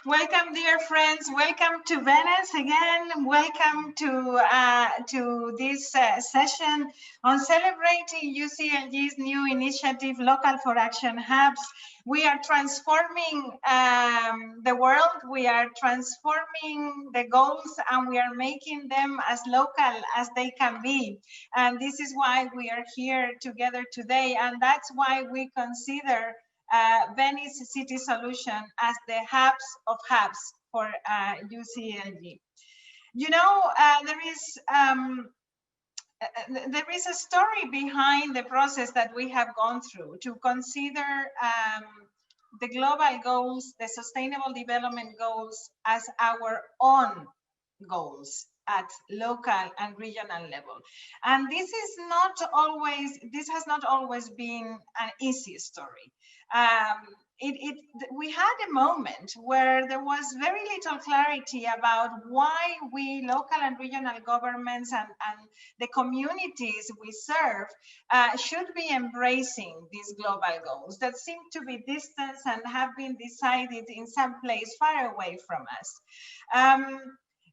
Welcome, dear friends. Welcome to Venice again. Welcome to this session on celebrating UCLG's new initiative, Local4action Hubs. We are transforming the world. We are transforming the goals, and we are making them as local as they can be. And this is why we are here together today. And that's why we consider Venice City Solution as the hubs of hubs for UCLG. You know, there is a story behind the process that we have gone through to consider the global goals, the sustainable development goals, as our own goals at local and regional level. And this has not always been an easy story. We had a moment where there was very little clarity about why we local and regional governments and the communities we serve should be embracing these global goals that seem to be distant and have been decided in some place far away from us.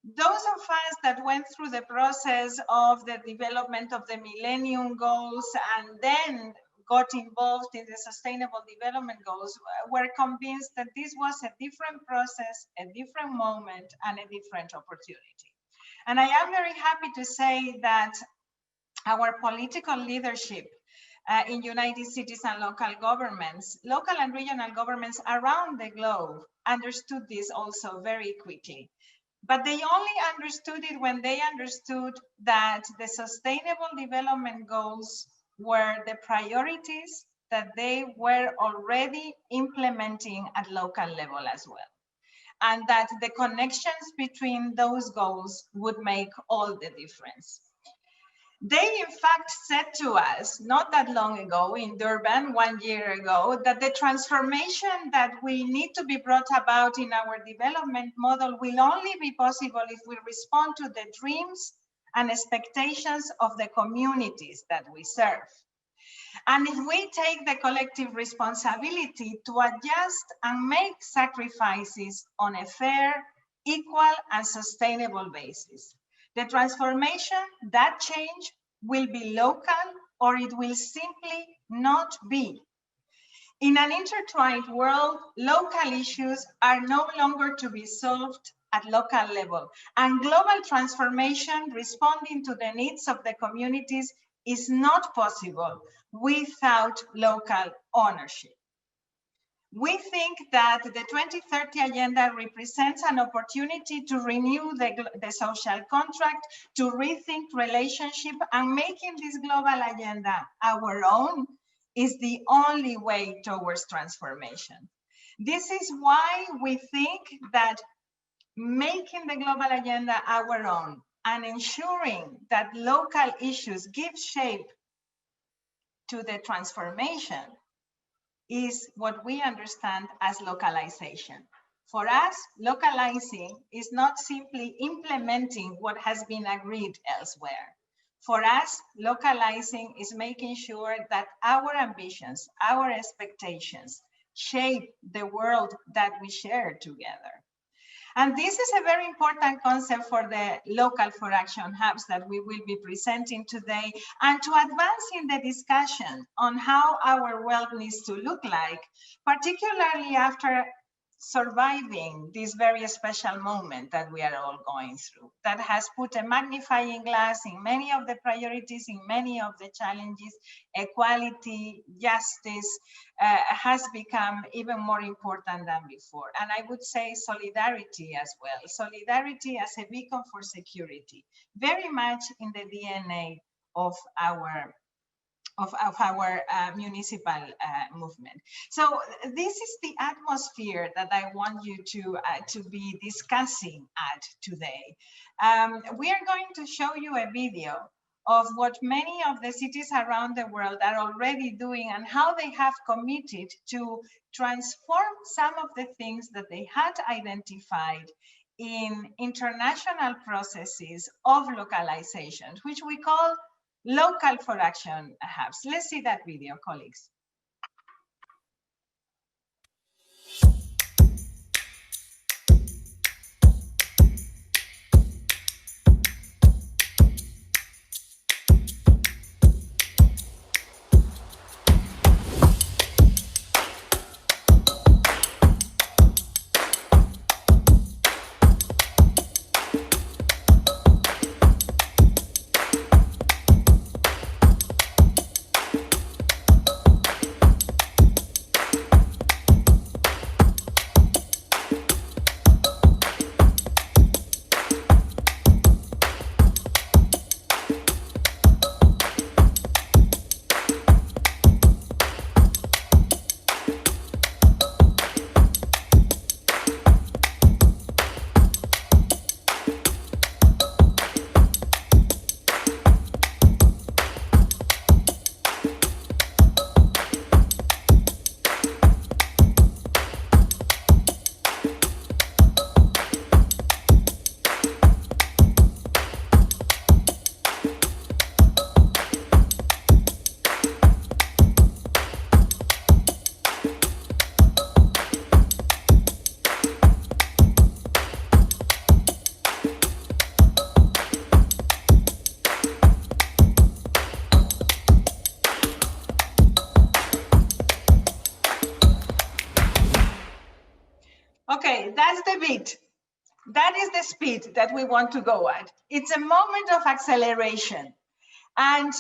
Those of us that went through the process of the development of the Millennium Goals and then got involved in the Sustainable Development Goals were convinced that this was a different process, a different moment, and a different opportunity. And I am very happy to say that our political leadership in United Cities and local governments, local and regional governments around the globe understood this also very quickly. But they only understood it when they understood that the Sustainable Development Goals were the priorities that they were already implementing at local level as well. And that the connections between those goals would make all the difference. They, in fact, said to us not that long ago in Durban, 1 year ago, that the transformation that we need to be brought about in our development model will only be possible if we respond to the dreams and expectations of the communities that we serve. And if we take the collective responsibility to adjust and make sacrifices on a fair, equal, and sustainable basis. The transformation, that change, will be local or it will simply not be. In an intertwined world, local issues are no longer to be solved at local level, and global transformation responding to the needs of the communities is not possible without local ownership. We think that the 2030 Agenda represents an opportunity to renew the social contract, to rethink relationship, and making this global agenda our own is the only way towards transformation. This is why we think that making the global agenda our own and ensuring that local issues give shape to the transformation is what we understand as localization. For us, localizing is not simply implementing what has been agreed elsewhere. For us, localizing is making sure that our ambitions, our expectations shape the world that we share together. And this is a very important concept for the Local4action hubs that we will be presenting today, and to advance in the discussion on how our world needs to look like, particularly after surviving this very special moment that we are all going through, that has put a magnifying glass in many of the priorities, in many of the challenges. Equality, justice has become even more important than before. And I would say solidarity as well. Solidarity as a beacon for security, very much in the DNA of our municipal movement. So this is the atmosphere that I want you to be discussing at today. We are going to show you a video of what many of the cities around the world are already doing and how they have committed to transform some of the things that they had identified in international processes of localization, which we call Local4action hubs. Let's see that video, colleagues. Okay, that's the beat. That is the speed that we want to go at. It's a moment of acceleration. And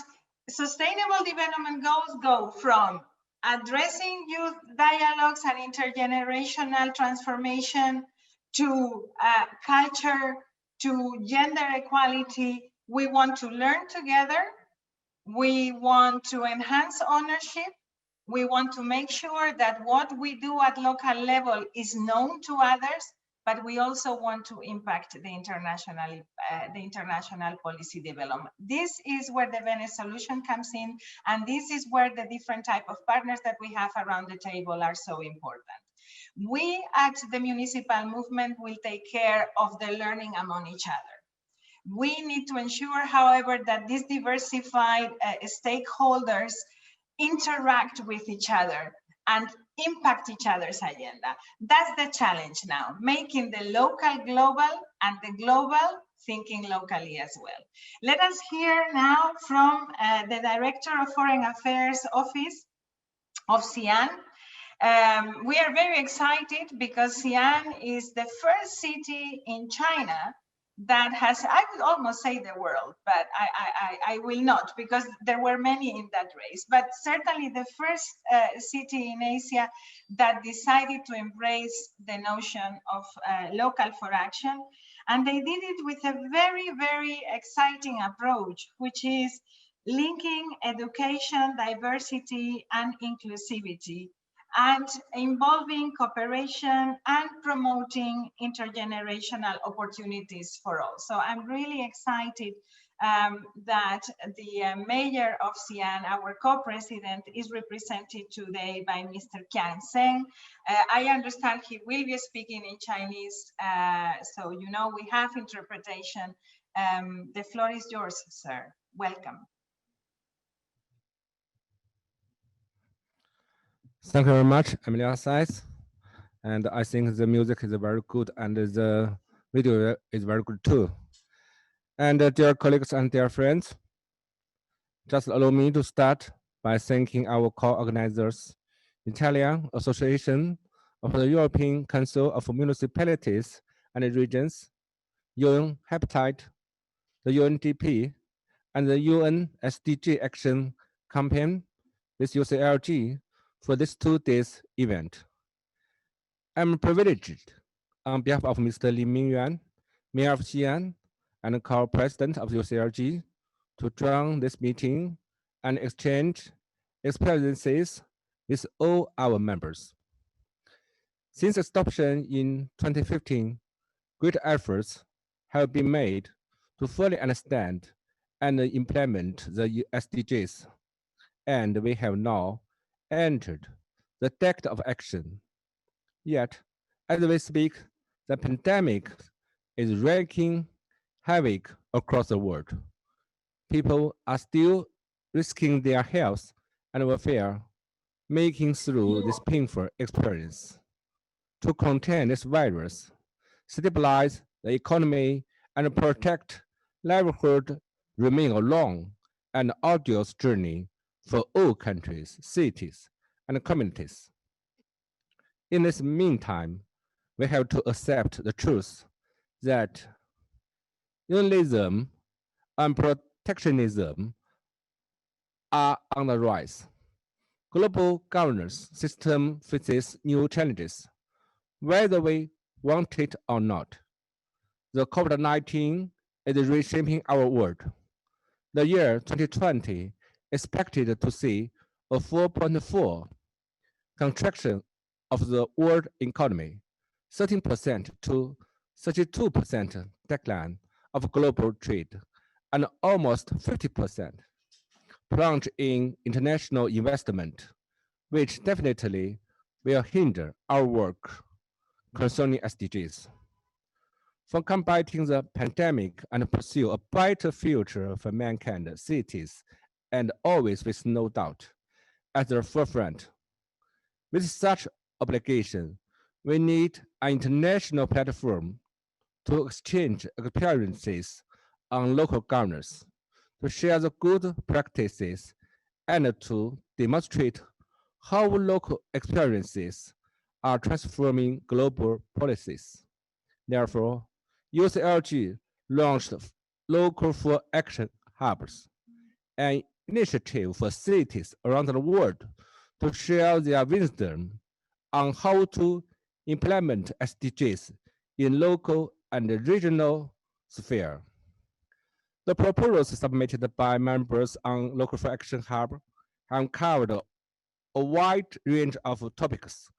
sustainable development goals go from addressing youth dialogues and intergenerational transformation to culture, to gender equality. We want to learn together. We want to enhance ownership. We want to make sure that what we do at local level is known to others, but we also want to impact the international policy development. This is where the Venice solution comes in, and this is where the different type of partners that we have around the table are so important. We at the municipal movement will take care of the learning among each other. We need to ensure, however, that these diversified stakeholders interact with each other and impact each other's agenda. That's the challenge now, making the local global and the global thinking locally as well. Let us hear now from the Director of Foreign Affairs Office of Xi'an. We are very excited because Xi'an is the first city in China that has, I would almost say the world, but I will not, because there were many in that race, but certainly the first city in Asia that decided to embrace the notion of Local4action. And they did it with a very, very exciting approach, which is linking education, diversity, and inclusivity, and involving cooperation and promoting intergenerational opportunities for all. So I'm really excited that the mayor of Xi'an, our co-president, is represented today by Mr. Qian Zheng. I understand he will be speaking in Chinese, so you know we have interpretation. The floor is yours, sir. Welcome. Thank you very much, Emilia Size. And I think the music is very good and the video is very good too. And dear colleagues and dear friends, just allow me to start by thanking our co-organizers, Italian Association of the European Council of Municipalities and Regions, UN Habitat, the UNDP, and the UN SDG Action Campaign with UCLG for this 2 days event. I'm privileged on behalf of Mr. Li Mingyuan, Mayor of Xi'an, and co-president of UCLG to join this meeting and exchange experiences with all our members. Since its adoption in 2015, great efforts have been made to fully understand and implement the SDGs, and we have now entered the decade of action. Yet, as we speak, the pandemic is wreaking havoc across the world. People are still risking their health and welfare, making through this painful experience. To contain this virus, stabilize the economy, and protect livelihood remain a long and arduous journey for all countries, cities, and communities. In this meantime, we have to accept the truth that unionism and protectionism are on the rise. Global governance system faces new challenges, whether we want it or not. The COVID-19 is reshaping our world. The year 2020 is expected to see a 4.4 contraction of the world economy, 13% to 32% decline of global trade, and almost 50% plunge in international investment, which definitely will hinder our work concerning SDGs. For combating the pandemic and pursue a brighter future for mankind, cities, and always with no doubt at the forefront. With such obligation, we need an international platform to exchange experiences on local governance, to share the good practices, and to demonstrate how local experiences are transforming global policies. Therefore, UCLG launched Local4action hubs, an initiative for cities around the world to share their wisdom on how to implement SDGs in local and regional sphere. The proposals submitted by members on Local4action Hub have covered a wide range of topics: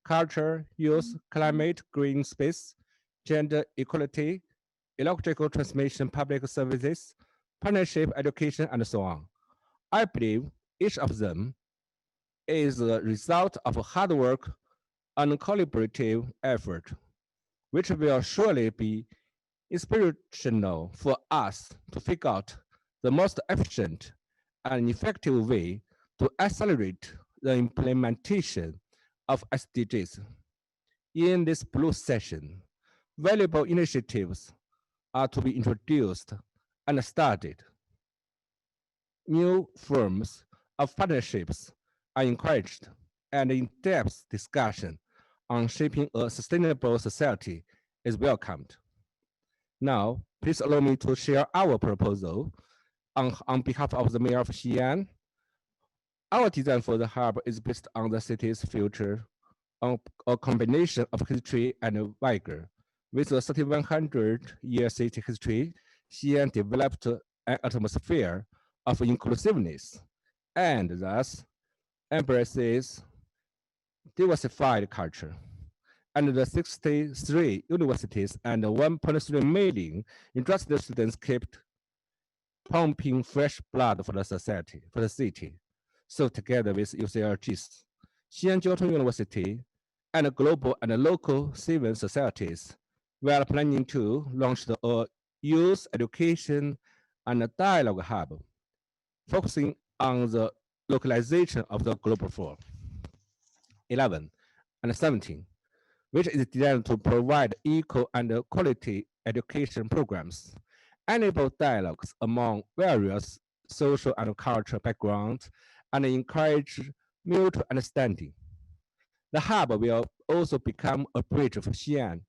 culture, youth, climate, green space, gender equality, electrical transmission, public services, partnership, education, and so on. I believe each of them is a result of hard work and collaborative effort, which will surely be inspirational for us to figure out the most efficient and effective way to accelerate the implementation of SDGs. In this blue session, valuable initiatives are to be introduced and studied. New forms of partnerships are encouraged, and in-depth discussion on shaping a sustainable society is welcomed. Now, please allow me to share our proposal on behalf of the Mayor of Xi'an. Our design for the hub is based on the city's future, on a combination of history and vigor. With a 3,100-year city history, Xi'an developed an atmosphere of inclusiveness and thus embraces diversified culture. And the 63 universities and 1.3 million interested students kept pumping fresh blood for the society, for the city. So together with UCLG's Xi'an Jiaotong University and global and local civil societies, we are planning to launch a youth education and a dialogue hub, focusing on the localization of the global four, 11 and 17, which is designed to provide equal and quality education programs, enable dialogues among various social and cultural backgrounds, and encourage mutual understanding. The hub will also become a bridge for Xi'an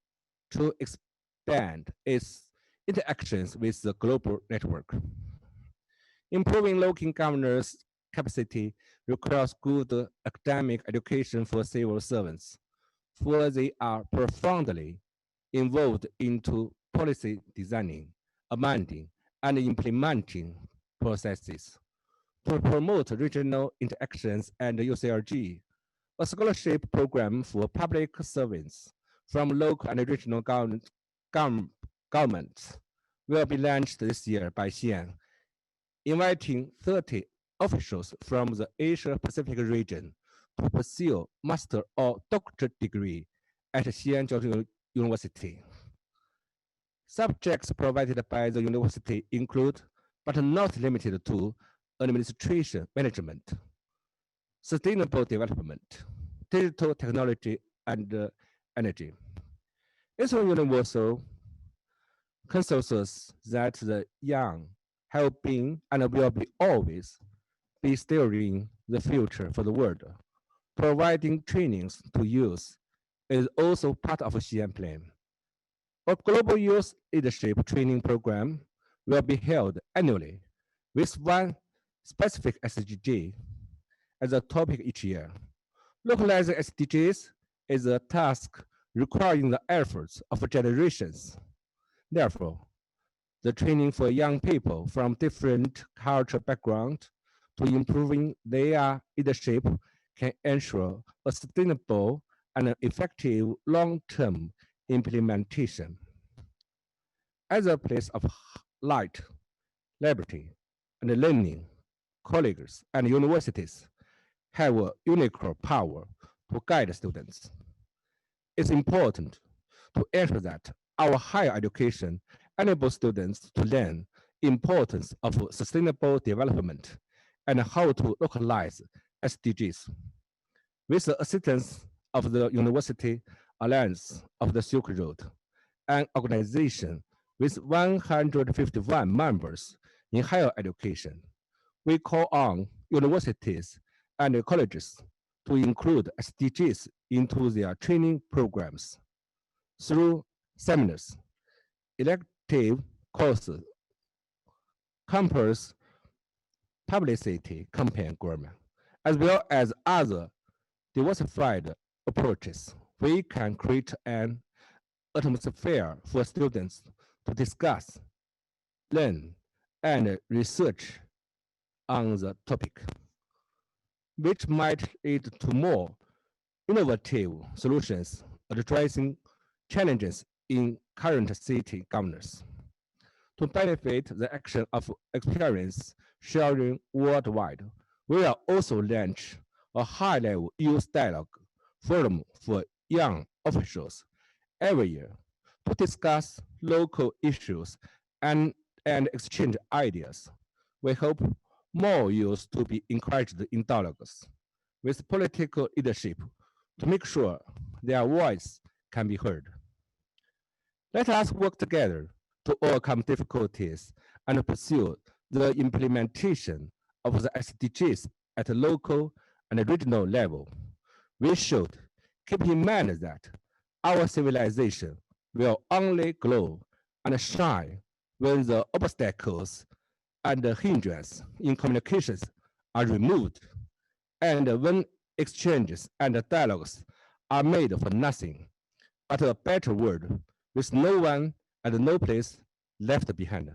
to expand its interactions with the global network. Improving local governors' capacity requires good academic education for civil servants, for they are profoundly involved into policy designing, amending, and implementing processes. To promote regional interactions and UCLG, a scholarship program for public servants from local and regional governments will be launched this year by Xi'an, inviting 30 officials from the Asia Pacific region to pursue master or doctorate degree at Xi'an Jiaotong University. Subjects provided by the university include, but not limited to, administration management, sustainable development, digital technology, and energy. It's a universal consensus that the young have been and will be always be steering the future for the world. Providing trainings to youth is also part of a Xi'an plan. A global youth leadership training program will be held annually with one specific SDG as a topic each year. Localizing SDGs is a task requiring the efforts of generations. Therefore, the training for young people from different cultural backgrounds to improving their leadership can ensure a sustainable and effective long-term implementation. As a place of light, liberty, and learning, colleges and universities have a unique power to guide students. It's important to ensure that our higher education enables students to learn importance of sustainable development and how to localize SDGs. With the assistance of the University Alliance of the Silk Road, an organization with 151 members in higher education, we call on universities and colleges to include SDGs into their training programs through seminars, elective courses, campus publicity campaign program, as well as other diversified approaches. We can create an atmosphere for students to discuss, learn, and research on the topic, which might lead to more innovative solutions addressing challenges in current city governance. To benefit the action of experience sharing worldwide, we will also launch a high-level youth dialogue forum for young officials every year to discuss local issues and exchange ideas. We hope more youth to be encouraged in dialogues with political leadership to make sure their voice can be heard. Let us work together to overcome difficulties and pursue the implementation of the SDGs at a local and regional level. We should keep in mind that our civilization will only grow and shine when the obstacles and the hindrances in communications are removed, and when exchanges and dialogues are made for nothing but a better world with no one and no place left behind.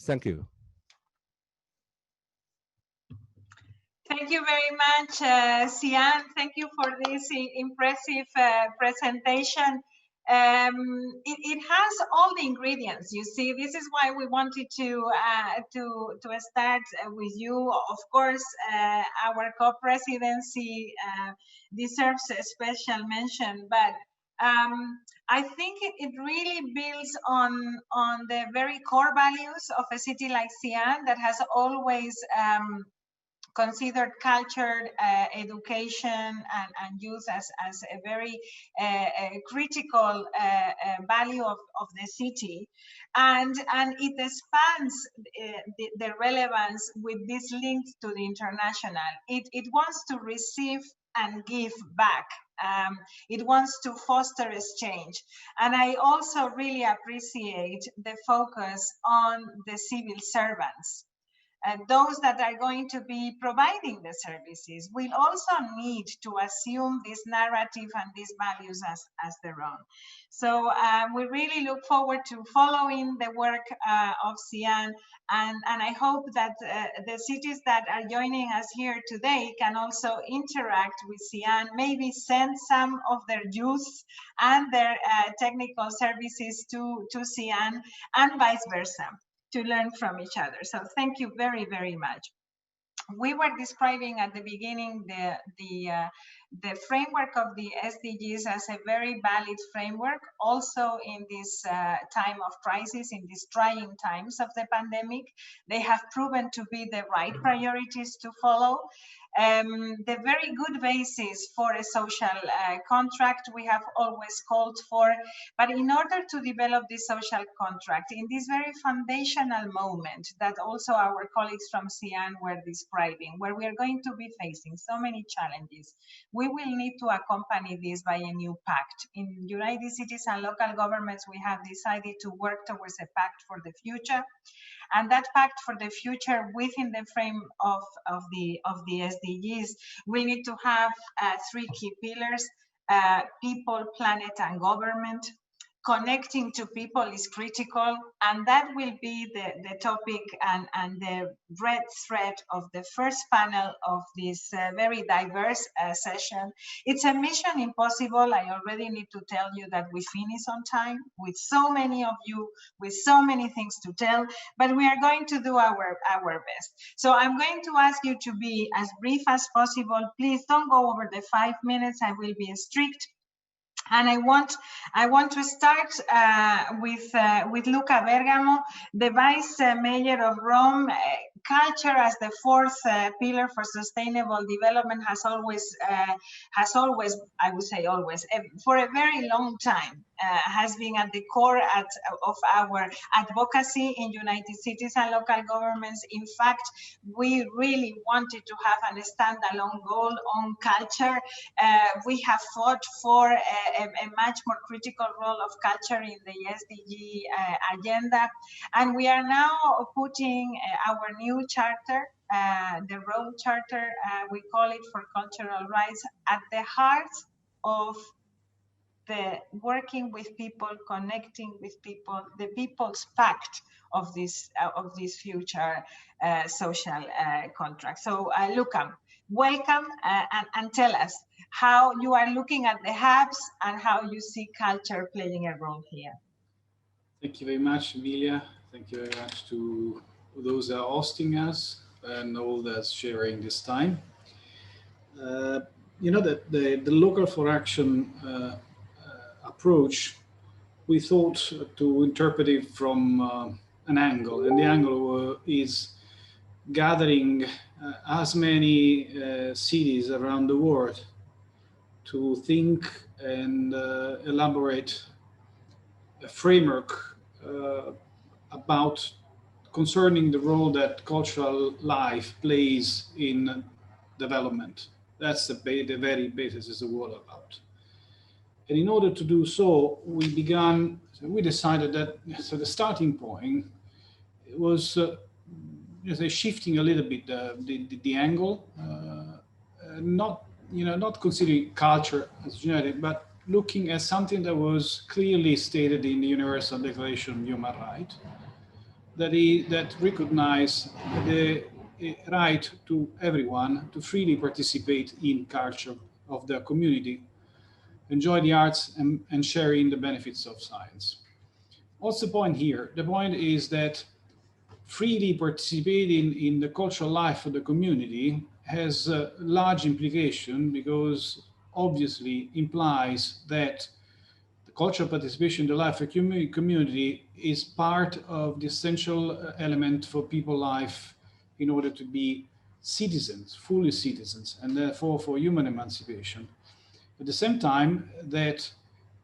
Thank you. Thank you very much, Sian. Thank you for this impressive presentation. It has all the ingredients. You see, this is why we wanted to start with you. Of course, our co-presidency deserves a special mention, but I think it really builds on the very core values of a city like Xi'an that has always considered culture, education, and youth as a very critical value of the city. And it expands the relevance with this link to the international. It wants to receive and give back. It wants to foster exchange. And I also really appreciate the focus on the civil servants. Those that are going to be providing the services will also need to assume this narrative and these values as their own. So we really look forward to following the work of Xi'an, and I hope that the cities that are joining us here today can also interact with Xi'an, maybe send some of their youth and their technical services to Xi'an, and vice versa, to learn from each other. So thank you very, very much. We were describing at the beginning the framework of the SDGs as a very valid framework, also in this time of crisis, in these trying times of the pandemic. They have proven to be the right priorities to follow. The very good basis for a social contract we have always called for, but in order to develop this social contract in this very foundational moment that also our colleagues from Xi'an were describing, where we are going to be facing so many challenges, we will need to accompany this by a new pact. In United Cities and local governments, we have decided to work towards a pact for the future. And that pact for the future within the frame of the SDGs, we need to have three key pillars: people, planet, and government. Connecting to people is critical, and that will be the topic and the red thread of the first panel of this very diverse session. It's a mission impossible. I already need to tell you that we finish on time with so many of you, with so many things to tell, but we are going to do our best. So I'm going to ask you to be as brief as possible. Please don't go over the 5 minutes. I will be strict. And I want to start with Luca Bergamo, the Vice Mayor of Rome. culture as the fourth pillar for sustainable development has always, I would say always, for a very long time, has been at the core of our advocacy in United Cities and local governments. In fact, we really wanted to have a standalone goal on culture. We have fought for a much more critical role of culture in the SDG agenda, and we are now putting our new charter, the road charter, we call it, for cultural rights, at the heart of the working with people, connecting with people, the people's pact of this future social contract. So Luca, welcome, and tell us how you are looking at the hubs and how you see culture playing a role here. Thank you very much, Emilia. Thank you very much to those that are hosting us and all that's sharing this time. You know, that the Local4action approach, we thought to interpret it from an angle, and the angle is gathering as many cities around the world to think and elaborate a framework about concerning the role that cultural life plays in development. That's the very basis is the world about. And in order to do so, we decided that, so the starting point was shifting a little bit the angle, not considering culture as generic, but looking at something that was clearly stated in the Universal Declaration of Human Rights, that recognize the right to everyone to freely participate in culture of their community, enjoy the arts, and share in the benefits of science. What's the point here? The point is that freely participating in the cultural life of the community has a large implication, because obviously implies that the cultural participation in the life of community is part of the essential element for people's life in order to be citizens, fully citizens, and therefore for human emancipation. At the same time, that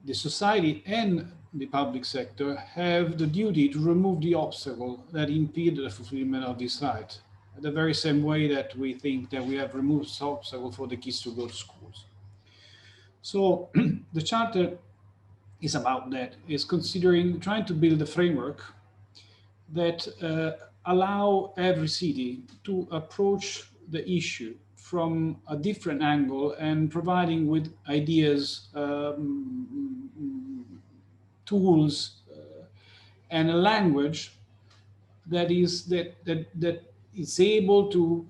the society and the public sector have the duty to remove the obstacle that impede the fulfillment of this right, the very same way that we think that we have removed the obstacle for the kids to go to schools. So the charter is about that, is trying to build a framework that allow every city to approach the issue from a different angle, and providing with ideas, tools, and a language that is able to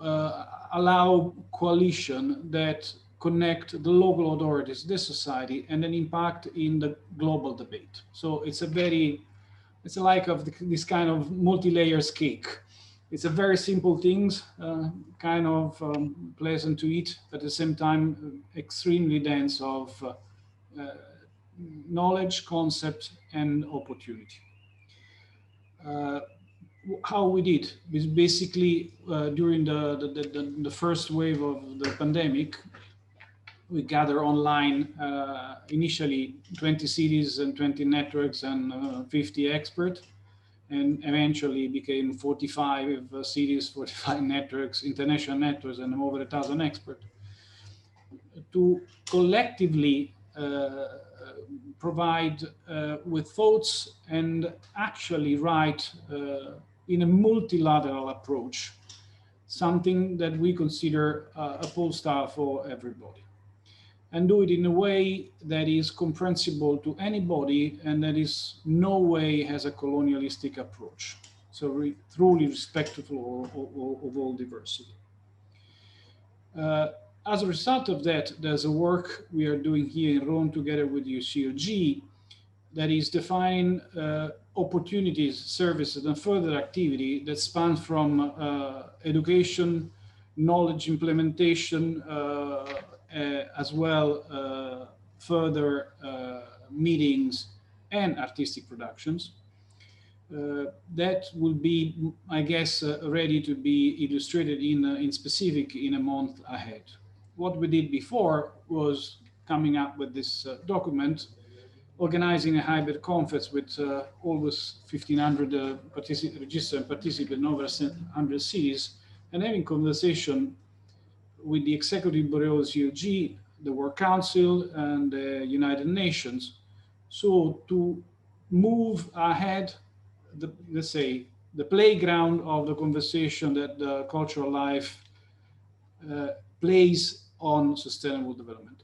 allow coalition that connect the local authorities, the society, and an impact in the global debate. So it's like this kind of multi-layers cake. It's a very simple things, kind of pleasant to eat, but at the same time extremely dense of knowledge, concept, and opportunity. How we did is basically during the first wave of the pandemic, we gather online initially 20 cities and 20 networks and 50 experts, and eventually became 45 cities, 45 networks, international networks, and over 1,000 experts, to collectively provide with thoughts and actually write in a multilateral approach, something that we consider a polestar for everybody, and do it in a way that is comprehensible to anybody, and that is no way has a colonialistic approach. So truly respectful of all diversity. As a result of that, there's a work we are doing here in Rome together with UCLG that is defining opportunities, services, and further activity that span from education, knowledge implementation, as well further meetings and artistic productions, That will be, I guess, ready to be illustrated in specific in a month ahead. What we did before was coming up with this document, organizing a hybrid conference with almost 1,500 registered participants in over 100 cities, and having conversation with the Executive Bureau of UCLG, the World Council, and the United Nations. So to move ahead, let's say, the playground of the conversation that the cultural life plays on sustainable development.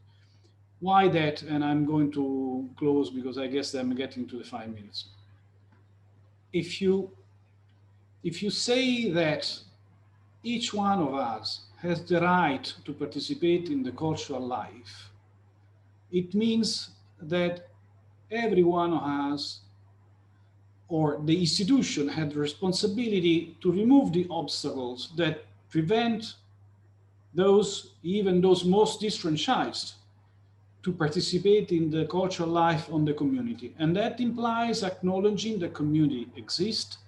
Why that? And I'm going to close because I guess I'm getting to the 5 minutes. If you say that each one of us has the right to participate in the cultural life, it means that every one of us or the institution had the responsibility to remove the obstacles that prevent those, even those most disfranchised, to participate in the cultural life of the community. And that implies acknowledging the community exists.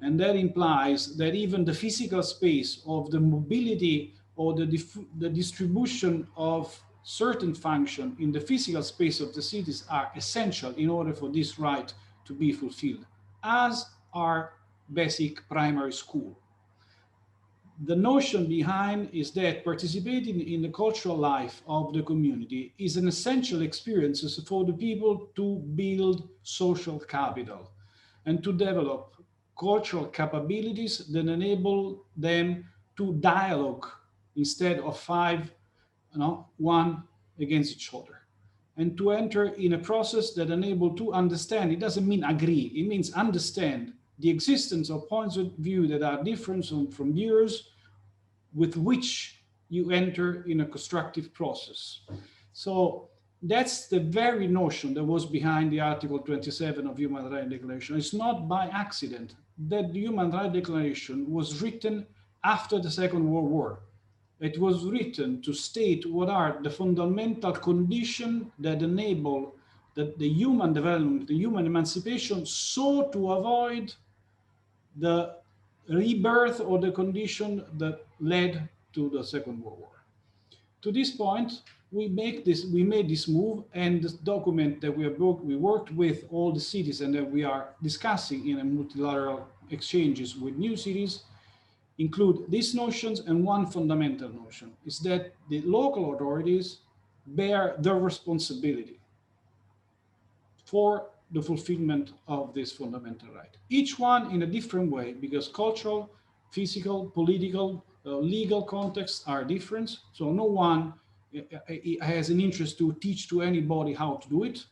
And that implies that even the physical space of the mobility or the distribution of certain function in the physical space of the cities are essential in order for this right to be fulfilled, as are basic primary school. The notion behind is that participating in the cultural life of the community is an essential experience for the people to build social capital and to develop cultural capabilities that enable them to dialogue instead of one against each other, and to enter in a process that enable to understand. It doesn't mean agree, it means understand the existence of points of view that are different from yours, with which you enter in a constructive process. So that's the very notion that was behind the Article 27 of Human Rights Declaration. It's not by accident that the Human Rights Declaration was written after the Second World War. It was written to state what are the fundamental conditions that enable the human development, the human emancipation, so to avoid the rebirth or the condition that led to the Second World War. To this point, we made this move, and this document that we worked with all the cities and that we are discussing in a multilateral exchanges with new cities include these notions, and one fundamental notion is that the local authorities bear their responsibility for the fulfillment of this fundamental right. Each one in a different way, because cultural, physical, political, legal contexts are different. So no one has an interest to teach to anybody how to do it.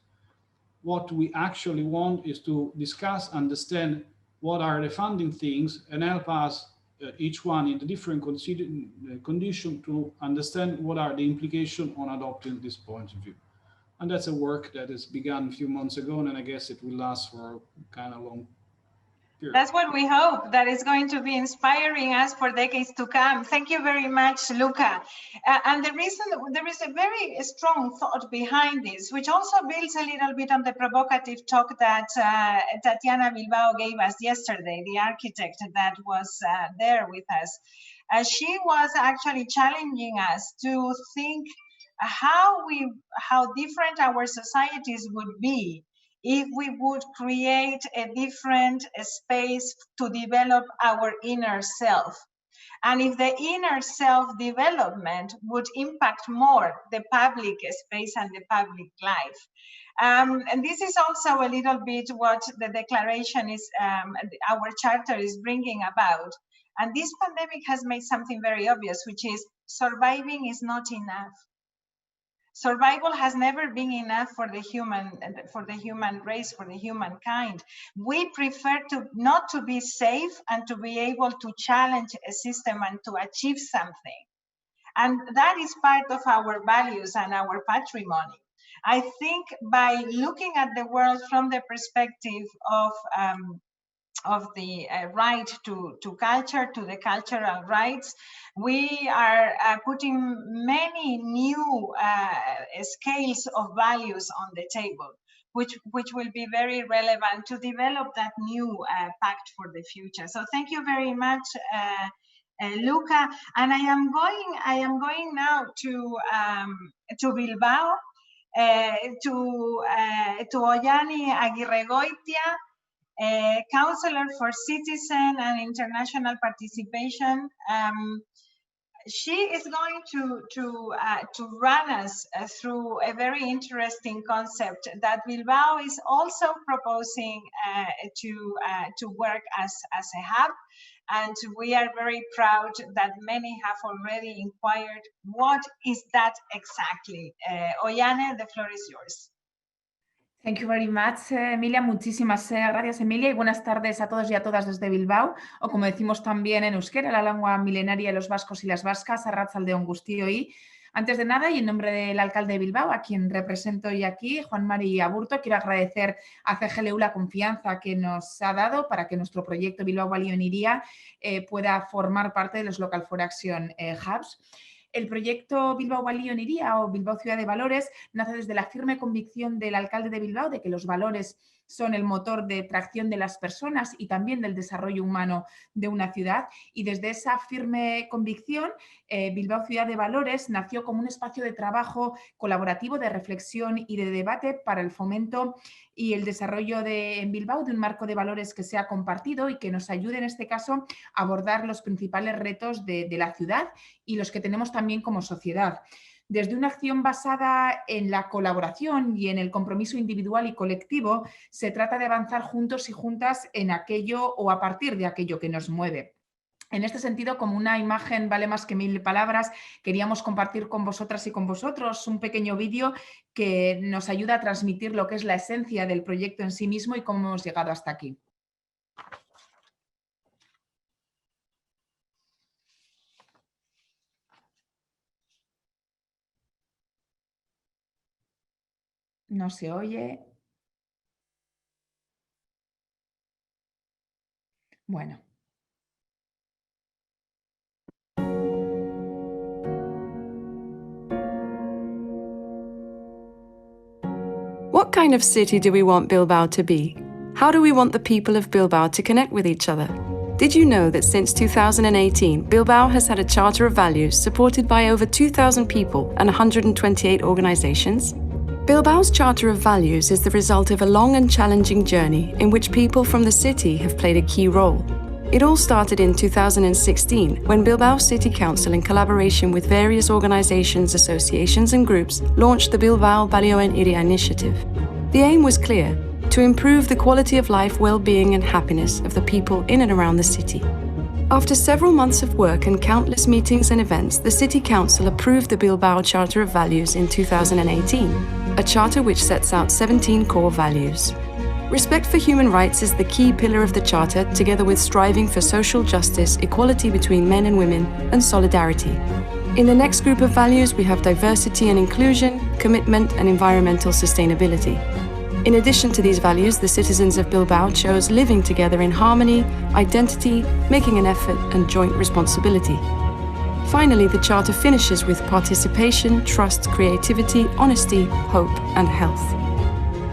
What we actually want is to discuss, understand what are the funding things, and help us, each one in the different condition, to understand what are the implications on adopting this point of view. And that's a work that has begun a few months ago, and I guess it will last for a kind of long period. That's what we hope, that is going to be inspiring us for decades to come. Thank you very much, Luca. And the reason, there is a very strong thought behind this, which also builds a little bit on the provocative talk that Tatiana Bilbao gave us yesterday, the architect that was there with us. She was actually challenging us to think how different our societies would be if we would create a different space to develop our inner self. And if the inner self development would impact more the public space and the public life. And this is also a little bit what the declaration is, our charter is bringing about. And this pandemic has made something very obvious, which is surviving is not enough. Survival has never been enough for the human race, for the humankind. We prefer to not to be safe and to be able to challenge a system and to achieve something. And that is part of our values and our patrimony. I think by looking at the world from the perspective of the right to culture, to the cultural rights, we are putting many new scales of values on the table. which will be very relevant to develop that new pact for the future. So thank you very much, Luca. And I am going now to Bilbao, to Ollane Aguirregoitia, Counselor for Citizen and International Participation. She is going to run us through a very interesting concept that Bilbao is also proposing to work as a hub, and we are very proud that many have already inquired what is that exactly. Ollane, the floor is yours. Thank you very much, Emilia. Muchísimas gracias, Emilia, y buenas tardes a todos y a todas desde Bilbao, o como decimos también en euskera, la lengua milenaria de los vascos y las vascas, arratsaldeon guztioi. Antes de nada, y en nombre del alcalde de Bilbao, a quien represento hoy aquí, Juan Mari Aburto, quiero agradecer a CGLU la confianza que nos ha dado para que nuestro proyecto Bilbao Balio Iría pueda formar parte de los Local4action Hubs. El proyecto Bilbao Balio Iría o Bilbao Ciudad de Valores nace desde la firme convicción del alcalde de Bilbao de que los valores son el motor de tracción de las personas y también del desarrollo humano de una ciudad. Y desde esa firme convicción, Bilbao Ciudad de Valores nació como un espacio de trabajo colaborativo, de reflexión y de debate para el fomento y el desarrollo en Bilbao de un marco de valores que sea compartido y que nos ayude en este caso a abordar los principales retos de la ciudad y los que tenemos también como sociedad. Desde una acción basada en la colaboración y en el compromiso individual y colectivo, se trata de avanzar juntos y juntas en aquello o a partir de aquello que nos mueve. En este sentido, como una imagen vale más que 1000 palabras, queríamos compartir con vosotras y con vosotros un pequeño vídeo que nos ayuda a transmitir lo que es la esencia del proyecto en sí mismo y cómo hemos llegado hasta aquí. No se oye. Bueno. What kind of city do we want Bilbao to be? How do we want the people of Bilbao to connect with each other? Did you know that since 2018, Bilbao has had a Charter of Values supported by over 2,000 people and 128 organizations? Bilbao's Charter of Values is the result of a long and challenging journey in which people from the city have played a key role. It all started in 2016 when Bilbao City Council, in collaboration with various organizations, associations and groups, launched the Bilbao Balio Iría initiative. The aim was clear: to improve the quality of life, well-being and happiness of the people in and around the city. After several months of work and countless meetings and events, the City Council approved the Bilbao Charter of Values in 2018, a charter which sets out 17 core values. Respect for human rights is the key pillar of the Charter, together with striving for social justice, equality between men and women, and solidarity. In the next group of values, we have diversity and inclusion, commitment, and environmental sustainability. In addition to these values, the citizens of Bilbao chose living together in harmony, identity, making an effort, and joint responsibility. Finally, the Charter finishes with participation, trust, creativity, honesty, hope, and health.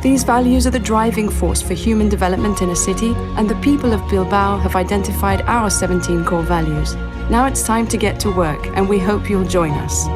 These values are the driving force for human development in a city, and the people of Bilbao have identified our 17 core values. Now it's time to get to work, and we hope you'll join us.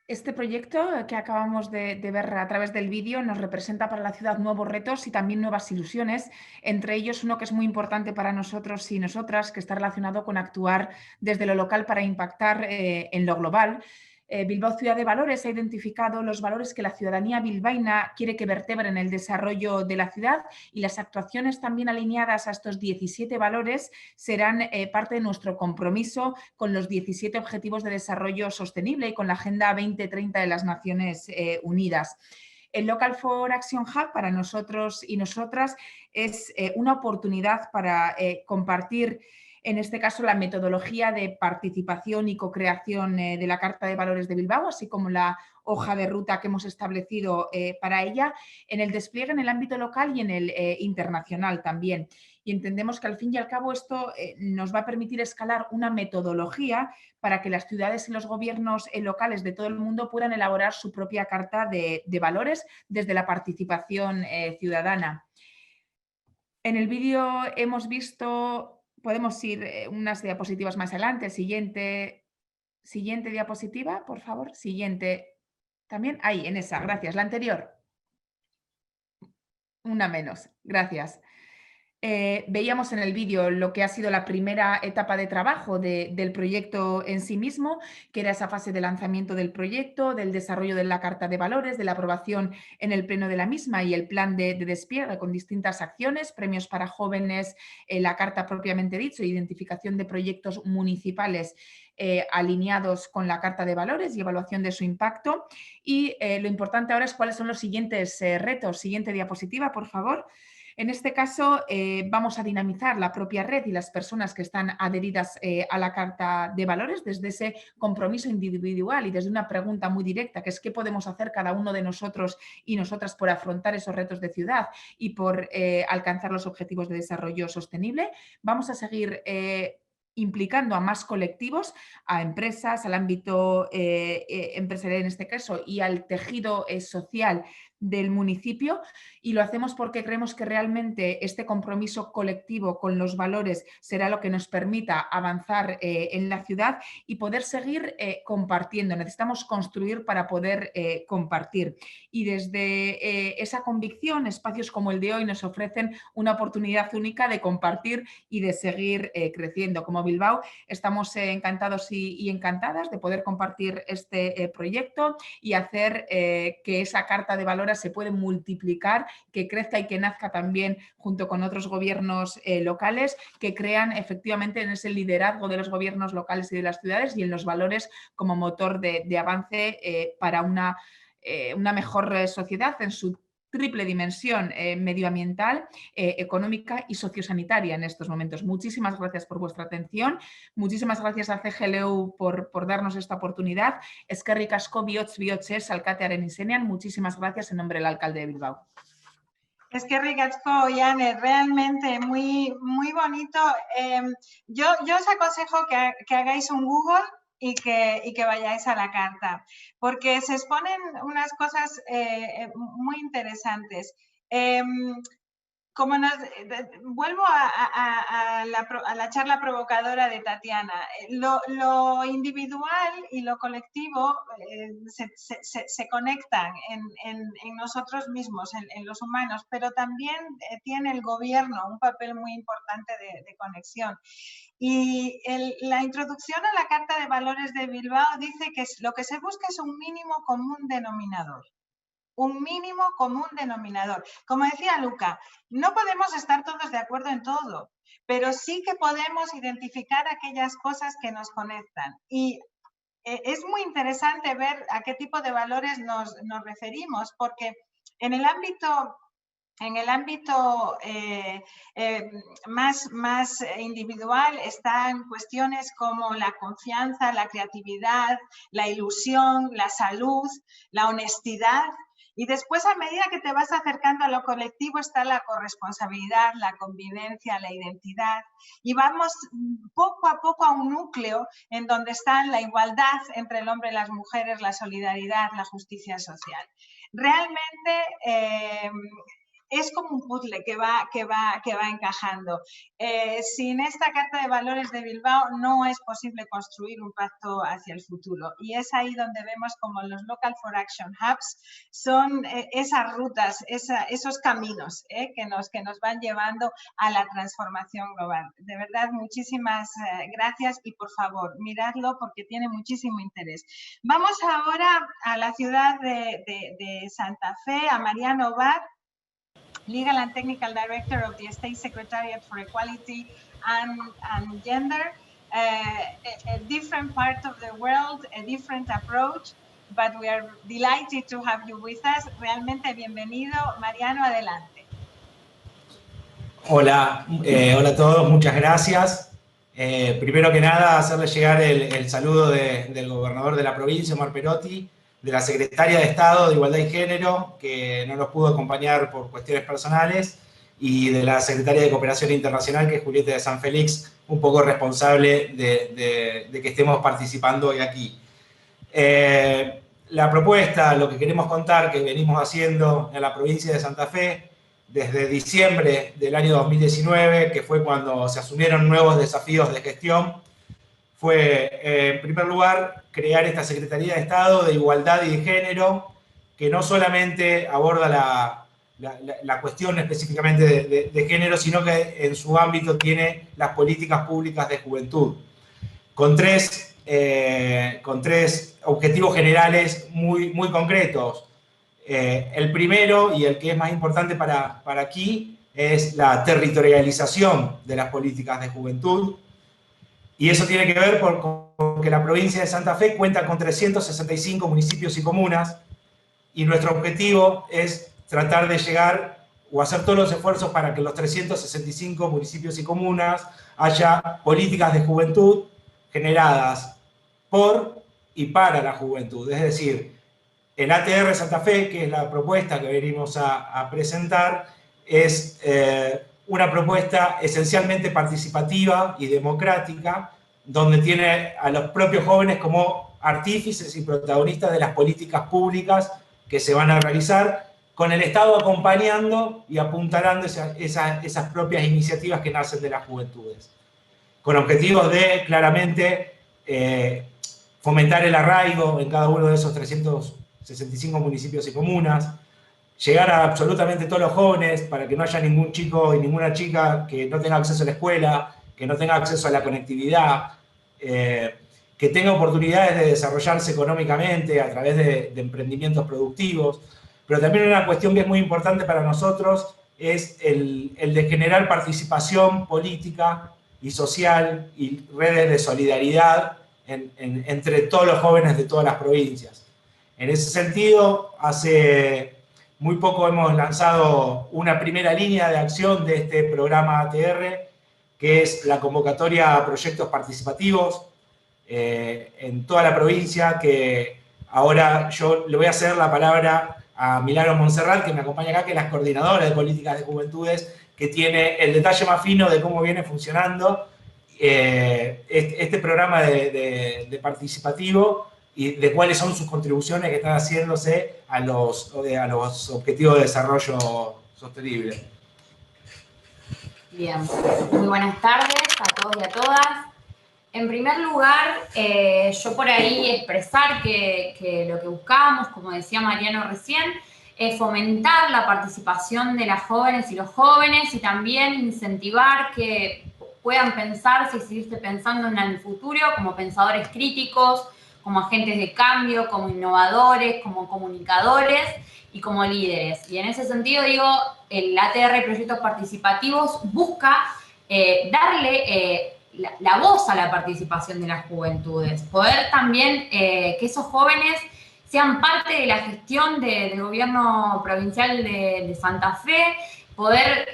Este proyecto que acabamos de ver a través del vídeo nos representa para la ciudad nuevos retos y también nuevas ilusiones, entre ellos uno que es muy importante para nosotros y nosotras, que está relacionado con actuar desde lo local para impactar en lo global. Bilbao Ciudad de Valores ha identificado los valores que la ciudadanía bilbaína quiere que vertebren el desarrollo de la ciudad, y las actuaciones también alineadas a estos 17 valores serán parte de nuestro compromiso con los 17 Objetivos de Desarrollo Sostenible y con la Agenda 2030 de las Naciones Unidas. El Local4action Hub para nosotros y nosotras es una oportunidad para compartir en este caso la metodología de participación y co-creación de la Carta de Valores de Bilbao, así como la hoja de ruta que hemos establecido para ella, en el despliegue en el ámbito local y en el internacional también. Y entendemos que al fin y al cabo esto nos va a permitir escalar una metodología para que las ciudades y los gobiernos locales de todo el mundo puedan elaborar su propia carta de valores desde la participación ciudadana. En el vídeo hemos visto, podemos ir unas diapositivas más adelante, siguiente diapositiva, por favor, siguiente, también, ahí, en esa, gracias, la anterior. Una menos, gracias. Veíamos en el vídeo lo que ha sido la primera etapa de trabajo del proyecto en sí mismo, que era esa fase de lanzamiento del proyecto, del desarrollo de la Carta de Valores, de la aprobación en el pleno de la misma y el plan de despliegue con distintas acciones, premios para jóvenes, la carta propiamente dicho, identificación de proyectos municipales alineados con la Carta de Valores y evaluación de su impacto. Y lo importante ahora es cuáles son los siguientes retos. Siguiente diapositiva, por favor. En este caso, vamos a dinamizar la propia red y las personas que están adheridas a la Carta de Valores desde ese compromiso individual y desde una pregunta muy directa, que es qué podemos hacer cada uno de nosotros y nosotras por afrontar esos retos de ciudad y por alcanzar los objetivos de desarrollo sostenible. Vamos a seguir implicando a más colectivos, a empresas, al ámbito empresarial en este caso y al tejido social del municipio, y lo hacemos porque creemos que realmente este compromiso colectivo con los valores será lo que nos permita avanzar en la ciudad y poder seguir compartiendo. Necesitamos construir para poder compartir, y desde esa convicción espacios como el de hoy nos ofrecen una oportunidad única de compartir y de seguir creciendo. Como Bilbao estamos encantados y encantadas de poder compartir este proyecto y hacer que esa Carta de Valores se puede multiplicar, que crezca y que nazca también junto con otros gobiernos locales, que crean efectivamente en ese liderazgo de los gobiernos locales y de las ciudades y en los valores como motor de avance para una mejor sociedad en su triple dimensión medioambiental, económica y sociosanitaria en estos momentos. Muchísimas gracias por vuestra atención, muchísimas gracias a CGLU por darnos esta oportunidad. Eskerrik asko bihotz alkatearen izenean, muchísimas gracias en nombre del alcalde de Bilbao. Eskerrik asko, Yane, realmente muy, muy bonito. Yo os aconsejo que hagáis un Google y que vayáis a la carta, porque se exponen unas cosas muy interesantes. Vuelvo a la charla provocadora de Tatiana. Lo individual y lo colectivo se conectan en nosotros mismos, en los humanos, pero también tiene el gobierno un papel muy importante de conexión. Y la introducción a la Carta de Valores de Bilbao dice que lo que se busca es un mínimo común denominador. Un mínimo común denominador. Como decía Luca, no podemos estar todos de acuerdo en todo, pero sí que podemos identificar aquellas cosas que nos conectan. Y es muy interesante ver a qué tipo de valores nos referimos, porque en el ámbito más individual están cuestiones como la confianza, la creatividad, la ilusión, la salud, la honestidad. Y después, a medida que te vas acercando a lo colectivo, está la corresponsabilidad, la convivencia, la identidad. Y vamos poco a poco a un núcleo en donde están la igualdad entre el hombre y las mujeres, la solidaridad, la justicia social. Realmente es como un puzzle que va encajando. Sin esta Carta de Valores de Bilbao no es posible construir un pacto hacia el futuro. Y es ahí donde vemos como los Local4action Hubs son esas rutas, esos caminos que nos van llevando a la transformación global. De verdad, muchísimas gracias y por favor, miradlo porque tiene muchísimo interés. Vamos ahora a la ciudad de Santa Fe, a Mariano Bar, Legal and Technical Director of the State Secretariat for Equality and Gender. A different part of the world, a different approach, but we are delighted to have you with us. Realmente bienvenido. Mariano, adelante. Hola, hola a todos, muchas gracias. Primero que nada, hacerle llegar el saludo del gobernador de la provincia, Omar Perotti, de la secretaria de Estado de Igualdad y Género, que no nos pudo acompañar por cuestiones personales, y de la secretaria de Cooperación Internacional, que es Julieta de San Félix, un poco responsable de que estemos participando hoy aquí. La propuesta, lo que queremos contar que venimos haciendo en la provincia de Santa Fe, desde diciembre del año 2019, que fue cuando se asumieron nuevos desafíos de gestión, fue, en primer lugar, crear esta Secretaría de Estado de Igualdad y de Género, que no solamente aborda la cuestión específicamente de género, sino que en su ámbito tiene las políticas públicas de juventud, con tres objetivos generales muy concretos. El primero, y el que es más importante para aquí, es la territorialización de las políticas de juventud. Y eso tiene que ver con que la provincia de Santa Fe cuenta con 365 municipios y comunas, y nuestro objetivo es tratar de llegar o hacer todos los esfuerzos para que en los 365 municipios y comunas haya políticas de juventud generadas por y para la juventud. Es decir, el ATR Santa Fe, que es la propuesta que venimos a presentar, es una propuesta esencialmente participativa y democrática, donde tiene a los propios jóvenes como artífices y protagonistas de las políticas públicas que se van a realizar, con el Estado acompañando y apuntalando esas propias iniciativas que nacen de las juventudes, con objetivos de, claramente, fomentar el arraigo en cada uno de esos 365 municipios y comunas, llegar a absolutamente todos los jóvenes para que no haya ningún chico y ninguna chica que no tenga acceso a la escuela, que no tenga acceso a la conectividad, que tenga oportunidades de desarrollarse económicamente a través de emprendimientos productivos. Pero también una cuestión que es muy importante para nosotros es el de generar participación política y social y redes de solidaridad entre todos los jóvenes de todas las provincias. En ese sentido, hace muy poco hemos lanzado una primera línea de acción de este programa ATR, que es la convocatoria a proyectos participativos en toda la provincia, que ahora yo le voy a ceder la palabra a Milagro Montserrat, que me acompaña acá, que es la coordinadora de políticas de juventudes, que tiene el detalle más fino de cómo viene funcionando este programa de participativo y de cuáles son sus contribuciones que están haciéndose a los objetivos de desarrollo sostenible. Bien, muy buenas tardes a todos y a todas. En primer lugar, yo por ahí expresar que lo que buscábamos, como decía Mariano recién, es fomentar la participación de las jóvenes y los jóvenes y también incentivar que puedan pensarse y seguirse pensando en el futuro como pensadores críticos, como agentes de cambio, como innovadores, como comunicadores y como líderes. Y en ese sentido, digo, el ATR Proyectos Participativos busca darle la voz a la participación de las juventudes, poder también que esos jóvenes sean parte de la gestión del gobierno provincial de Santa Fe, poder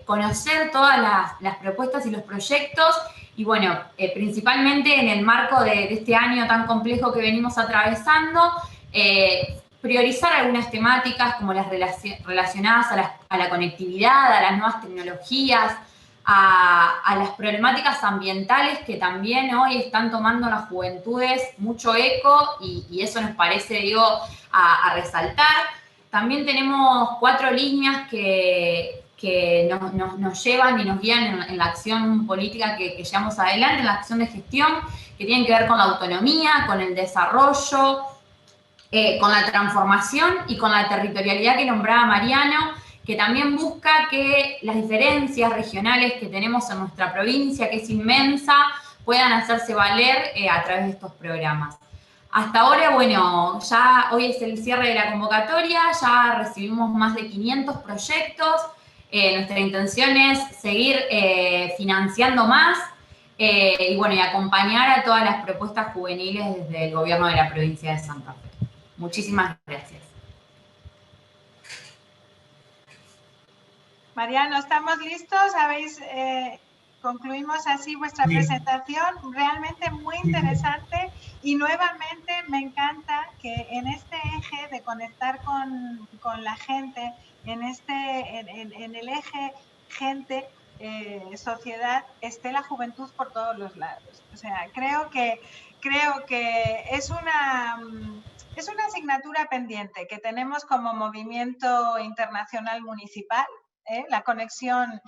conocer todas las propuestas y los proyectos y bueno, principalmente en el marco de este año tan complejo que venimos atravesando, priorizar algunas temáticas como las relacionadas a la conectividad, a las nuevas tecnologías, a las problemáticas ambientales que también hoy están tomando las juventudes mucho eco y eso nos parece, digo, a resaltar. También tenemos 4 líneas que nos llevan y nos guían en la acción política que llevamos adelante, en la acción de gestión, que tienen que ver con la autonomía, con el desarrollo, con la transformación y con la territorialidad que nombraba Mariano, que también busca que las diferencias regionales que tenemos en nuestra provincia, que es inmensa, puedan hacerse valer a través de estos programas. Hasta ahora, bueno, ya hoy es el cierre de la convocatoria, ya recibimos más de 500 proyectos. Nuestra intención es seguir financiando más y bueno, y acompañar a todas las propuestas juveniles desde el gobierno de la provincia de Santa Fe. Muchísimas gracias. Mariano, ¿estamos listos? ¿Habéis Concluimos así vuestra presentación, realmente muy interesante, y nuevamente me encanta que en este eje de conectar con la gente, en el eje gente, sociedad, esté la juventud por todos los lados. O sea, creo que es una asignatura pendiente que tenemos como movimiento internacional municipal, la conexión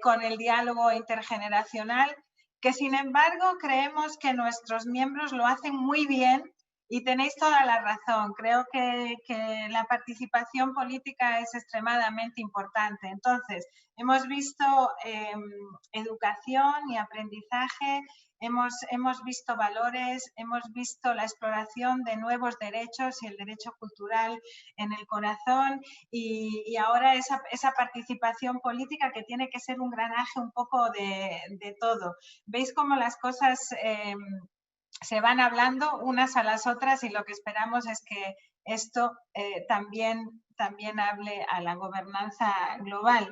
con el diálogo intergeneracional, que sin embargo creemos que nuestros miembros lo hacen muy bien, y tenéis toda la razón. Creo que la participación política es extremadamente importante. Entonces, hemos visto educación y aprendizaje, hemos visto valores, hemos visto la exploración de nuevos derechos y el derecho cultural en el corazón, y ahora esa participación política que tiene que ser un granaje un poco de todo. ¿Veis cómo las cosas se van hablando unas a las otras, y lo que esperamos es que esto también hable a la gobernanza global?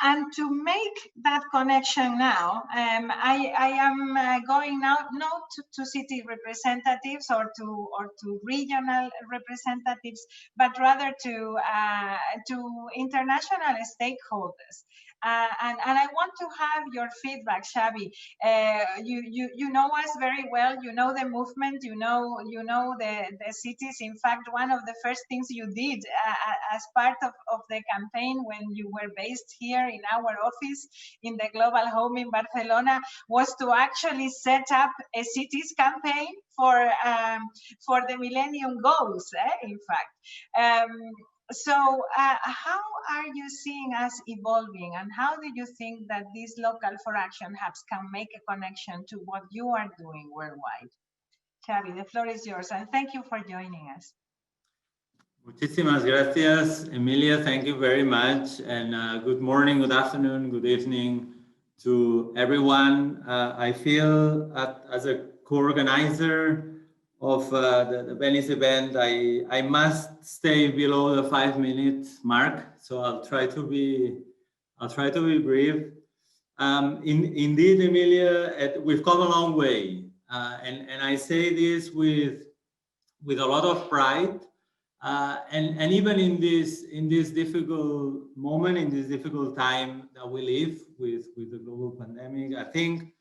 And to make that connection now, I am going now not to city representatives or to regional representatives, but rather to international stakeholders. And I want to have your feedback, Xavi. You know us very well. You know the movement. You know the cities. In fact, one of the first things you did as part of the campaign when you were based here in our office in the Global Home in Barcelona was to actually set up a cities campaign for the Millennium Goals, in fact. So how are you seeing us evolving, and how do you think that these Local4action hubs can make a connection to what you are doing worldwide? Xavi, the floor is yours, and thank you for joining us. Muchísimas gracias, Emilia. Thank you very much. And good morning, good afternoon, good evening to everyone. I feel as a co-organizer of the Venice event, I must stay below the 5-minute mark. So I'll try to be brief. Indeed, Emilia, we've come a long way. And I say this with a lot of pride. And even in this difficult moment, in this difficult time that we live with the global pandemic, I think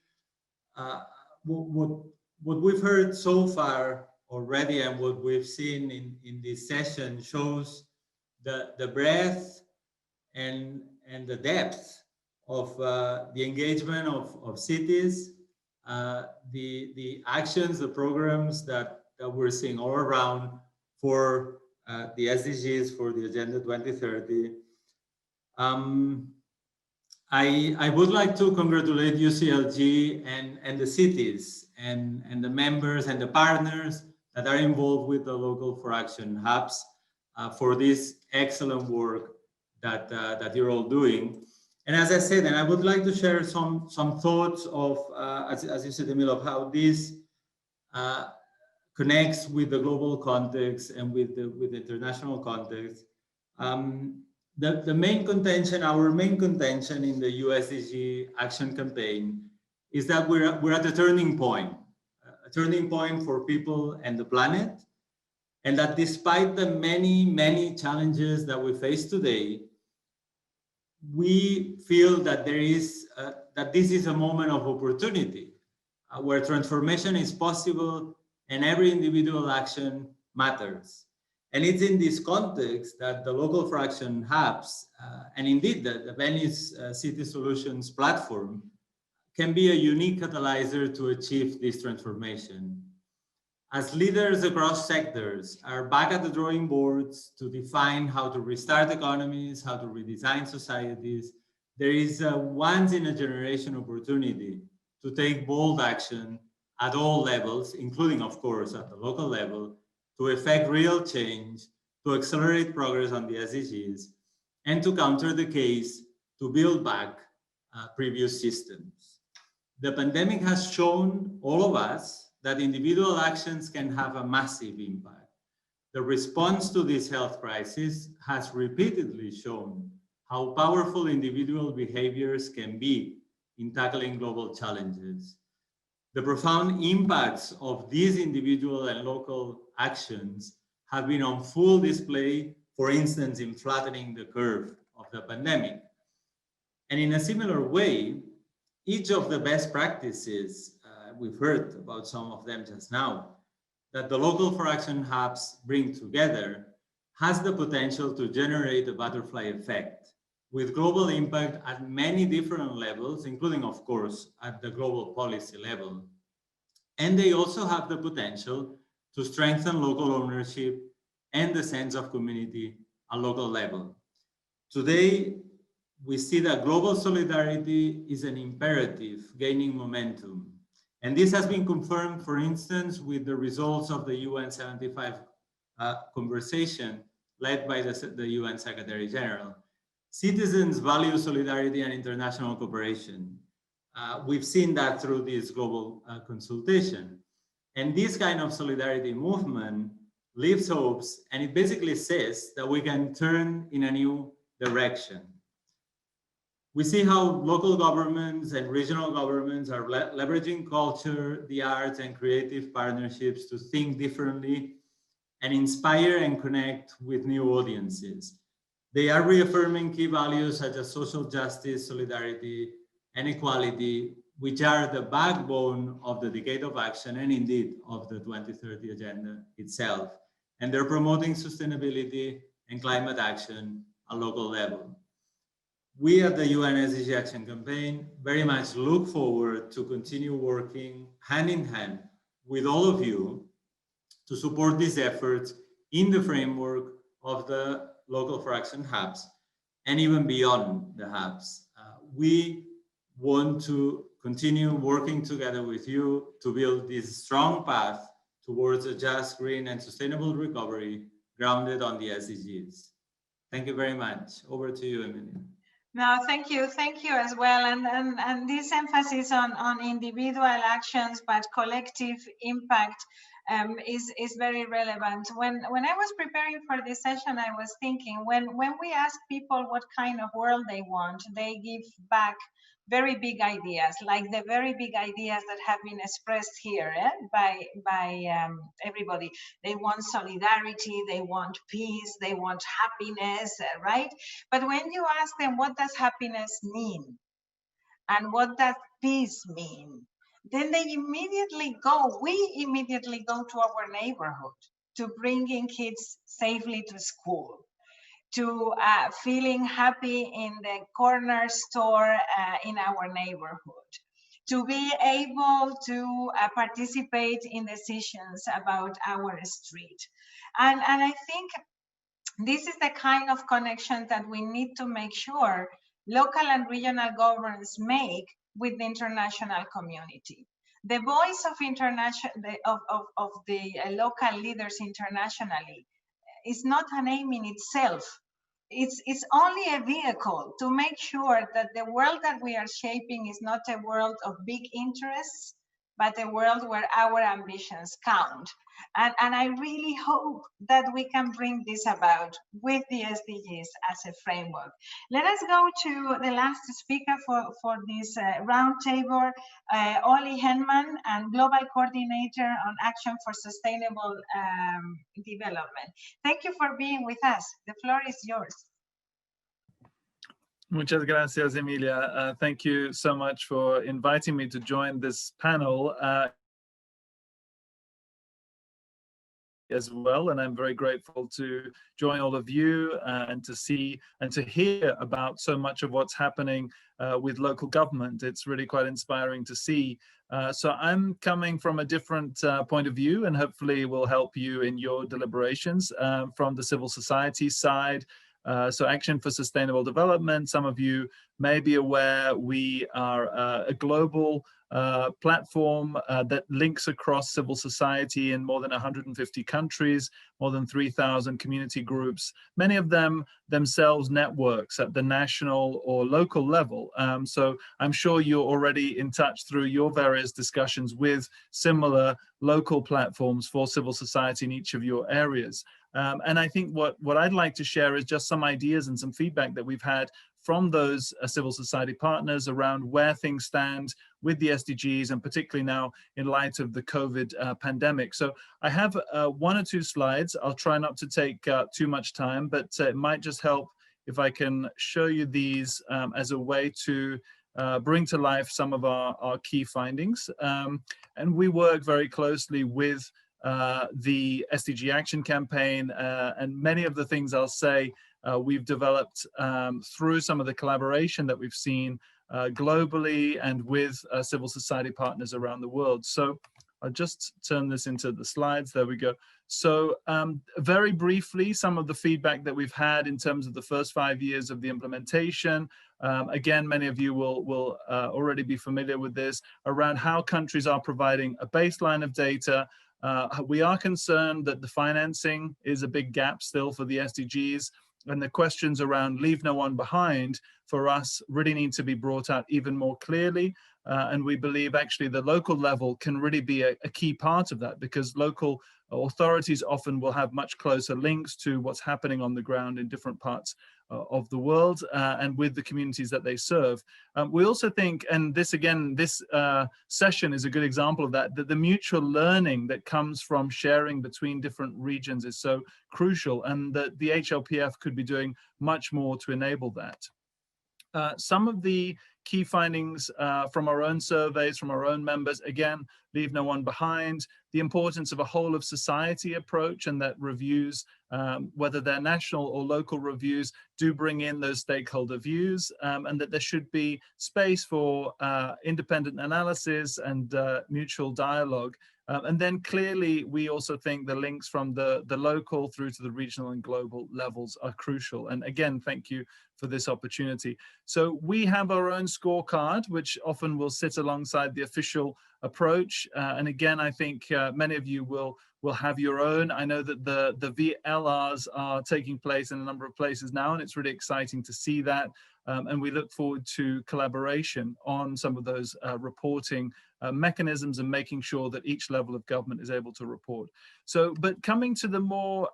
what we've heard so far already and what we've seen in this session shows the breadth and the depth of the engagement of cities, the actions, the programs that we're seeing all around for the SDGs, for the Agenda 2030. I would like to congratulate UCLG and the cities and the members and the partners that are involved with the Local4action hubs for this excellent work that you're all doing. And as I said, and I would like to share some thoughts of, as you said, Emil, of how this connects with the global context and with the international context. The main contention, our main contention in the USDG action campaign is that we're at a turning point for people and the planet, and that despite the many challenges that we face today, we feel that that this is a moment of opportunity where transformation is possible and every individual action matters. And it's in this context that the Local4action hubs, and indeed the Venice City Solutions platform, can be a unique catalyzer to achieve this transformation. As leaders across sectors are back at the drawing boards to define how to restart economies, how to redesign societies, there is a once-in-a-generation opportunity to take bold action at all levels, including, of course, at the local level, to effect real change, to accelerate progress on the SDGs, and to counter the case to build back previous systems. The pandemic has shown all of us that individual actions can have a massive impact. The response to this health crisis has repeatedly shown how powerful individual behaviors can be in tackling global challenges. The profound impacts of these individual and local actions have been on full display, for instance, in flattening the curve of the pandemic. And in a similar way, each of the best practices, we've heard about some of them just now, that the Local4action hubs bring together has the potential to generate a butterfly effect with global impact at many different levels, including, of course, at the global policy level. And they also have the potential to strengthen local ownership and the sense of community at local level. Today, we see that global solidarity is an imperative gaining momentum. And this has been confirmed, for instance, with the results of the UN 75 conversation led by the UN Secretary General. Citizens value solidarity and international cooperation. We've seen that through this global consultation. And this kind of solidarity movement leaves hopes, and it basically says that we can turn in a new direction. We see how local governments and regional governments are leveraging culture, the arts, and creative partnerships to think differently and inspire and connect with new audiences. They are reaffirming key values such as social justice, solidarity, and equality, which are the backbone of the Decade of Action and indeed of the 2030 Agenda itself. And they're promoting sustainability and climate action at local level. We at the UN SDG Action Campaign very much look forward to continue working hand in hand with all of you to support these efforts in the framework of the Local4action hubs and even beyond the hubs. We want to continue working together with you to build this strong path towards a just, green, and sustainable recovery grounded on the SDGs. Thank you very much. Over to you, Emilia. No, thank you as well. And this emphasis on individual actions but collective impact is very relevant. When I was preparing for this session, I was thinking when we ask people what kind of world they want, they give back very big ideas, like the very big ideas that have been expressed here by everybody. They want solidarity, they want peace, they want happiness, right? But when you ask them, what does happiness mean? And what does peace mean? Then we immediately go to our neighborhood, to bringing kids safely to school, to feeling happy in the corner store in our neighborhood, to be able to participate in decisions about our street. And I think this is the kind of connection that we need to make sure local and regional governments make with the international community. The voice of the local leaders internationally is not an aim in itself. It's only a vehicle to make sure that the world that we are shaping is not a world of big interests, but a world where our ambitions count. And I really hope that we can bring this about with the SDGs as a framework. Let us go to the last speaker for this roundtable, Olli Henman, and Global Coordinator on Action for Sustainable Development. Thank you for being with us. The floor is yours. Muchas gracias, Emilia. Thank you so much for inviting me to join this panel as well, and I'm very grateful to join all of you and to see and to hear about so much of what's happening with local government. It's really quite inspiring to see. So I'm coming from a different point of view, and hopefully will help you in your deliberations from the civil society side. So Action for Sustainable Development, some of you may be aware, we are a global platform that links across civil society in more than 150 countries, more than 3,000 community groups, many of them themselves networks at the national or local level. So I'm sure you're already in touch through your various discussions with similar local platforms for civil society in each of your areas. And I think what I'd like to share is just some ideas and some feedback that we've had from those civil society partners around where things stand with the SDGs, and particularly now in light of the COVID pandemic. So I have 1 or 2 slides. I'll try not to take too much time, but it might just help if I can show you these as a way to bring to life some of our key findings. And we work very closely with the SDG Action Campaign, and many of the things I'll say we've developed through some of the collaboration that we've seen globally and with civil society partners around the world. So I'll just turn this into the slides. There we go. So very briefly, some of the feedback that we've had in terms of the first 5 years of the implementation. Again, many of you will already be familiar with this, around how countries are providing a baseline of data. We are concerned that the financing is a big gap still for the SDGs, and the questions around leave no one behind for us really need to be brought out even more clearly. And we believe actually the local level can really be a key part of that, because local authorities often will have much closer links to what's happening on the ground in different parts of the world and with the communities that they serve. We also think, and this again, this session is a good example of that, that the mutual learning that comes from sharing between different regions is so crucial, and that the HLPF could be doing much more to enable that. Some of the key findings from our own surveys, from our own members, again, leave no one behind, the importance of a whole of society approach, and that reviews, whether they're national or local reviews, do bring in those stakeholder views, and that there should be space for independent analysis and mutual dialogue. And then clearly, we also think the links from the local through to the regional and global levels are crucial. And again, thank you for this opportunity. So we have our own scorecard, which often will sit alongside the official approach. And again, I think many of you will have your own. I know that the VLRs are taking place in a number of places now, and it's really exciting to see that. And we look forward to collaboration on some of those reporting mechanisms and making sure that each level of government is able to report. So, but coming to the more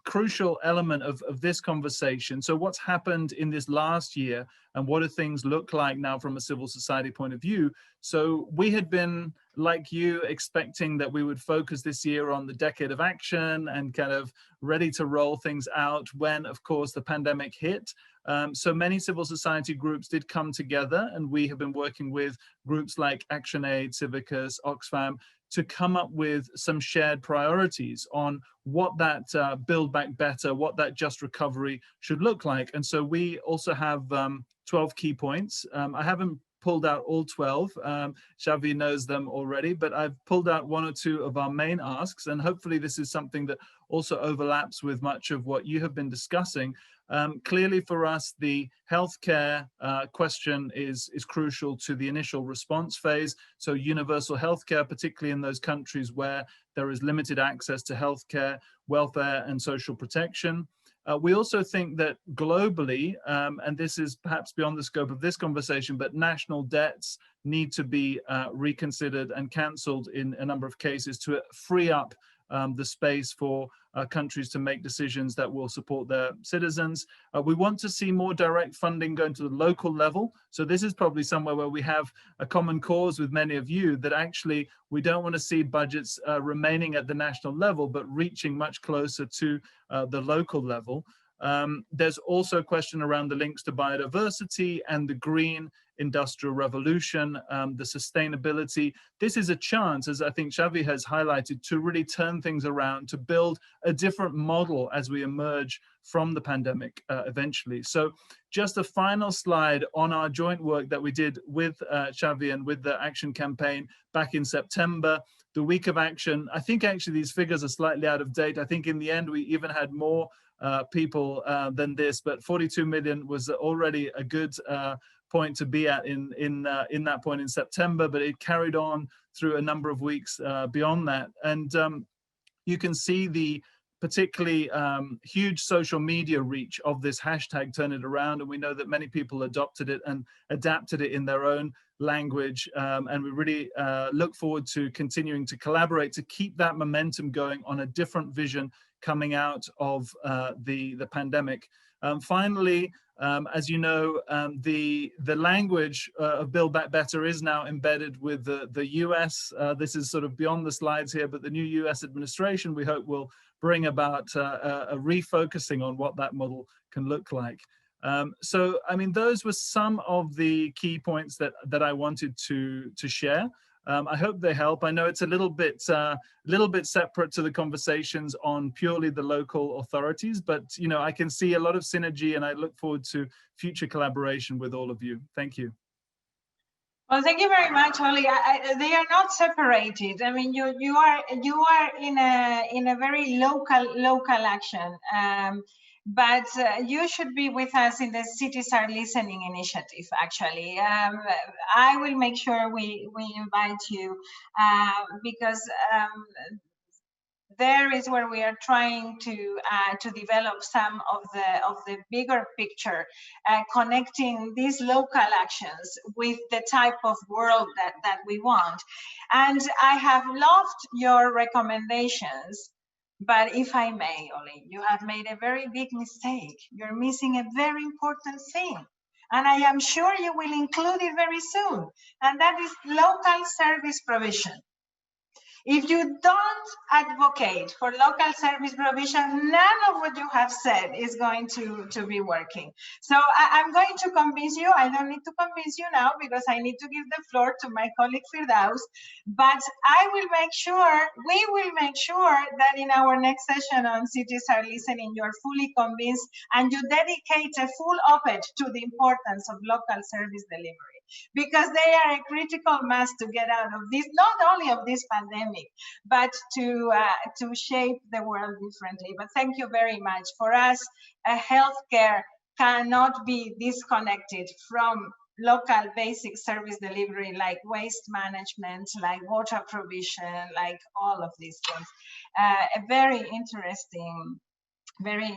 crucial element of this conversation. So what's happened in this last year, and what do things look like now from a civil society point of view? So we had been, like you, expecting that we would focus this year on the decade of action and kind of ready to roll things out when, of course, the pandemic hit. So many civil society groups did come together, and we have been working with groups like ActionAid, Civicus, Oxfam, to come up with some shared priorities on what that Build Back Better, what that just recovery should look like. And so we also have 12 key points. I haven't pulled out all 12. Xavi knows them already, but I've pulled out 1 or 2 of our main asks, and hopefully this is something that also overlaps with much of what you have been discussing. Clearly for us, the healthcare question is crucial to the initial response phase. So universal healthcare, particularly in those countries where there is limited access to healthcare, welfare, and social protection. We also think that globally, and this is perhaps beyond the scope of this conversation, but national debts need to be reconsidered and cancelled in a number of cases to free up the space for countries to make decisions that will support their citizens. We want to see more direct funding going to the local level. So this is probably somewhere where we have a common cause with many of you, that actually we don't want to see budgets remaining at the national level, but reaching much closer to the local level. There's also a question around the links to biodiversity and the green industrial revolution, the sustainability. This is a chance, as I think Xavi has highlighted, to really turn things around, to build a different model as we emerge from the pandemic eventually. So just a final slide on our joint work that we did with Xavi and with the Action Campaign back in September. The Week of Action, I think actually these figures are slightly out of date. I think in the end we even had more people than this, but 42 million was already a good point to be at in that point in September, but it carried on through a number of weeks beyond that. And you can see the particularly huge social media reach of this hashtag Turn It Around, and we know that many people adopted it and adapted it in their own language, and we really look forward to continuing to collaborate to keep that momentum going on a different vision coming out of the pandemic. Finally, as you know, the language of Build Back Better is now embedded with the US. This is sort of beyond the slides here, but the new US administration, we hope, will bring about a refocusing on what that model can look like. So, I mean, those were some of the key points that I wanted to share. I hope they help. I know it's a little bit separate to the conversations on purely the local authorities, but you know, I can see a lot of synergy, and I look forward to future collaboration with all of you. Thank you. Well, thank you very much, Oli. They are not separated. I mean, you are in a very local action. But you should be with us in the Cities Are Listening initiative, actually. I will make sure we invite you because there is where we are trying to develop some of the bigger picture, connecting these local actions with the type of world that we want. And I have loved your recommendations. But if I may, Oli, you have made a very big mistake. You're missing a very important thing. And I am sure you will include it very soon. And that is local service provision. If you don't advocate for local service provision, none of what you have said is going to be working. So I'm going to convince you. I don't need to convince you now because I need to give the floor to my colleague Firdaus. But I will make sure, we will make sure that in our next session on Cities Are Listening, you're fully convinced and you dedicate a full op-ed to the importance of local service delivery, because they are a critical mass to get out of this, not only of this pandemic, but to shape the world differently. But thank you very much. For us, healthcare cannot be disconnected from local basic service delivery, like waste management, like water provision, like all of these things. A very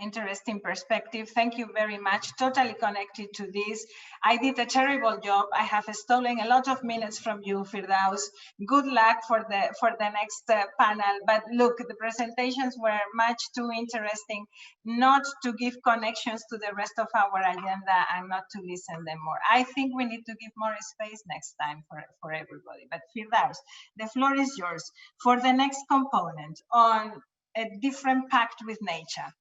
interesting perspective. Thank you very much. Totally connected to this. I did a terrible job. I have stolen a lot of minutes from you, Firdaus. Good luck for the next panel. But look, the presentations were much too interesting not to give connections to the rest of our agenda and not to listen them more. I think we need to give more space next time for everybody. But Firdaus, the floor is yours for the next component on a different pact with nature.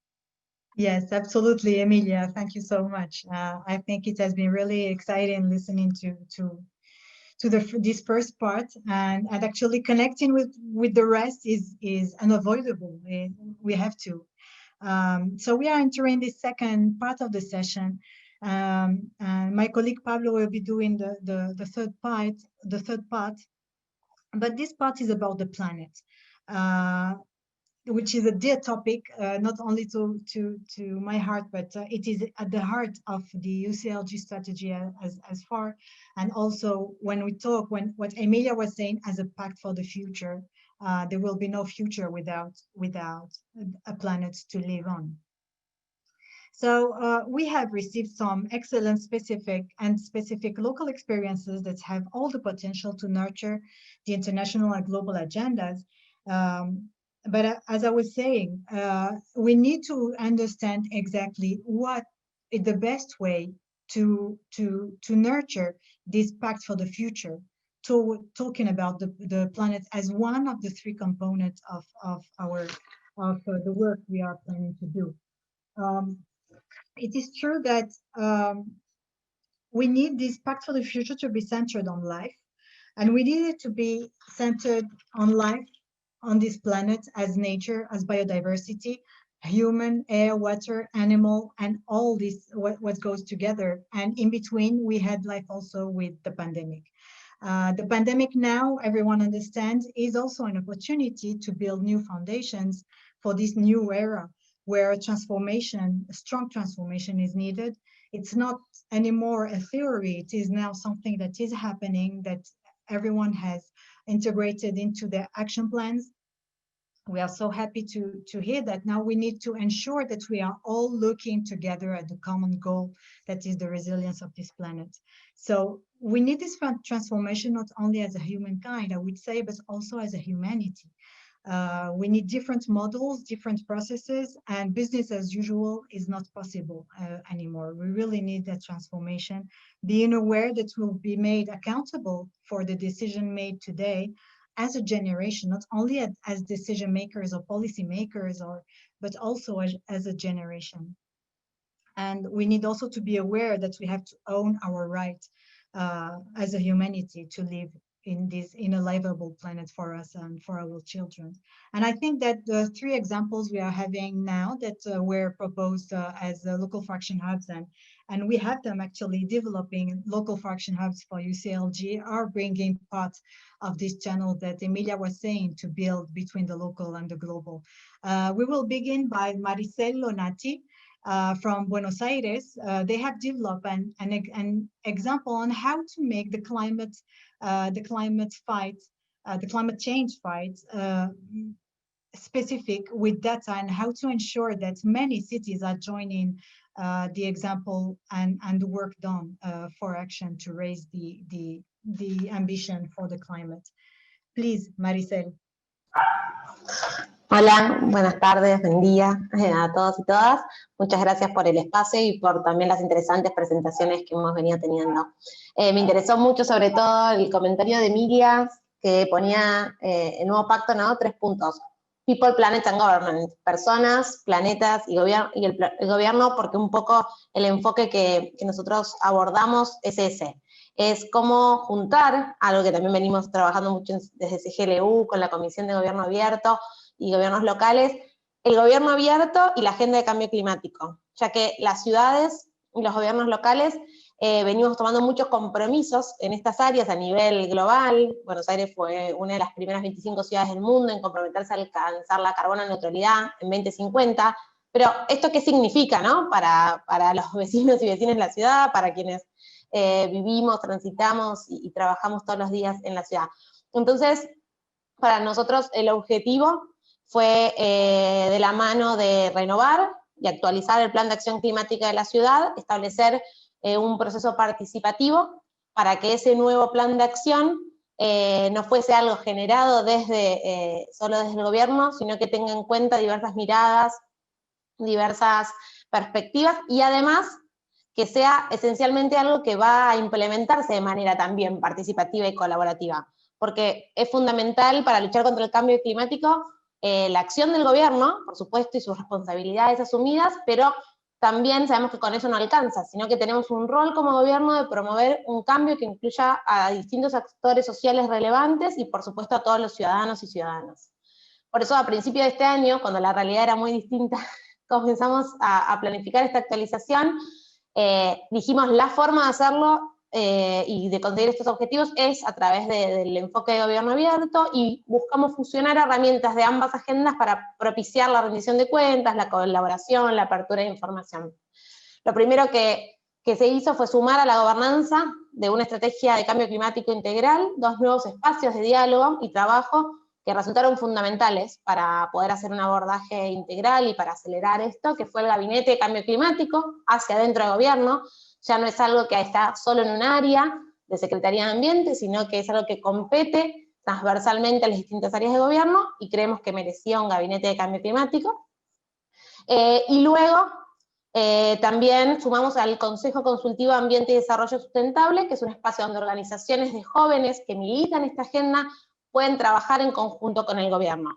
Yes, absolutely, Emilia. Thank you so much. I think it has been really exciting listening to this first part, and actually connecting with the rest is unavoidable. We have to. So we are entering the second part of the session. And my colleague Pablo will be doing the third part. But this part is about the planet. Which is a dear topic, not only to my heart, but it is at the heart of the UCLG strategy as far. And also when we talk, what Emilia was saying as a pact for the future, there will be no future without a planet to live on. So we have received some excellent specific local experiences that have all the potential to nurture the international and global agendas. But as I was saying, we need to understand exactly what is the best way to nurture this pact for the future, talking about the planet as one of the three components of the work we are planning to do. It is true that we need this pact for the future to be centered on life, and we need it to be centered on life on this planet as nature, as biodiversity, human, air, water, animal, and all this, what goes together. And in between, we had life also with the pandemic. The pandemic now, everyone understands, is also an opportunity to build new foundations for this new era where transformation, a strong transformation is needed. It's not anymore a theory, it is now something that is happening, that everyone has integrated into their action plans. We are so happy to hear that. Now we need to ensure that we are all looking together at the common goal, that is the resilience of this planet. So we need this transformation not only as a humankind, I would say, but also as a humanity. We need different models, different processes, and business as usual is not possible anymore. We really need that transformation, being aware that we'll be made accountable for the decision made today as a generation, not only as decision makers or policy makers, but also as a generation. And we need also to be aware that we have to own our right as a humanity to live in a livable planet for us and for our children. And I think that the 3 examples we are having now that were proposed as Local4action hubs, and we have them actually developing Local4action hubs for UCLG, are bringing part of this channel that Emilia was saying to build between the local and the global. We will begin by Maricel Lonati, from Buenos Aires. They have developed an example on how to make the climate change fight specific with data, and how to ensure that many cities are joining the example and the work done for action to raise the ambition for the climate. Please, Maricel. Hola, buenas tardes, buen día a todos y todas. Muchas gracias por el espacio y por también las interesantes presentaciones que hemos venido teniendo. Me interesó mucho sobre todo el comentario de Emilia, que ponía el nuevo pacto, ¿no? 3 puntos. People, Planet and Government. Personas, planetas y el gobierno, porque un poco el enfoque que nosotros abordamos es ese. Es cómo juntar, algo que también venimos trabajando mucho desde CGLU, con la Comisión de Gobierno Abierto, y gobiernos locales, el gobierno abierto y la agenda de cambio climático, ya que las ciudades y los gobiernos locales venimos tomando muchos compromisos en estas áreas a nivel global. Buenos Aires fue una de las primeras 25 ciudades del mundo en comprometerse a alcanzar la carbono neutralidad en 2050, pero ¿esto qué significa, no? Para los vecinos y vecinas de la ciudad, para quienes vivimos, transitamos y trabajamos todos los días en la ciudad. Entonces, para nosotros el objetivo fue de la mano de renovar y actualizar el plan de acción climática de la ciudad, establecer un proceso participativo para que ese nuevo plan de acción no fuese algo generado solo desde el gobierno, sino que tenga en cuenta diversas miradas, diversas perspectivas, y además que sea esencialmente algo que va a implementarse de manera también participativa y colaborativa, porque es fundamental para luchar contra el cambio climático la acción del gobierno, por supuesto, y sus responsabilidades asumidas, pero también sabemos que con eso no alcanza, sino que tenemos un rol como gobierno de promover un cambio que incluya a distintos actores sociales relevantes y, por supuesto, a todos los ciudadanos y ciudadanas. Por eso, a principio de este año, cuando la realidad era muy distinta, comenzamos a planificar esta actualización. Dijimos, la forma de hacerlo y de conseguir estos objetivos es a través del enfoque de gobierno abierto, y buscamos fusionar herramientas de ambas agendas para propiciar la rendición de cuentas, la colaboración, la apertura de información. Lo primero que se hizo fue sumar a la gobernanza de una estrategia de cambio climático integral 2 nuevos espacios de diálogo y trabajo que resultaron fundamentales para poder hacer un abordaje integral y para acelerar esto, que fue el Gabinete de Cambio Climático hacia adentro del gobierno. Ya no es algo que está solo en un área de Secretaría de Ambiente, sino que es algo que compete transversalmente a las distintas áreas de gobierno, y creemos que merecía un Gabinete de Cambio Climático. Y luego también sumamos al Consejo Consultivo de Ambiente y Desarrollo Sustentable, que es un espacio donde organizaciones de jóvenes que militan esta agenda pueden trabajar en conjunto con el gobierno.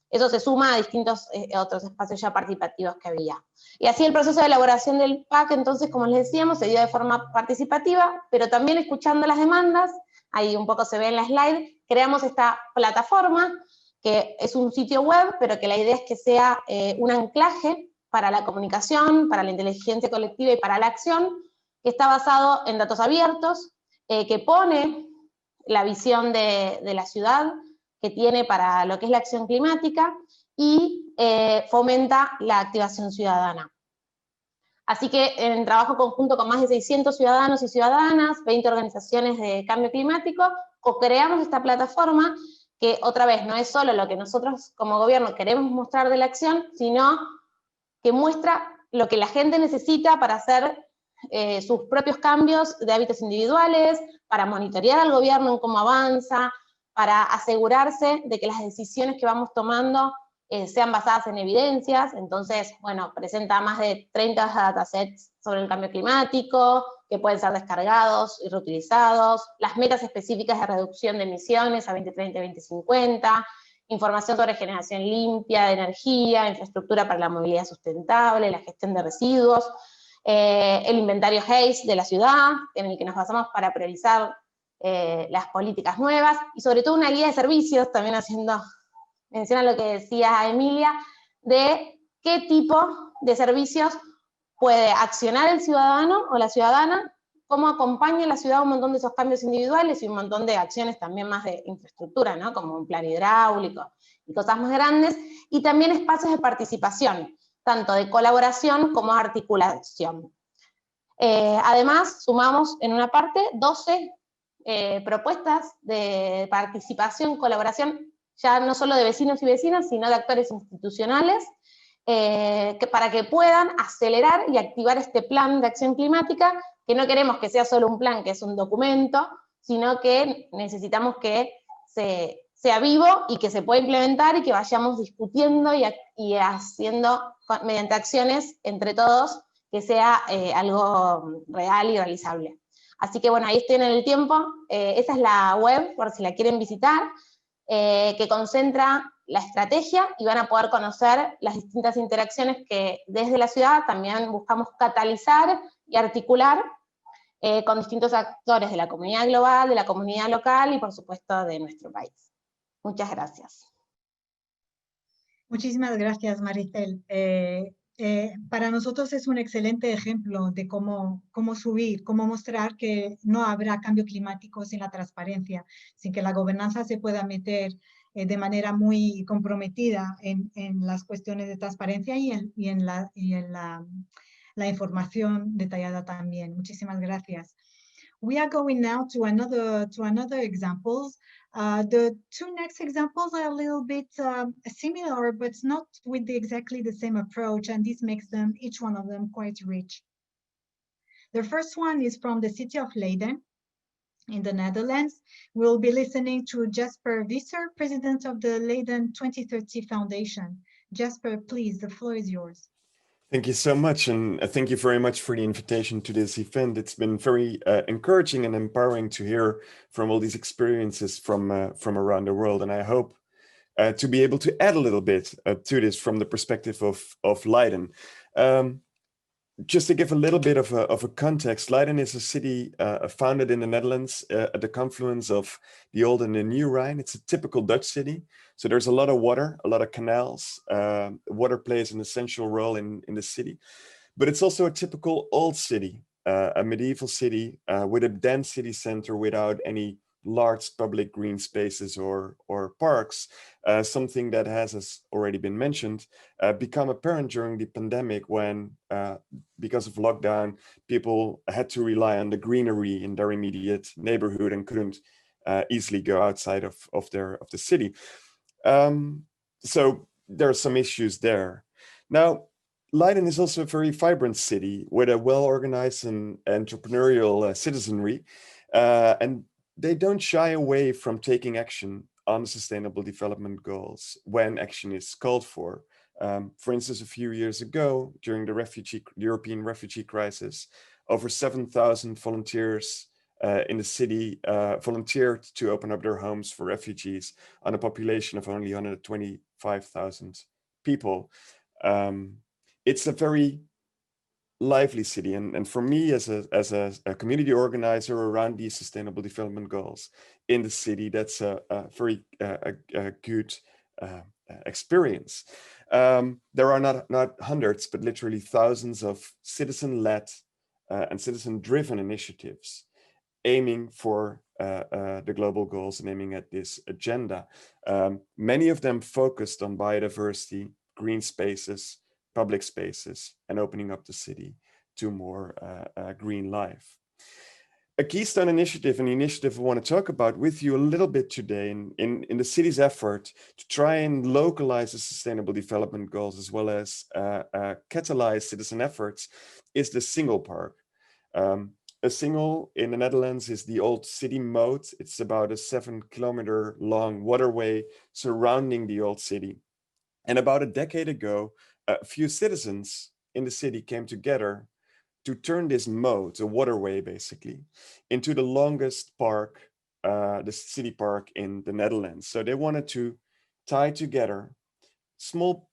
Eso se suma a distintos otros espacios ya participativos que había. Y así el proceso de elaboración del PAC, entonces, como les decíamos, se dio de forma participativa, pero también escuchando las demandas. Ahí un poco se ve en la slide. Creamos esta plataforma, que es un sitio web, pero que la idea es que sea un anclaje para la comunicación, para la inteligencia colectiva y para la acción, que está basado en datos abiertos, que pone la visión de la ciudad que tiene para lo que es la acción climática, y fomenta la activación ciudadana. Así que en trabajo conjunto con más de 600 ciudadanos y ciudadanas, 20 organizaciones de cambio climático, co-creamos esta plataforma que, otra vez, no es solo lo que nosotros como gobierno queremos mostrar de la acción, sino que muestra lo que la gente necesita para hacer sus propios cambios de hábitos individuales, para monitorear al gobierno en cómo avanza, para asegurarse de que las decisiones que vamos tomando sean basadas en evidencias. Entonces, bueno, presenta más de 30 datasets sobre el cambio climático, que pueden ser descargados y reutilizados, las metas específicas de reducción de emisiones a 2030 y 2050, información sobre generación limpia de energía, infraestructura para la movilidad sustentable, la gestión de residuos, el inventario HAZE de la ciudad, en el que nos basamos para priorizar las políticas nuevas, y sobre todo una guía de servicios, también haciendo mención a lo que decía Emilia, de qué tipo de servicios puede accionar el ciudadano o la ciudadana, cómo acompaña la ciudad un montón de esos cambios individuales y un montón de acciones también más de infraestructura, ¿no? Como un plan hidráulico y cosas más grandes, y también espacios de participación, tanto de colaboración como articulación. Además, sumamos en una parte 12 propuestas de participación, colaboración, ya no solo de vecinos y vecinas, sino de actores institucionales, para que puedan acelerar y activar este plan de acción climática, que no queremos que sea solo un plan, que es un documento, sino que necesitamos que sea vivo y que se pueda implementar y que vayamos discutiendo y haciendo mediante acciones entre todos que sea algo real y realizable. Así que bueno, ahí estoy en el tiempo. Esa es la web, por si la quieren visitar, que concentra la estrategia y van a poder conocer las distintas interacciones que desde la ciudad también buscamos catalizar y articular con distintos actores de la comunidad global, de la comunidad local y por supuesto de nuestro país. Muchas gracias. Muchísimas gracias, Maricel. Para nosotros es un excelente ejemplo de cómo subir, cómo mostrar que no habrá cambio climático sin la transparencia, sin que la gobernanza se pueda meter de manera muy comprometida en las cuestiones de transparencia y en la información detallada también. Muchísimas gracias. We are going now to another examples. The two next examples are a little bit similar, but not with exactly the same approach, and this makes them, each one of them, quite rich. The first one is from the city of Leiden in the Netherlands. We'll be listening to Jasper Visser, president of the Leiden 2030 Foundation. Jasper, please, the floor is yours. Thank you so much, and thank you very much for the invitation to this event. It's been very encouraging and empowering to hear from all these experiences from around the world, and I hope to be able to add a little bit to this from the perspective of Leiden. Just to give a little bit of a context, Leiden is a city founded in the Netherlands at the confluence of the Old and the New Rhine. It's a typical Dutch city. So there's a lot of water, a lot of canals. Water plays an essential role in the city. But it's also a typical old city, a medieval city with a dense city center without any large public green spaces or parks, something that has, as already been mentioned, become apparent during the pandemic when, because of lockdown, people had to rely on the greenery in their immediate neighborhood and couldn't easily go outside of the city. So there are some issues there. Now, Leiden is also a very vibrant city with a well-organized and entrepreneurial citizenry, and they don't shy away from taking action on sustainable development goals when action is called for. For instance, a few years ago, during the European refugee crisis, over 7,000 volunteers in the city volunteered to open up their homes for refugees on a population of only 125,000 people. It's a very lively city, and for me as a community organizer around these sustainable development goals in the city, that's a very good experience. There are not hundreds, but literally thousands of citizen-led and citizen-driven initiatives aiming for the global goals and aiming at this agenda. Many of them focused on biodiversity, green spaces, public spaces, and opening up the city to more green life. A keystone initiative, an initiative I want to talk about with you a little bit today in the city's effort to try and localize the sustainable development goals as well as catalyze citizen efforts, is the Single Park. A single in the Netherlands is the Old City Moat. It's about a 7-kilometer long waterway surrounding the old city. And about a decade ago, a few citizens in the city came together to turn this moat, a waterway basically, into the longest park, the city park in the Netherlands. So they wanted to tie together small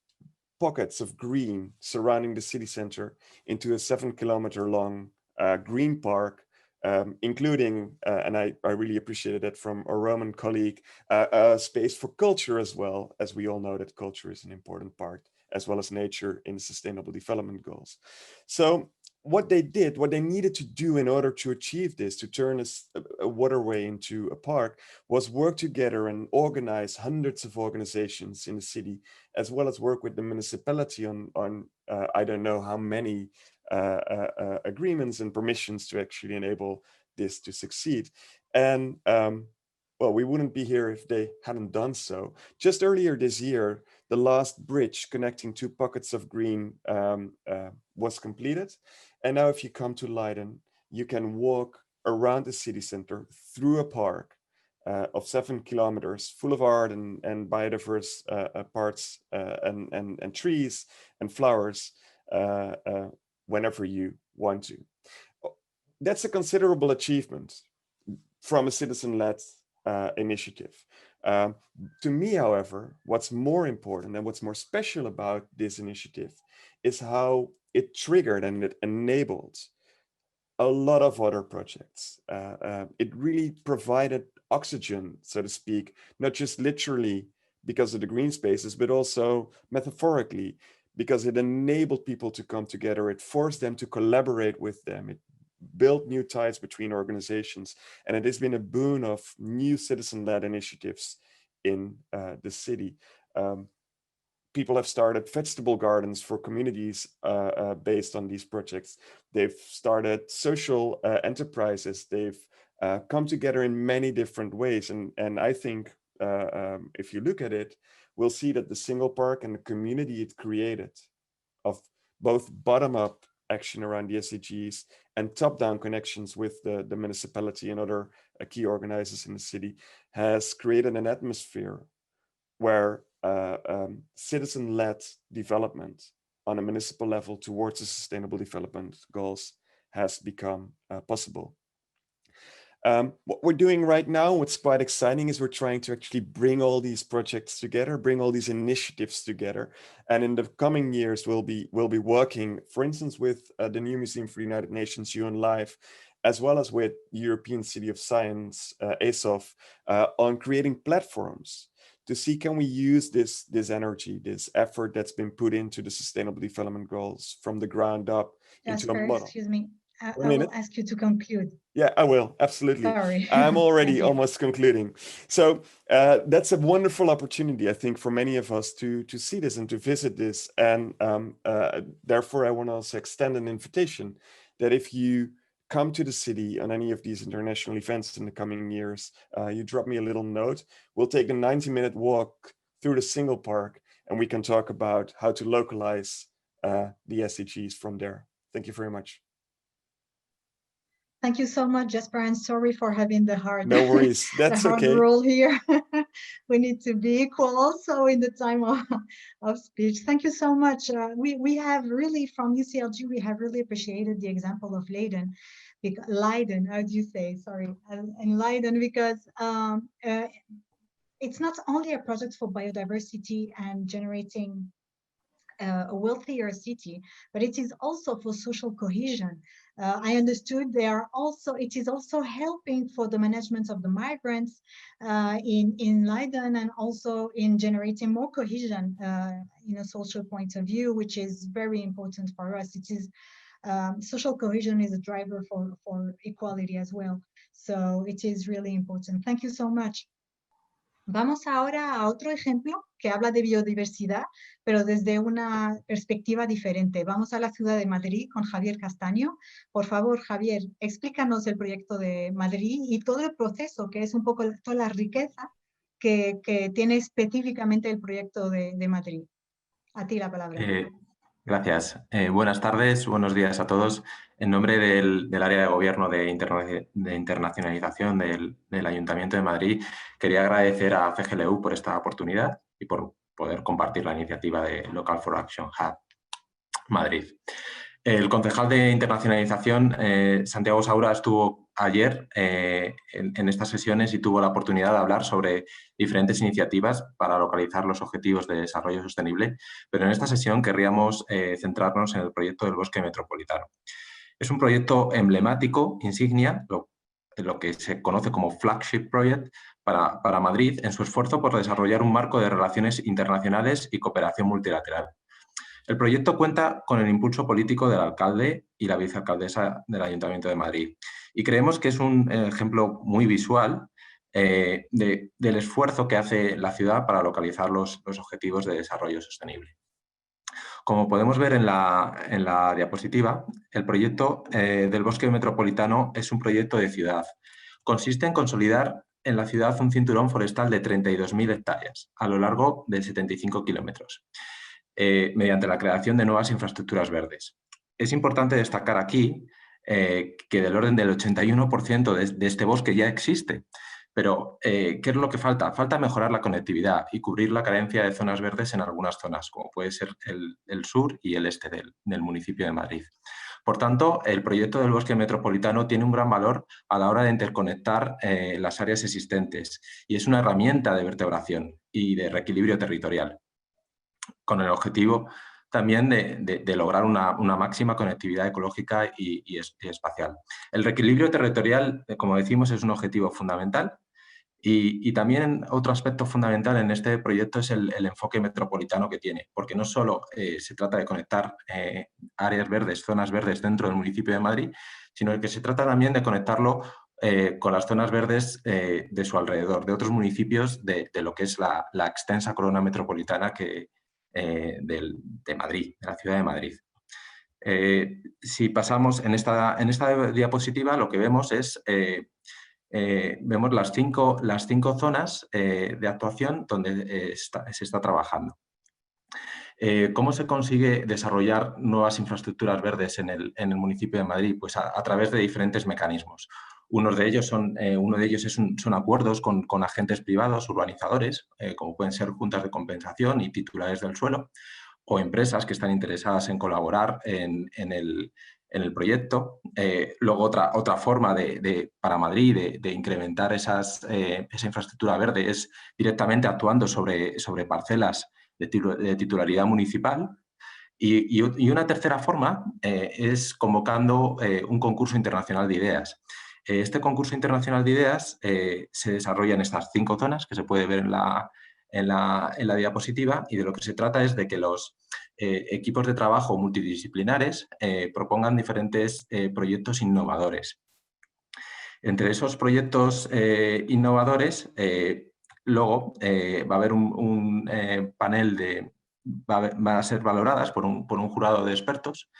pockets of green surrounding the city center into a 7-kilometer long green park, including, and I really appreciated that from a Roman colleague, a space for culture as well, as we all know that culture is an important part, as well as nature in the Sustainable Development Goals. So what they did, what they needed to do in order to achieve this, to turn a waterway into a park, was work together and organize hundreds of organizations in the city, as well as work with the municipality on I don't know how many agreements and permissions to actually enable this to succeed. And well, we wouldn't be here if they hadn't done so. Just earlier this year, the last bridge connecting two pockets of green was completed. And now if you come to Leiden, you can walk around the city center through a park of 7 kilometers full of art and biodiverse parts and trees and flowers whenever you want to. That's a considerable achievement from a citizen-led initiative. To me, however, what's more important and what's more special about this initiative is how it triggered and it enabled a lot of other projects. It really provided oxygen, so to speak, not just literally because of the green spaces, but also metaphorically, because it enabled people to come together. It forced them to collaborate with them. It built new ties between organizations. And it has been a boon of new citizen-led initiatives in the city. People have started vegetable gardens for communities based on these projects. They've started social enterprises. They've come together in many different ways. And I think if you look at it, we'll see that the single park and the community it created of both bottom-up action around the SDGs and top-down connections with the municipality and other key organizers in the city has created an atmosphere where citizen-led development on a municipal level towards the Sustainable Development Goals has become possible. What we're doing right now, what's quite exciting, is we're trying to actually bring all these projects together, bring all these initiatives together. And in the coming years, we'll be working, for instance, with the new Museum for the United Nations, UN Live, as well as with European City of Science, ESOF, on creating platforms to see, can we use this energy, this effort that's been put into the Sustainable Development Goals from the ground up into a model. Excuse me, I will ask you to conclude. Yeah, I will, absolutely. Sorry. I'm already almost concluding. So that's a wonderful opportunity, I think, for many of us to see this and to visit this. And therefore, I want to also extend an invitation that if you come to the city on any of these international events in the coming years, you drop me a little note. We'll take a 90-minute walk through the single park, and we can talk about how to localize the SDGs from there. Thank you very much. Thank you so much, Jesper, and sorry for having the hard, no worries. That's the hard okay. role here. We need to be equal also in the time of speech. Thank you so much. We have really, from UCLG, we have really appreciated the example of Leiden, how do you say, sorry, in Leiden, because it's not only a project for biodiversity and generating a wealthier city, but it is also for social cohesion. I understood it is also helping for the management of the migrants in Leiden, and also in generating more cohesion in a social point of view, which is very important for us. It is social cohesion is a driver for equality as well. So it is really important. Thank you so much. Vamos ahora a otro ejemplo que habla de biodiversidad, pero desde una perspectiva diferente. Vamos a la ciudad de Madrid con Javier Castaño. Por favor, Javier, explícanos el proyecto de Madrid y todo el proceso, que es un poco toda la riqueza que tiene específicamente el proyecto de Madrid. A ti la palabra. Gracias. Buenas tardes, buenos días a todos. En nombre del área de gobierno de internacionalización del Ayuntamiento de Madrid, quería agradecer a CGLU por esta oportunidad y por poder compartir la iniciativa de Local4action Hub Madrid. El concejal de internacionalización, Santiago Saura, estuvo ayer en estas sesiones y tuvo la oportunidad de hablar sobre diferentes iniciativas para localizar los objetivos de desarrollo sostenible, pero en esta sesión querríamos centrarnos en el proyecto del bosque metropolitano. Es un proyecto emblemático, insignia, lo que se conoce como flagship project para Madrid en su esfuerzo por desarrollar un marco de relaciones internacionales y cooperación multilateral. El proyecto cuenta con el impulso político del alcalde y la vicealcaldesa del Ayuntamiento de Madrid y creemos que es un ejemplo muy visual del esfuerzo que hace la ciudad para localizar los objetivos de desarrollo sostenible. Como podemos ver en la diapositiva, el proyecto del bosque metropolitano es un proyecto de ciudad. Consiste en consolidar en la ciudad un cinturón forestal de 32.000 hectáreas a lo largo de 75 kilómetros. Mediante la creación de nuevas infraestructuras verdes. Es importante destacar aquí que del orden del 81% de este bosque ya existe, pero ¿qué es lo que falta? Falta mejorar la conectividad y cubrir la carencia de zonas verdes en algunas zonas, como puede ser el sur y el este del municipio de Madrid. Por tanto, el proyecto del bosque metropolitano tiene un gran valor a la hora de interconectar las áreas existentes y es una herramienta de vertebración y de reequilibrio territorial, con el objetivo también de lograr una máxima conectividad ecológica y espacial. El reequilibrio territorial, como decimos, es un objetivo fundamental y también otro aspecto fundamental en este proyecto es el enfoque metropolitano que tiene, porque no solo se trata de conectar áreas verdes, zonas verdes dentro del municipio de Madrid, sino que se trata también de conectarlo con las zonas verdes de su alrededor, de otros municipios de lo que es la extensa corona metropolitana de Madrid, de la ciudad de Madrid. Si pasamos en esta diapositiva, lo que vemos es vemos las cinco zonas de actuación donde se está trabajando. ¿Cómo se consigue desarrollar nuevas infraestructuras verdes en el municipio de Madrid? Pues a través de diferentes mecanismos. Uno de ellos son acuerdos con agentes privados, urbanizadores, como pueden ser juntas de compensación y titulares del suelo, o empresas que están interesadas en colaborar en el proyecto. Luego otra forma para Madrid de incrementar esa infraestructura verde es directamente actuando sobre parcelas de titularidad municipal. Y una tercera forma es convocando un concurso internacional de ideas. Este concurso internacional de ideas se desarrolla en estas 5 zonas que se puede ver en la diapositiva, y de lo que se trata es de que los equipos de trabajo multidisciplinares propongan diferentes proyectos innovadores. Entre esos proyectos innovadores, luego va a haber un panel van a ser valoradas por un jurado de expertos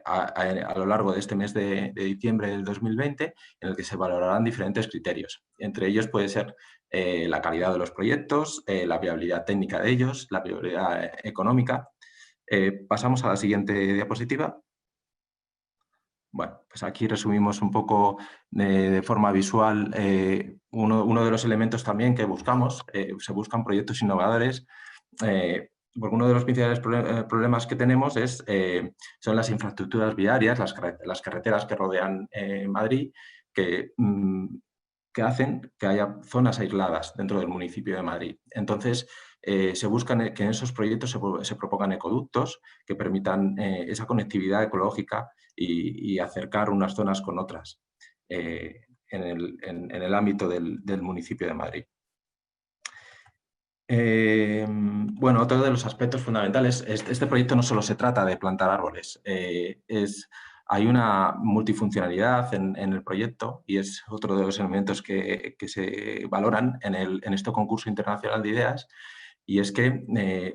a lo largo de este mes de diciembre del 2020, en el que se valorarán diferentes criterios. Entre ellos puede ser la calidad de los proyectos, la viabilidad técnica de ellos, la viabilidad económica. Pasamos a la siguiente diapositiva. Bueno, pues aquí resumimos un poco de forma visual uno de los elementos también que buscamos. Se buscan proyectos innovadores, porque uno de los principales problemas que tenemos son las infraestructuras viarias, las carreteras que rodean Madrid, que hacen que haya zonas aisladas dentro del municipio de Madrid. Entonces, se buscan que en esos proyectos se propongan ecoductos que permitan esa conectividad ecológica y acercar unas zonas con otras en el ámbito del municipio de Madrid. Bueno, otro de los aspectos fundamentales, este proyecto no solo se trata de plantar árboles, hay una multifuncionalidad en el proyecto y es otro de los elementos que se valoran en este concurso internacional de ideas, y es que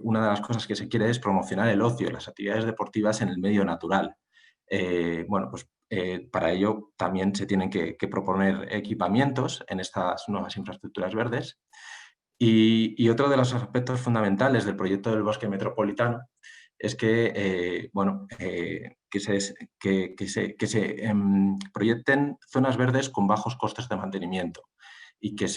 una de las cosas que se quiere es promocionar el ocio, las actividades deportivas en el medio natural. Bueno, pues para ello también se tienen que proponer equipamientos en estas nuevas infraestructuras verdes. Y otro de los aspectos fundamentales del proyecto del bosque metropolitano es que, que se proyecten zonas verdes con bajos costes de mantenimiento y que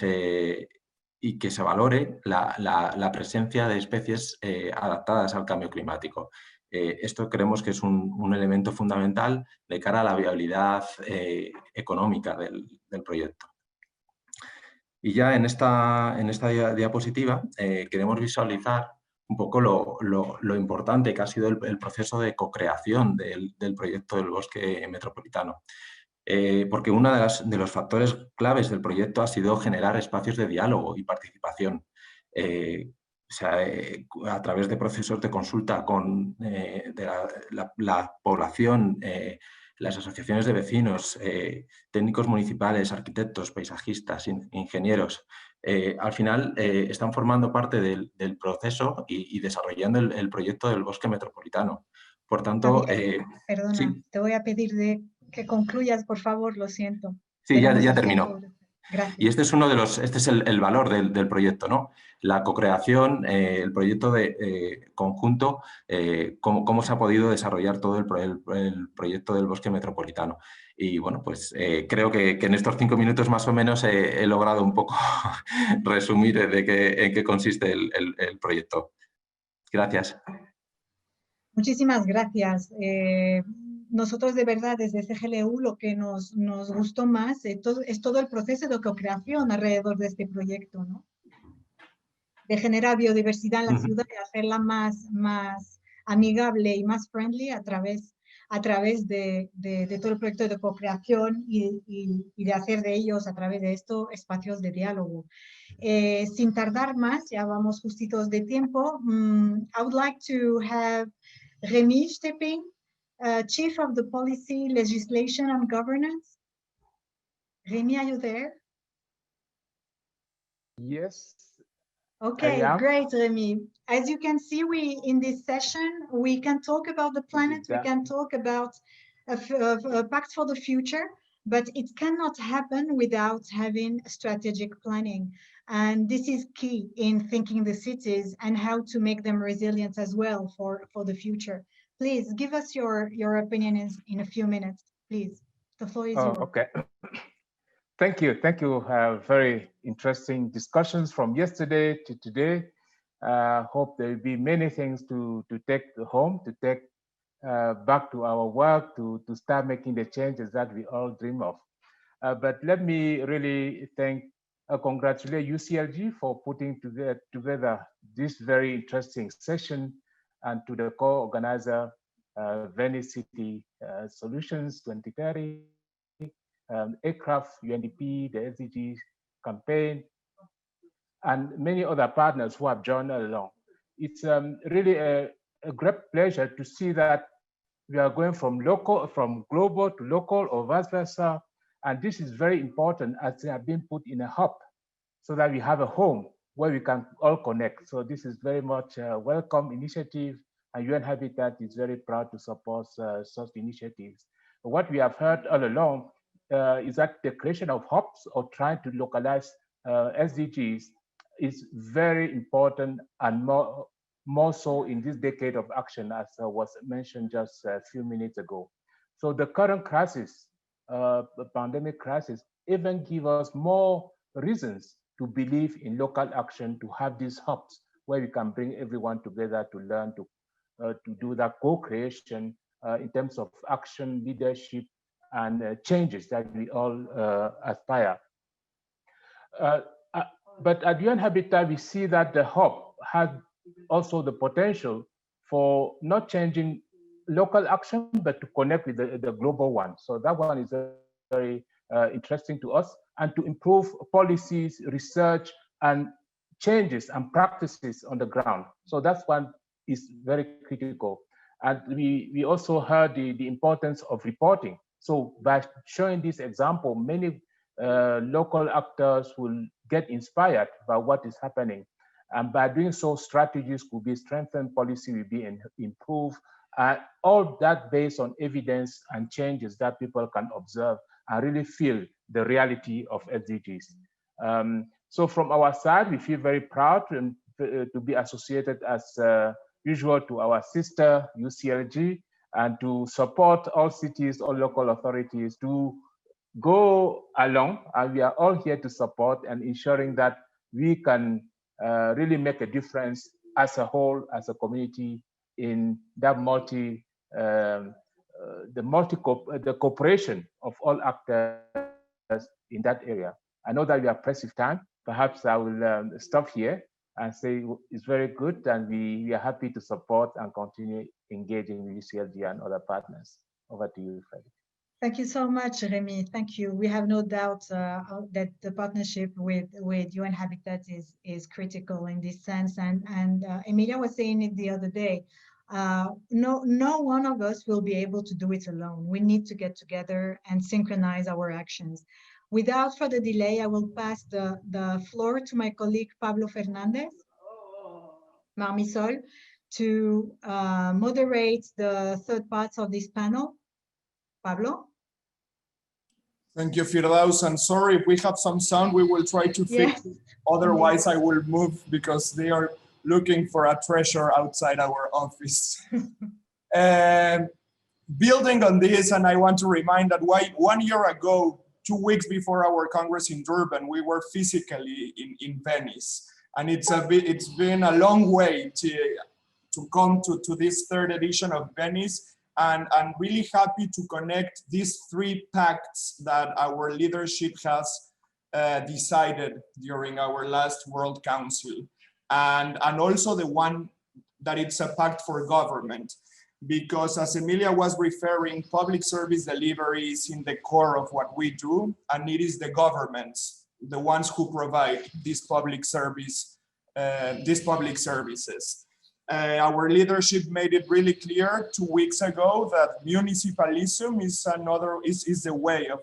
se valore la presencia de especies adaptadas al cambio climático. Esto creemos que es un elemento fundamental de cara a la viabilidad económica del proyecto. Y ya en esta diapositiva queremos visualizar un poco lo importante que ha sido el proceso de co-creación del proyecto del bosque metropolitano. Porque uno de los factores claves del proyecto ha sido generar espacios de diálogo y participación. A través de procesos de consulta de la población, las asociaciones de vecinos, técnicos municipales, arquitectos, paisajistas, ingenieros, al final están formando parte del proceso y desarrollando el proyecto del bosque metropolitano. Por tanto, perdona, sí. Te voy a pedir que concluyas, por favor, lo siento. Sí, ya terminó. Gracias. Y este es el valor del proyecto, ¿no? La co-creación, el proyecto de conjunto, cómo se ha podido desarrollar todo el proyecto del bosque metropolitano. Y bueno, pues creo que en estos 5 minutos más o menos he logrado un poco resumir en qué consiste el proyecto. Gracias. Muchísimas gracias. Nosotros de verdad desde CGLU lo que nos gustó más es todo el proceso de co-creación alrededor de este proyecto, ¿no? De generar biodiversidad en la ciudad y hacerla más amigable y más friendly a través de todo el proyecto de co-creación y de hacer de ellos a través de esto espacios de diálogo. Sin tardar más, ya vamos justitos de tiempo, I would like to have Remy Stepping, Chief of the Policy, Legislation and Governance. Remy, are you there? Yes. Okay, great, Remy. As you can see, in this session, we can talk about the planet, we can talk about a pact for the future, but it cannot happen without having strategic planning. And this is key in thinking the cities and how to make them resilient as well for the future. Please give us your opinion in a few minutes, please. The floor is yours. Okay. Thank you. Thank you. Very interesting discussions from yesterday to today. Hope there will be many things to take home, to take back to our work, to start making the changes that we all dream of. But let me really congratulate UCLG for putting together this very interesting session, and to the co-organizer, Venice City Solutions 2030, Aircraft, UNDP, the SDGs campaign, and many other partners who have joined along. It's really a great pleasure to see that we are going from global to local or vice versa. And this is very important as they have been put in a hub so that we have a home where we can all connect. So this is very much a welcome initiative, and UN Habitat is very proud to support such initiatives. But what we have heard all along is that the creation of hubs or trying to localize SDGs is very important, and more so in this decade of action, as was mentioned just a few minutes ago. So the current crisis, the pandemic crisis, even give us more reasons to believe in local action, to have these hubs where we can bring everyone together to learn to do that co-creation in terms of action, leadership, and changes that we all aspire. But at UN Habitat, we see that the hub has also the potential for not changing local action, but to connect with the global one. So that one is very interesting to us, and to improve policies, research, and changes and practices on the ground. So that's one is very critical. And we also heard the importance of reporting. So by showing this example, many local actors will get inspired by what is happening. And by doing so, strategies could be strengthened, policy will be improved, all that based on evidence and changes that people can observe and really feel the reality of SDGs. So from our side, we feel very proud to be associated as usual to our sister UCLG, and to support all cities, all local authorities to go along. And we are all here to support and ensuring that we can really make a difference as a whole, as a community, in that the cooperation of all actors in that area. I know that we are pressed with time. Perhaps I will stop here and say it's very good, and we are happy to support and continue engaging with UCLG and other partners. Over to you, Freddy. Thank you so much, Remy. Thank you. We have no doubt that the partnership with UN Habitat is critical in this sense. And Emilia was saying it the other day. No one of us will be able to do it alone. We need to get together and synchronize our actions. Without further delay, I will pass the floor to my colleague Pablo Fernandez, Marmisol, to moderate the third part of this panel. Pablo? Thank you, Firdaus. And sorry if we have some sound, we will try to fix it. Otherwise, I will move because they are looking for a treasure outside our office. Building on this, and I want to remind that 1 year ago, 2 weeks before our Congress in Durban, we were physically in Venice. And it's been a long way to come to this third edition of Venice. And I'm really happy to connect these 3 pacts that our leadership has decided during our last World Council. And also the one that it's a pact for government. Because as Emilia was referring, public service delivery is in the core of what we do, and it is the governments, the ones who provide this public service, these public services. Our leadership made it really clear 2 weeks ago that municipalism is the way of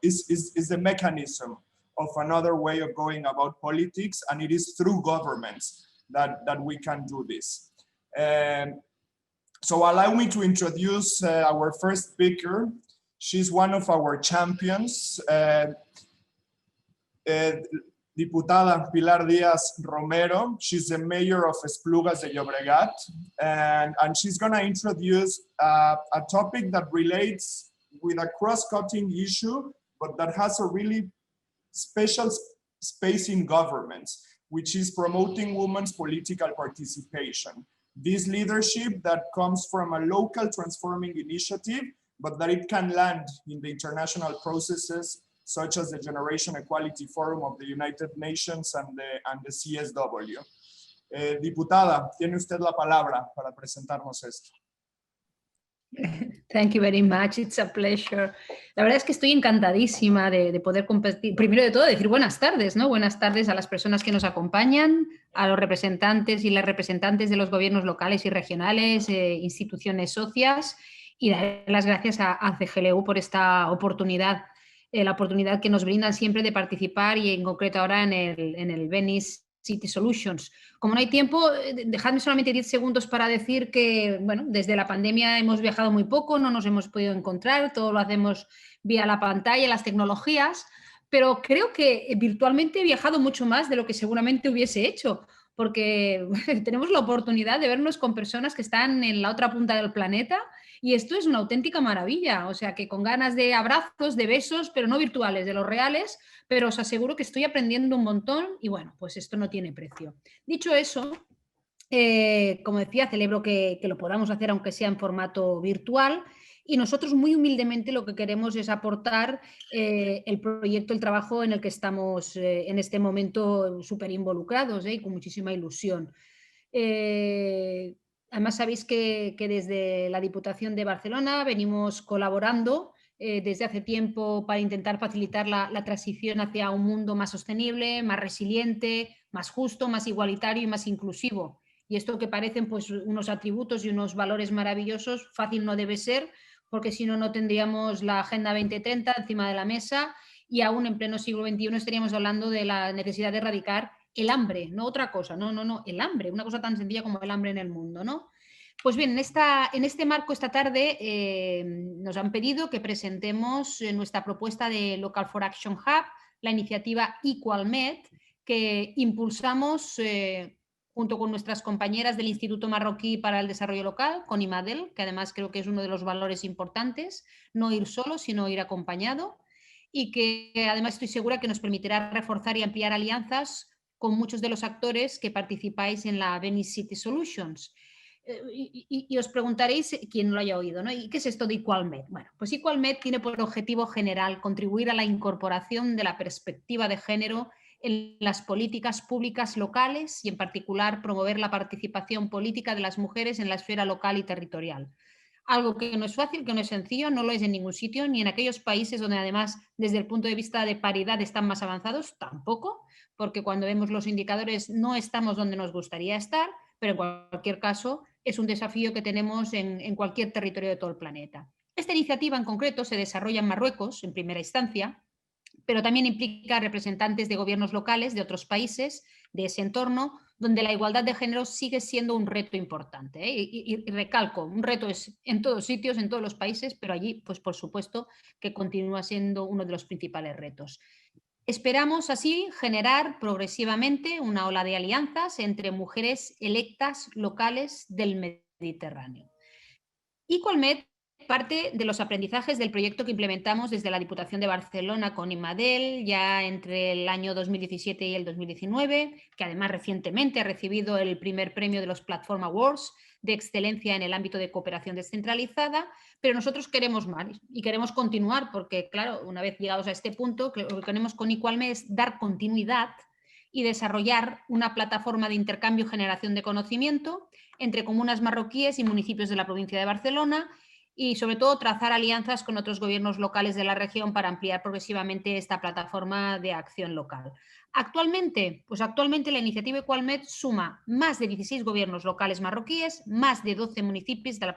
is the mechanism of another way of going about politics, and it is through governments that we can do this. So allow me to introduce our first speaker. She's one of our champions, Diputada Pilar Díaz Romero. She's the mayor of Esplugas de Llobregat, and she's going to introduce a topic that relates with a cross-cutting issue, but that has a really special space in governments, which is promoting women's political participation. This leadership that comes from a local transforming initiative, but that it can land in the international processes such as the Generation Equality Forum of the United Nations and the CSW. Diputada, tiene usted la palabra para presentarnos esto. Thank you very much, it's a pleasure. La verdad es que estoy encantadísima de poder compartir, primero de todo decir buenas tardes, ¿no? Buenas tardes a las personas que nos acompañan, a los representantes y las representantes de los gobiernos locales y regionales, instituciones socias, y dar las gracias a CGLU por esta oportunidad, la oportunidad que nos brindan siempre de participar, y en concreto ahora en el Venice City Solutions. Como no hay tiempo, dejadme solamente 10 segundos para decir que, bueno, desde la pandemia hemos viajado muy poco, no nos hemos podido encontrar, todo lo hacemos vía la pantalla, las tecnologías, pero creo que virtualmente he viajado mucho más de lo que seguramente hubiese hecho, porque tenemos la oportunidad de vernos con personas que están en la otra punta del planeta, y esto es una auténtica maravilla. O sea, que con ganas de abrazos, de besos, pero no virtuales, de los reales, pero os aseguro que estoy aprendiendo un montón, y bueno, pues esto no tiene precio. Dicho eso, como decía, celebro que lo podamos hacer aunque sea en formato virtual, y nosotros muy humildemente lo que queremos es aportar el proyecto, el trabajo en el que estamos en este momento súper involucrados, y con muchísima ilusión. Además, sabéis que desde la Diputación de Barcelona venimos colaborando desde hace tiempo para intentar facilitar la transición hacia un mundo más sostenible, más resiliente, más justo, más igualitario y más inclusivo. Y esto que parecen pues unos atributos y unos valores maravillosos, fácil no debe ser, porque si no, no tendríamos la Agenda 2030 encima de la mesa, y aún en pleno siglo XXI estaríamos hablando de la necesidad de erradicar el hambre, no otra cosa, no, el hambre, una cosa tan sencilla como el hambre en el mundo, ¿no? Pues bien, en este marco esta tarde nos han pedido que presentemos nuestra propuesta de Local4action Hub, la iniciativa EqualMed, que impulsamos junto con nuestras compañeras del Instituto Marroquí para el Desarrollo Local, con IMADEL, que además creo que es uno de los valores importantes, no ir solo, sino ir acompañado, y que además estoy segura que nos permitirá reforzar y ampliar alianzas con muchos de los actores que participáis en la Venice City Solutions. Y os preguntaréis, quien no lo haya oído, ¿no? ¿Y qué es esto de EqualMed? Bueno, pues EqualMed tiene por objetivo general contribuir a la incorporación de la perspectiva de género en las políticas públicas locales y en particular promover la participación política de las mujeres en la esfera local y territorial. Algo que no es fácil, que no es sencillo, no lo es en ningún sitio, ni en aquellos países donde además desde el punto de vista de paridad están más avanzados, tampoco, porque cuando vemos los indicadores no estamos donde nos gustaría estar, pero en cualquier caso es un desafío que tenemos en cualquier territorio de todo el planeta. Esta iniciativa en concreto se desarrolla en Marruecos en primera instancia, pero también implica representantes de gobiernos locales de otros países de ese entorno, donde la igualdad de género sigue siendo un reto importante. Y recalco, un reto es en todos sitios, en todos los países, pero allí, pues por supuesto, que continúa siendo uno de los principales retos. Esperamos así generar progresivamente una ola de alianzas entre mujeres electas locales del Mediterráneo. EqualMed parte de los aprendizajes del proyecto que implementamos desde la Diputación de Barcelona con IMADEL ya entre el año 2017 y el 2019, que además recientemente ha recibido el primer premio de los Platform Awards de excelencia en el ámbito de cooperación descentralizada, pero nosotros queremos más y queremos continuar porque, claro, una vez llegados a este punto, lo que queremos con EqualMed es dar continuidad y desarrollar una plataforma de intercambio y generación de conocimiento entre comunas marroquíes y municipios de la provincia de Barcelona y sobre todo trazar alianzas con otros gobiernos locales de la región para ampliar progresivamente esta plataforma de acción local. Actualmente, la iniciativa EqualMed suma más de 16 gobiernos locales marroquíes, más de 12 municipios de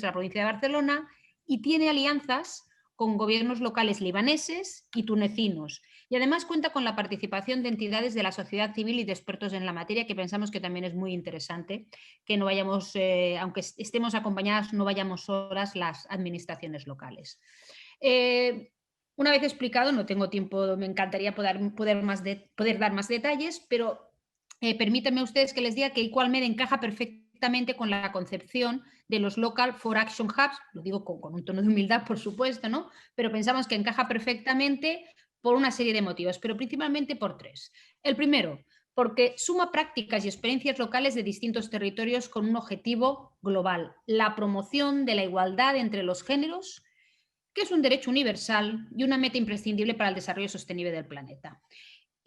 la provincia de Barcelona y tiene alianzas con gobiernos locales libaneses y tunecinos. Y además cuenta con la participación de entidades de la sociedad civil y de expertos en la materia, que pensamos que también es muy interesante, que no vayamos, aunque estemos acompañadas, no vayamos solas las administraciones locales. Una vez explicado, no tengo tiempo, me encantaría poder dar más detalles, pero permítanme ustedes que les diga que EqualMed encaja perfectamente con la concepción de los Local4action Hubs, lo digo con un tono de humildad, por supuesto, ¿no? Pero pensamos que encaja perfectamente por una serie de motivos, pero principalmente por tres. El primero, porque suma prácticas y experiencias locales de distintos territorios con un objetivo global, la promoción de la igualdad entre los géneros, que es un derecho universal y una meta imprescindible para el desarrollo sostenible del planeta.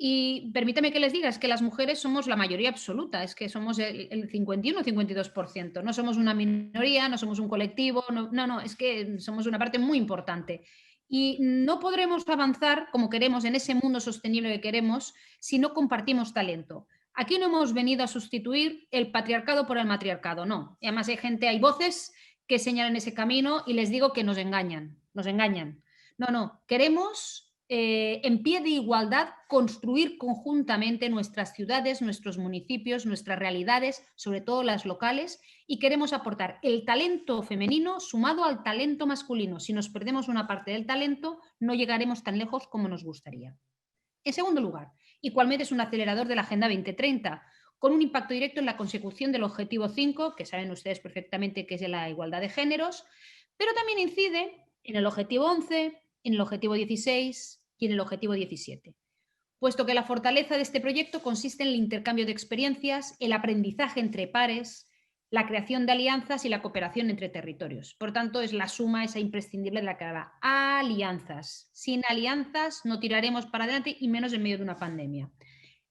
Y permítame que les diga, es que las mujeres somos la mayoría absoluta, es que somos el 51 o 52%, no somos una minoría, no somos un colectivo, no, es que somos una parte muy importante. Y no podremos avanzar como queremos en ese mundo sostenible que queremos si no compartimos talento. Aquí no hemos venido a sustituir el patriarcado por el matriarcado, no. Y además hay voces que señalan ese camino y les digo que nos engañan. No, queremos en pie de igualdad construir conjuntamente nuestras ciudades, nuestros municipios, nuestras realidades, sobre todo las locales, y queremos aportar el talento femenino sumado al talento masculino. Si nos perdemos una parte del talento, no llegaremos tan lejos como nos gustaría. En segundo lugar, EqualMed es un acelerador de la Agenda 2030, con un impacto directo en la consecución del objetivo 5, que saben ustedes perfectamente que es la igualdad de géneros, pero también incide en el objetivo 11, en el objetivo 16 y en el objetivo 17, puesto que la fortaleza de este proyecto consiste en el intercambio de experiencias, el aprendizaje entre pares, la creación de alianzas y la cooperación entre territorios. Por tanto, es la suma esa imprescindible de la que habla. Alianzas. Sin alianzas no tiraremos para adelante y menos en medio de una pandemia.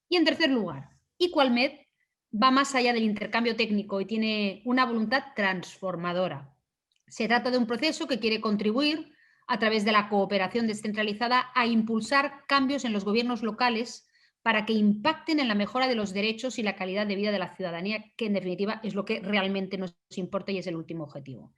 Y en tercer lugar, EqualMed va más allá del intercambio técnico y tiene una voluntad transformadora. Se trata de un proceso que quiere contribuir a través de la cooperación descentralizada a impulsar cambios en los gobiernos locales para que impacten en la mejora de los derechos y la calidad de vida de la ciudadanía, que en definitiva es lo que realmente nos importa y es el último objetivo.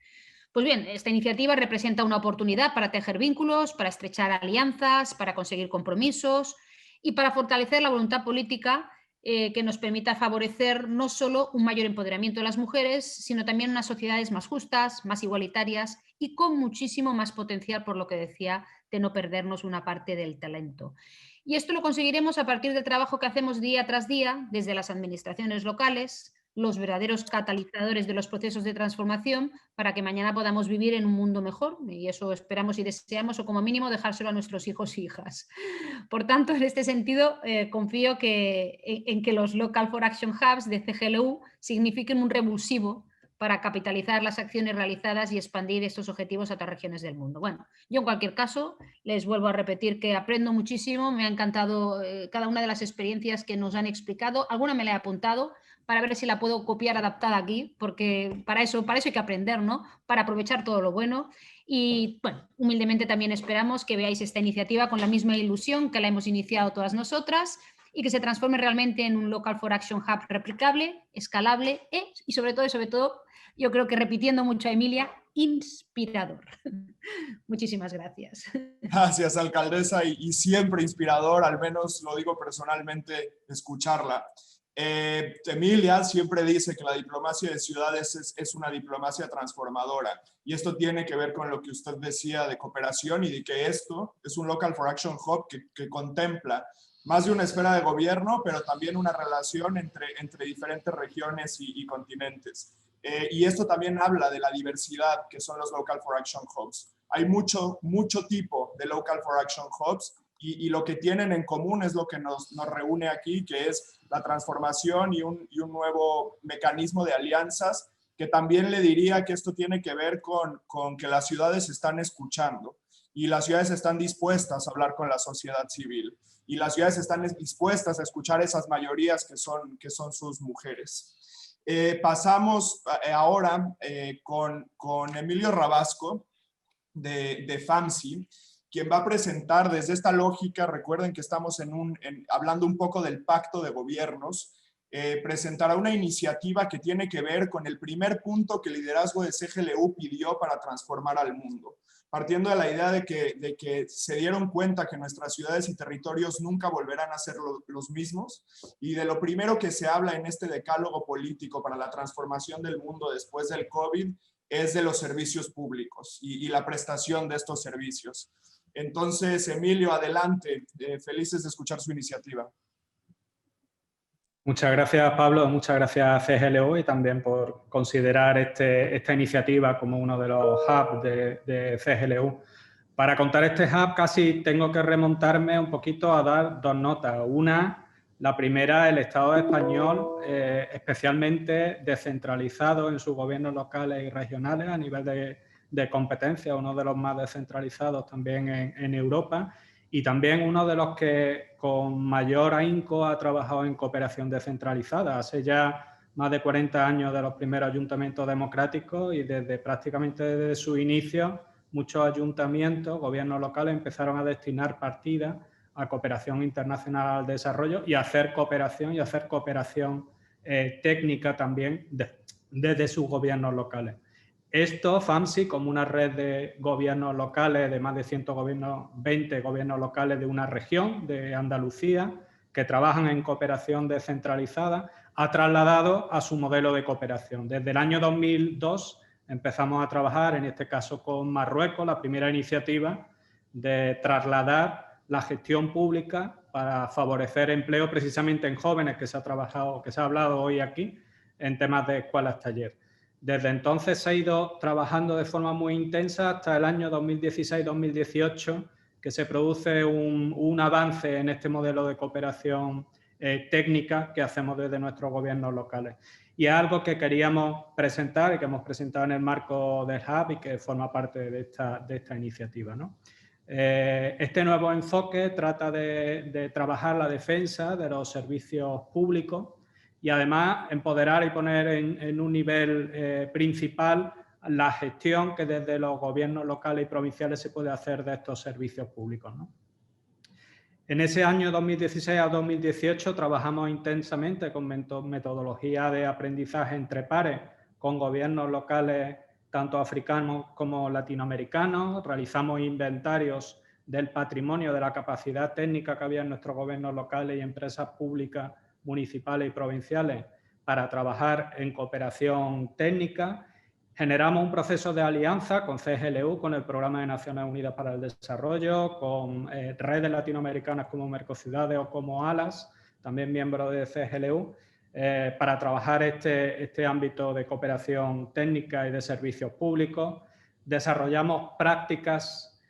Pues bien, esta iniciativa representa una oportunidad para tejer vínculos, para estrechar alianzas, para conseguir compromisos y para fortalecer la voluntad política que nos permita favorecer no solo un mayor empoderamiento de las mujeres, sino también unas sociedades más justas, más igualitarias y con muchísimo más potencial, por lo que decía, de no perdernos una parte del talento. Y esto lo conseguiremos a partir del trabajo que hacemos día tras día desde las administraciones locales, los verdaderos catalizadores de los procesos de transformación, para que mañana podamos vivir en un mundo mejor, y eso esperamos y deseamos, o como mínimo dejárselo a nuestros hijos e hijas. Por tanto, en este sentido, confío en que los Local4action Hubs de CGLU signifiquen un revulsivo para capitalizar las acciones realizadas y expandir estos objetivos a otras regiones del mundo. Bueno, yo en cualquier caso les vuelvo a repetir que aprendo muchísimo, me ha encantado cada una de las experiencias que nos han explicado, alguna me la he apuntado para ver si la puedo copiar adaptada aquí, porque para eso hay que aprender, ¿no? Para aprovechar todo lo bueno. Y bueno, humildemente también esperamos que veáis esta iniciativa con la misma ilusión que la hemos iniciado todas nosotras y que se transforme realmente en un Local4action Hub replicable, escalable y sobre todo, yo creo que repitiendo mucho a Emilia, inspirador. Muchísimas gracias. Gracias, alcaldesa, y siempre inspirador, al menos lo digo personalmente, escucharla. Emilia siempre dice que la diplomacia de ciudades es una diplomacia transformadora, y esto tiene que ver con lo que usted decía de cooperación y de que esto es un Local4action Hub que contempla más de una esfera de gobierno, pero también una relación entre diferentes regiones y continentes. Y esto también habla de la diversidad que son los Local4action Hubs. Hay mucho tipo de Local4action Hubs y lo que tienen en común es lo que nos reúne aquí, que es la transformación y un nuevo mecanismo de alianzas, que también le diría que esto tiene que ver con que las ciudades están escuchando y las ciudades están dispuestas a hablar con la sociedad civil y las ciudades están dispuestas a escuchar esas mayorías que son sus mujeres. Pasamos ahora con Emilio Rabasco de FAMSI, quien va a presentar desde esta lógica, recuerden que estamos hablando un poco del pacto de gobiernos, presentará una iniciativa que tiene que ver con el primer punto que el liderazgo de CGLU pidió para transformar al mundo, partiendo de la idea de que se dieron cuenta que nuestras ciudades y territorios nunca volverán a ser los mismos, y de lo primero que se habla en este decálogo político para la transformación del mundo después del COVID es de los servicios públicos y la prestación de estos servicios. Entonces, Emilio, adelante, felices de escuchar su iniciativa. Muchas gracias, Pablo, muchas gracias a CGLU y también por considerar esta iniciativa como uno de los hubs de CGLU. Para contar este hub casi tengo que remontarme un poquito a dar dos notas. Una, la primera, el Estado español, especialmente descentralizado en sus gobiernos locales y regionales a nivel de competencia, uno de los más descentralizados también en Europa, y también uno de los que con mayor ahínco ha trabajado en cooperación descentralizada. Hace ya más de 40 años de los primeros ayuntamientos democráticos y prácticamente desde su inicio muchos ayuntamientos, gobiernos locales empezaron a destinar partidas a cooperación internacional al desarrollo y a hacer cooperación técnica también desde sus gobiernos locales. Esto, FAMSI, como una red de gobiernos locales, de más de 120 gobiernos locales de una región, de Andalucía, que trabajan en cooperación descentralizada, ha trasladado a su modelo de cooperación. Desde el año 2002 empezamos a trabajar, en este caso con Marruecos, la primera iniciativa de trasladar la gestión pública para favorecer empleo precisamente en jóvenes, que se ha hablado hoy aquí, en temas de escuelas-taller. Desde entonces se ha ido trabajando de forma muy intensa hasta el año 2016-2018, que se produce un avance en este modelo de cooperación técnica que hacemos desde nuestros gobiernos locales. Y es algo que queríamos presentar y que hemos presentado en el marco del Hub y que forma parte de esta iniciativa, ¿no? Este nuevo enfoque trata de trabajar la defensa de los servicios públicos y además empoderar y poner en un nivel principal la gestión que desde los gobiernos locales y provinciales se puede hacer de estos servicios públicos, ¿no? En ese año 2016 a 2018 trabajamos intensamente con metodología de aprendizaje entre pares con gobiernos locales tanto africanos como latinoamericanos. Realizamos inventarios del patrimonio, de la capacidad técnica que había en nuestros gobiernos locales y empresas públicas municipales y provinciales para trabajar en cooperación técnica. Generamos un proceso de alianza con CGLU, con el Programa de Naciones Unidas para el Desarrollo, con redes latinoamericanas como Mercociudades o como ALAS, también miembros de CGLU, para trabajar este ámbito de cooperación técnica y de servicios públicos. Desarrollamos prácticas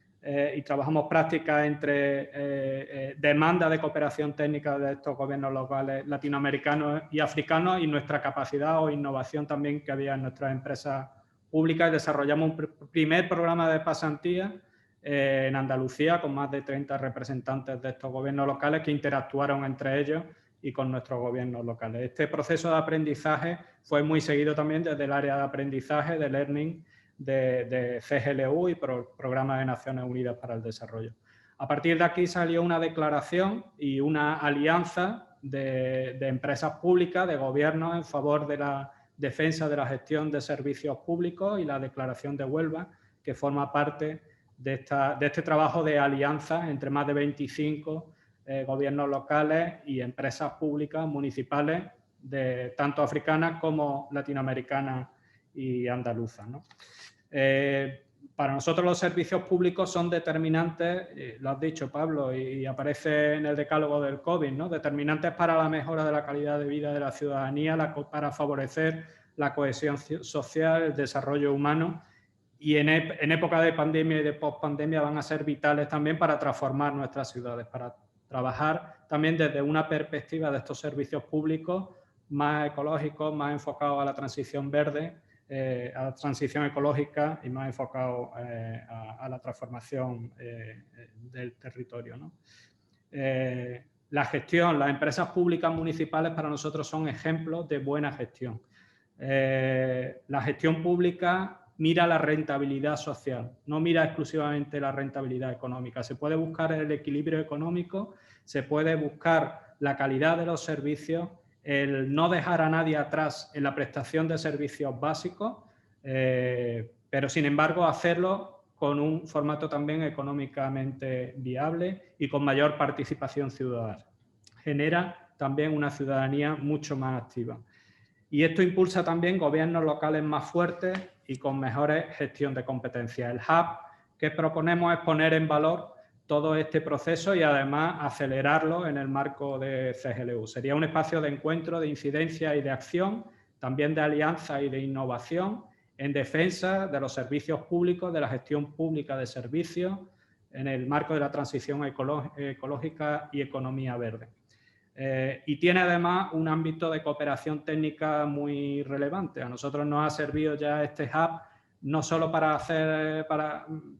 y trabajamos prácticas entre demanda de cooperación técnica de estos gobiernos locales latinoamericanos y africanos y nuestra capacidad o innovación también que había en nuestras empresas públicas. Desarrollamos un primer programa de pasantía en Andalucía con más de 30 representantes de estos gobiernos locales que interactuaron entre ellos y con nuestros gobiernos locales. Este proceso de aprendizaje fue muy seguido también desde el área de aprendizaje, de learning, de CGLU y Programa de Naciones Unidas para el Desarrollo. A partir de aquí salió una declaración y una alianza de empresas públicas, de gobiernos en favor de la defensa de la gestión de servicios públicos y la declaración de Huelva, que forma parte de este trabajo de alianza entre más de 25 gobiernos locales y empresas públicas municipales, tanto africanas como latinoamericanas y andaluzas, ¿no? Para nosotros los servicios públicos son determinantes, lo has dicho Pablo, y aparece en el decálogo del COVID, ¿no? Determinantes para la mejora de la calidad de vida de la ciudadanía, para favorecer la cohesión social, el desarrollo humano, y en época de pandemia y de pospandemia van a ser vitales también para transformar nuestras ciudades, para trabajar también desde una perspectiva de estos servicios públicos más ecológicos, más enfocados a la transición verde, a la transición ecológica y más enfocado a la transformación del territorio, ¿no? La gestión, las empresas públicas municipales para nosotros son ejemplos de buena gestión. La gestión pública mira la rentabilidad social, no mira exclusivamente la rentabilidad económica. Se puede buscar el equilibrio económico, se puede buscar la calidad de los servicios, el no dejar a nadie atrás en la prestación de servicios básicos, pero sin embargo hacerlo con un formato también económicamente viable y con mayor participación ciudadana. Genera también una ciudadanía mucho más activa. Y esto impulsa también gobiernos locales más fuertes y con mejores gestión de competencias. El hub que proponemos es poner en valor todo este proceso y además acelerarlo en el marco de CGLU. Sería un espacio de encuentro, de incidencia y de acción, también de alianza y de innovación en defensa de los servicios públicos, de la gestión pública de servicios, en el marco de la transición ecológica y economía verde. Y tiene además un ámbito de cooperación técnica muy relevante. A nosotros nos ha servido ya este hub no solo para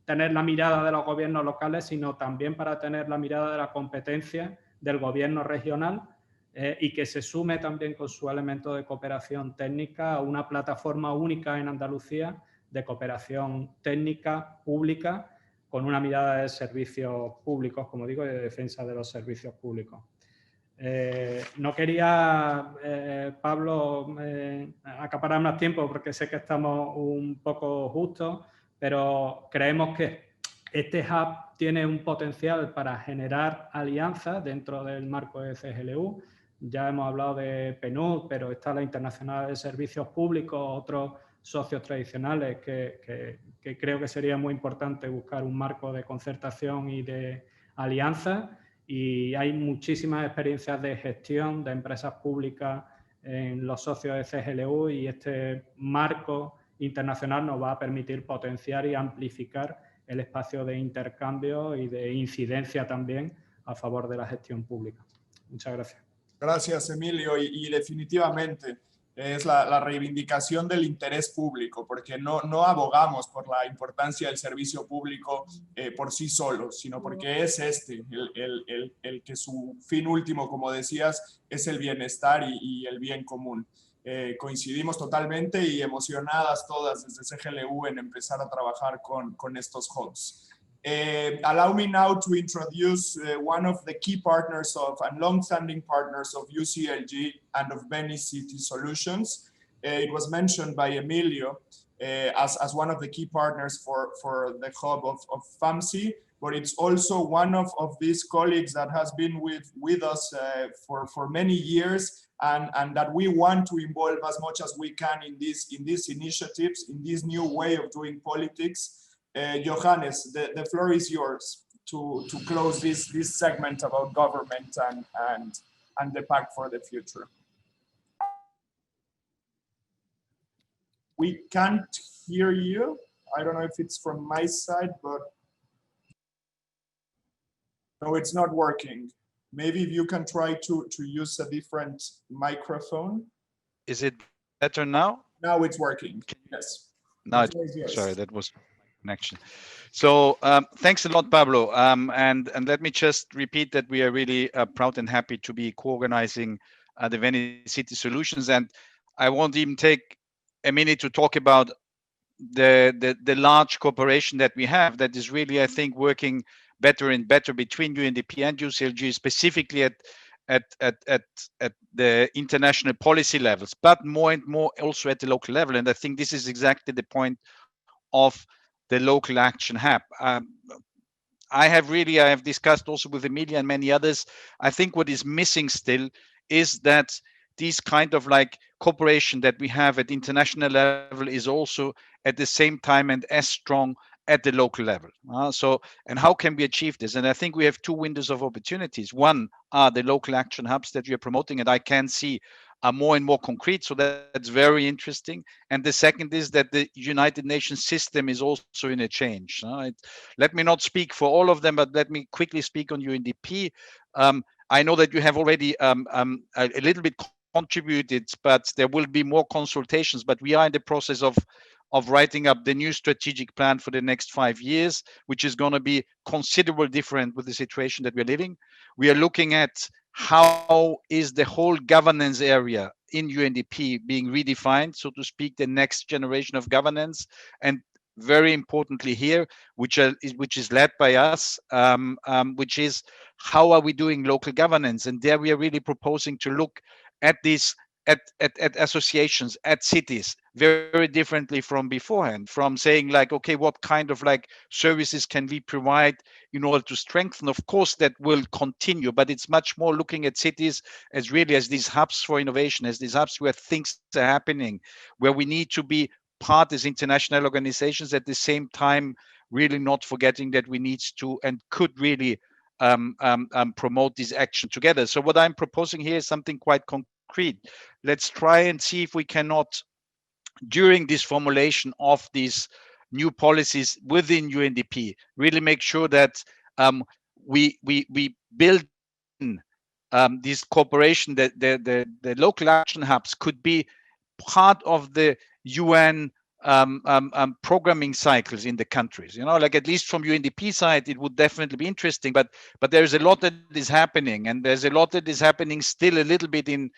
tener la mirada de los gobiernos locales, sino también para tener la mirada de la competencia del gobierno regional y que se sume también con su elemento de cooperación técnica a una plataforma única en Andalucía de cooperación técnica pública con una mirada de servicios públicos, como digo, y de defensa de los servicios públicos. No quería, Pablo, acaparar más tiempo porque sé que estamos un poco justos, pero creemos que este hub tiene un potencial para generar alianzas dentro del marco de CGLU. Ya hemos hablado de PNUD, pero está la Internacional de Servicios Públicos, otros socios tradicionales que creo que sería muy importante buscar un marco de concertación y de alianza. Y hay muchísimas experiencias de gestión de empresas públicas en los socios de CGLU y este marco internacional nos va a permitir potenciar y amplificar el espacio de intercambio y de incidencia también a favor de la gestión pública. Muchas gracias. Gracias, Emilio. Y definitivamente es la reivindicación del interés público, porque no abogamos por la importancia del servicio público por sí solo, sino porque es el que su fin último, como decías, es el bienestar y el bien común. Coincidimos totalmente y emocionadas todas desde CGLU en empezar a trabajar con estos hubs. Allow me now to introduce one of the key partners and long-standing partners of UCLG and of Venice City Solutions. It was mentioned by Emilio. as one of the key partners for the hub of FAMSI, but it's also one of these colleagues that has been with us for many years, and that we want to involve as much as we can in these initiatives, in this new way of doing politics. Johannes, the floor is yours to close this segment about government and the Pact for the Future. We can't hear you. I don't know if it's from my side, but no, it's not working. Maybe if you can try to use a different microphone. Is it better now? Now it's working, yes. No, sorry, that was connection. So thanks a lot, Pablo. And let me just repeat that we are really proud and happy to be co-organizing the Venice City Solutions. And I won't even take a minute to talk about the large cooperation that we have that is really, I think, working better and better between UNDP and UCLG, specifically at the international policy levels, but more and more also at the local level. And I think this is exactly the point of the Local Action Hub. I have discussed also with Emilia and many others. I think what is missing still is that these kind of like cooperation that we have at international level is also at the same time and as strong at the local level. And how can we achieve this? And I think we have two windows of opportunities. One are the local action hubs that we are promoting, and I can see are more and more concrete. So that's very interesting. And the second is that the United Nations system is also in a change. Let me not speak for all of them, but let me quickly speak on UNDP. I know that you have already a little bit contributed, but there will be more consultations. But we are in the process of writing up the new strategic plan for the next 5 years, which is going to be considerably different with the situation that we're living. We are looking at how is the whole governance area in UNDP being redefined, so to speak, the next generation of governance. And very importantly here, which is led by us, which is how are we doing local governance? And there we are really proposing to look at these at associations, at cities, very differently from beforehand, from saying like, okay, what kind of like services can we provide in order to strengthen? Of course, that will continue, but it's much more looking at cities as really as these hubs for innovation, as these hubs where things are happening, where we need to be part as international organizations, at the same time, really not forgetting that we need to and could really promote this action together. So what I'm proposing here is something quite concrete. Let's try and see if we cannot, during this formulation of these new policies within UNDP, really make sure that we build this cooperation, that the local action hubs could be part of the UN programming cycles in the countries. Like at least from UNDP side, it would definitely be interesting, but there's a lot that is happening, and there's a lot that is happening still a little bit in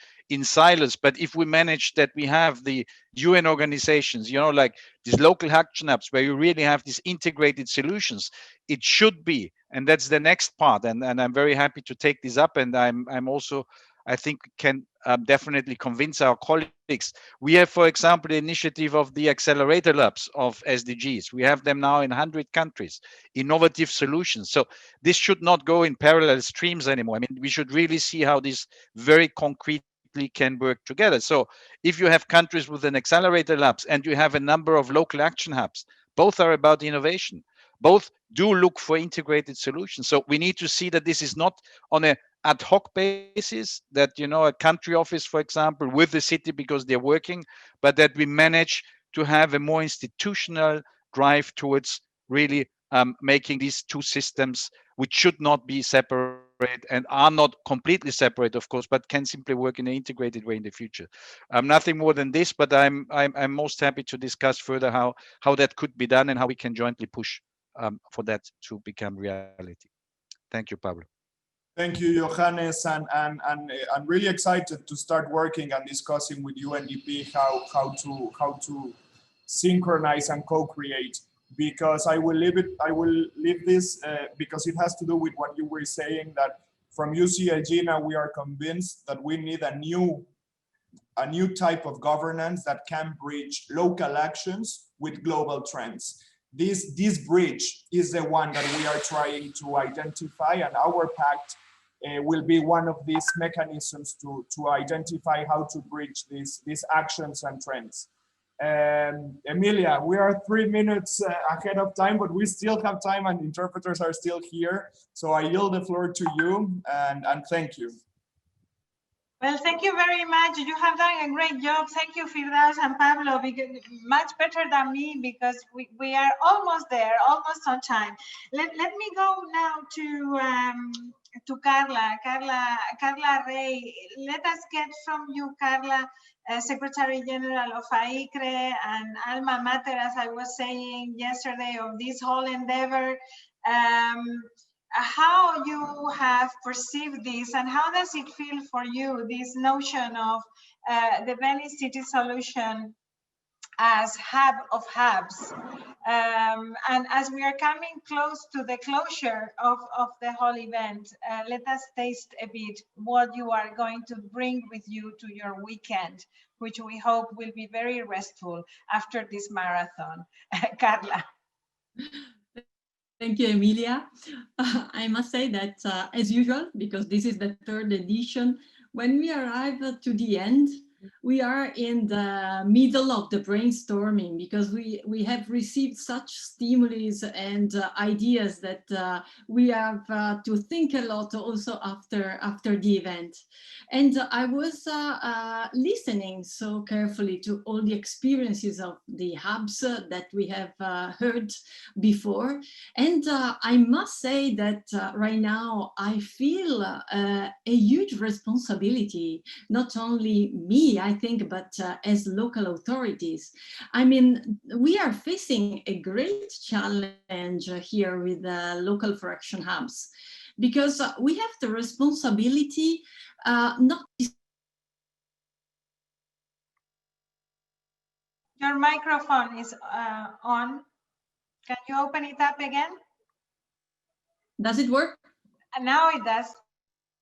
silos. But if we manage that, we have the UN organizations, like these local action hubs where you really have these integrated solutions, it should be, and that's the next part. And I'm very happy to take this up, and I'm also, I think, can definitely convince our colleagues. We have, for example, the initiative of the accelerator labs of SDGs. We have them now in 100 countries, innovative solutions. So this should not go in parallel streams anymore. I mean, we should really see how this very concretely can work together. So if you have countries with an accelerator labs and you have a number of local action hubs, both are about innovation. Both do look for integrated solutions. So we need to see that this is not on a ad hoc basis, that a country office, for example, with the city because they're working, but that we manage to have a more institutional drive towards really making these two systems, which should not be separate and are not completely separate, of course, but can simply work in an integrated way in the future. Nothing more than this, but I'm most happy to discuss further how that could be done and how we can jointly push for that to become reality. Thank you, Pablo. Thank you, Johannes, and I'm really excited to start working and discussing with UNDP how to synchronize and co-create, because I will leave this because it has to do with what you were saying, that from UCLG now we are convinced that we need a new type of governance that can bridge local actions with global trends. This bridge is the one that we are trying to identify, and our pact will be one of these mechanisms to identify how to bridge these actions and trends. Emilia, we are 3 minutes ahead of time, but we still have time and interpreters are still here. So I yield the floor to you, and thank you. Well, thank you very much. You have done a great job. Thank you, Firdaus and Pablo, because much better than me, because we are almost there, almost on time. Let me go now to Carla Rey. Let us get from you, Carla, Secretary General of AICRE and alma mater, as I was saying yesterday, of this whole endeavor. How you have perceived this, and how does it feel for you, this notion of the Venice City Solution as hub of hubs? And as we are coming close to the closure of the whole event, let us taste a bit what you are going to bring with you to your weekend, which we hope will be very restful after this marathon. Carla. Thank you, Emilia. I must say that, as usual, because this is the 3rd edition, when we arrive to the end, we are in the middle of the brainstorming, because we have received such stimulus and ideas that we have to think a lot also after the event. And I was listening so carefully to all the experiences of the hubs that we have heard before. And I must say that right now I feel a huge responsibility, not only me, I think, but as local authorities. I mean, we are facing a great challenge here with the Local4action hubs, because we have the responsibility not. Your microphone is on. Can you open it up again? Does it work? Now it does.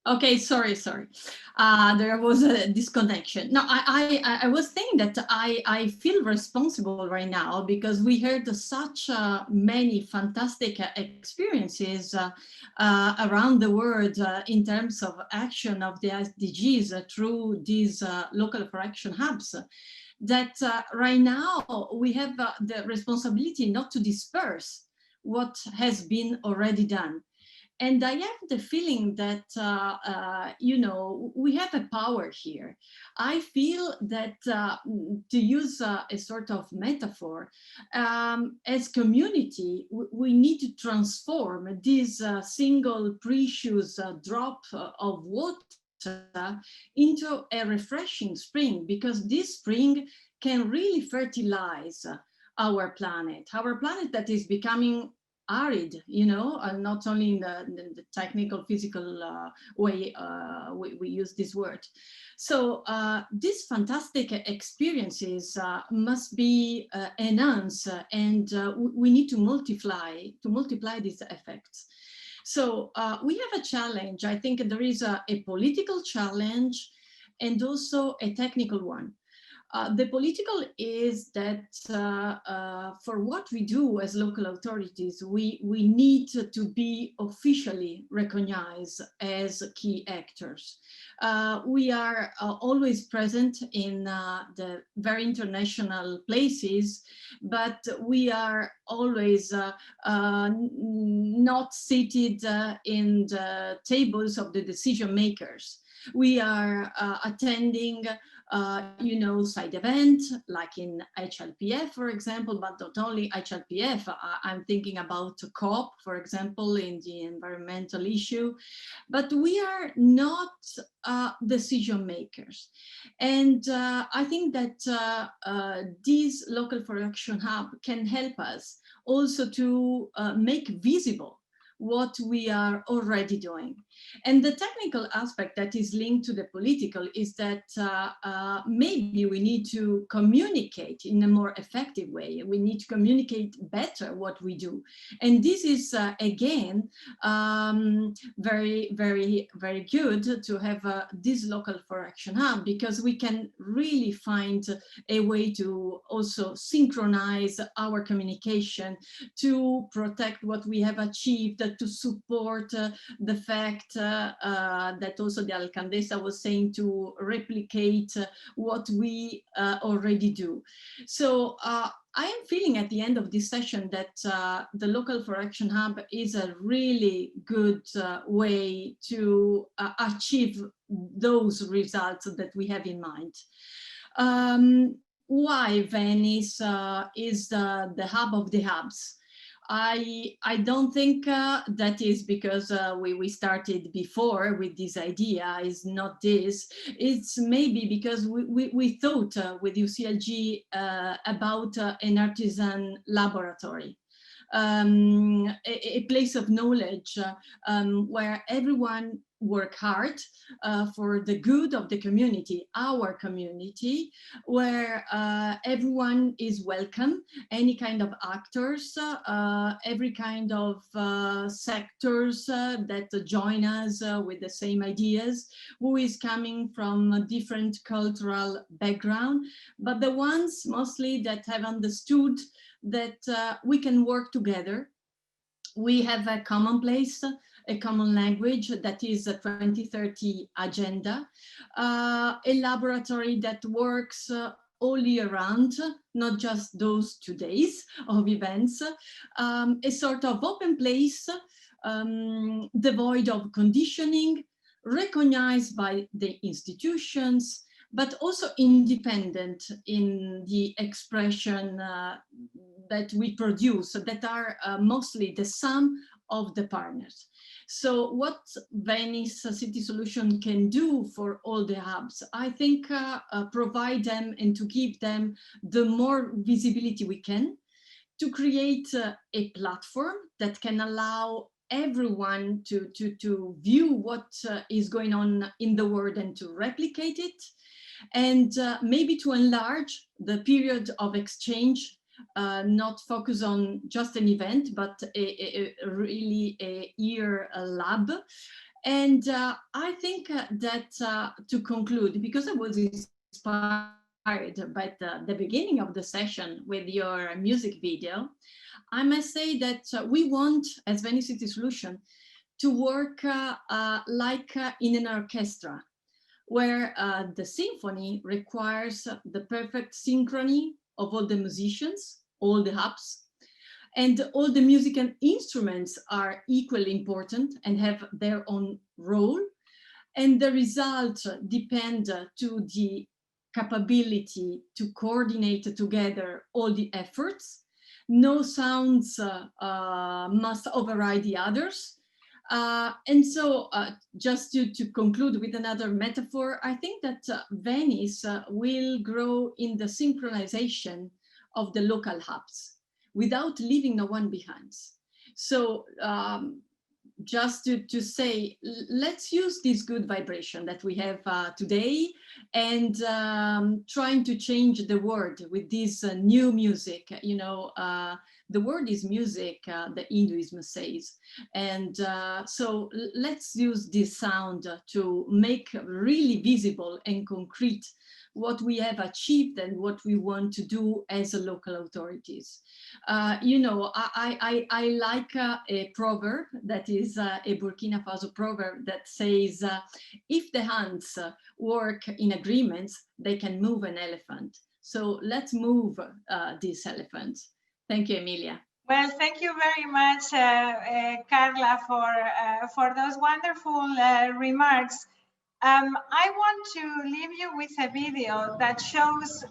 Okay, sorry. There was a disconnection. No, I was saying that I feel responsible right now, because we heard such many fantastic experiences around the world in terms of action of the SDGs through these Local4action hubs, that right now we have the responsibility not to disperse what has been already done. And I have the feeling that, you know, we have a power here. I feel that, to use a sort of metaphor, as community, we need to transform this single precious drop of water into a refreshing spring, because this spring can really fertilize our planet that is becoming arid, you know, and not only in the technical, physical way we use this word. So these fantastic experiences must be enhanced, and we need to multiply these effects. So we have a challenge. I think there is a political challenge and also a technical one. The political is that for what we do as local authorities, we need to be officially recognized as key actors. We are always present in the very international places, but we are always not seated in the tables of the decision makers. We are attending you know, side event, like in HLPF, for example, but not only HLPF. I'm thinking about COP, for example, in the environmental issue, but we are not decision makers. And I think that this Local4action hub can help us also to make visible what we are already doing. And the technical aspect that is linked to the political is that maybe we need to communicate in a more effective way. We need to communicate better what we do. And this is, again, very, very, very good to have this Local4action hub, because we can really find a way to also synchronize our communication, to protect what we have achieved, to support the fact that also the Alcaldesa was saying, to replicate what we already do. So I am feeling at the end of this session that the Local4action Hub is a really good way to achieve those results that we have in mind. Why Venice is the hub of the hubs? I don't think that is because we started before with this idea. Is not this. It's maybe because we thought with UCLG about an artisan laboratory. A place of knowledge where everyone work hard for the good of the community, our community, where everyone is welcome, any kind of actors, every kind of sectors that join us with the same ideas, who is coming from a different cultural background, but the ones mostly that have understood that we can work together. We have a common place, a common language that is a 2030 agenda, a laboratory that works all year round, not just those 2 days of events, a sort of open place, devoid of conditioning, recognized by the institutions, but also independent in the expression that we produce, that are mostly the sum of the partners. So what Venice City Solution can do for all the hubs, I think provide them and to give them the more visibility we can, to create a platform that can allow everyone to view what is going on in the world and to replicate it, and maybe to enlarge the period of exchange, not focus on just an event, but really a year lab. And I think that to conclude, because I was inspired by the beginning of the session with your music video, I must say that we want, as Venice City Solution, to work like in an orchestra, where the symphony requires the perfect synchrony of all the musicians, all the hubs, and all the musical instruments are equally important and have their own role. And the results depend to the capability to coordinate together all the efforts. No sounds must override the others. And so just to conclude with another metaphor, I think that Venice will grow in the synchronization of the local hubs without leaving no one behind. So just to say, let's use this good vibration that we have today and trying to change the world with this new music. You know, the word is music, the Hinduism says. And so let's use this sound to make really visible and concrete what we have achieved and what we want to do as a local authorities. You know, I like a proverb that is a Burkina Faso proverb that says, if the hands work in agreements, they can move an elephant. So let's move this elephant. Thank you, Emilia. Well, thank you very much, Carla, for those wonderful remarks. I want to leave you with a video that shows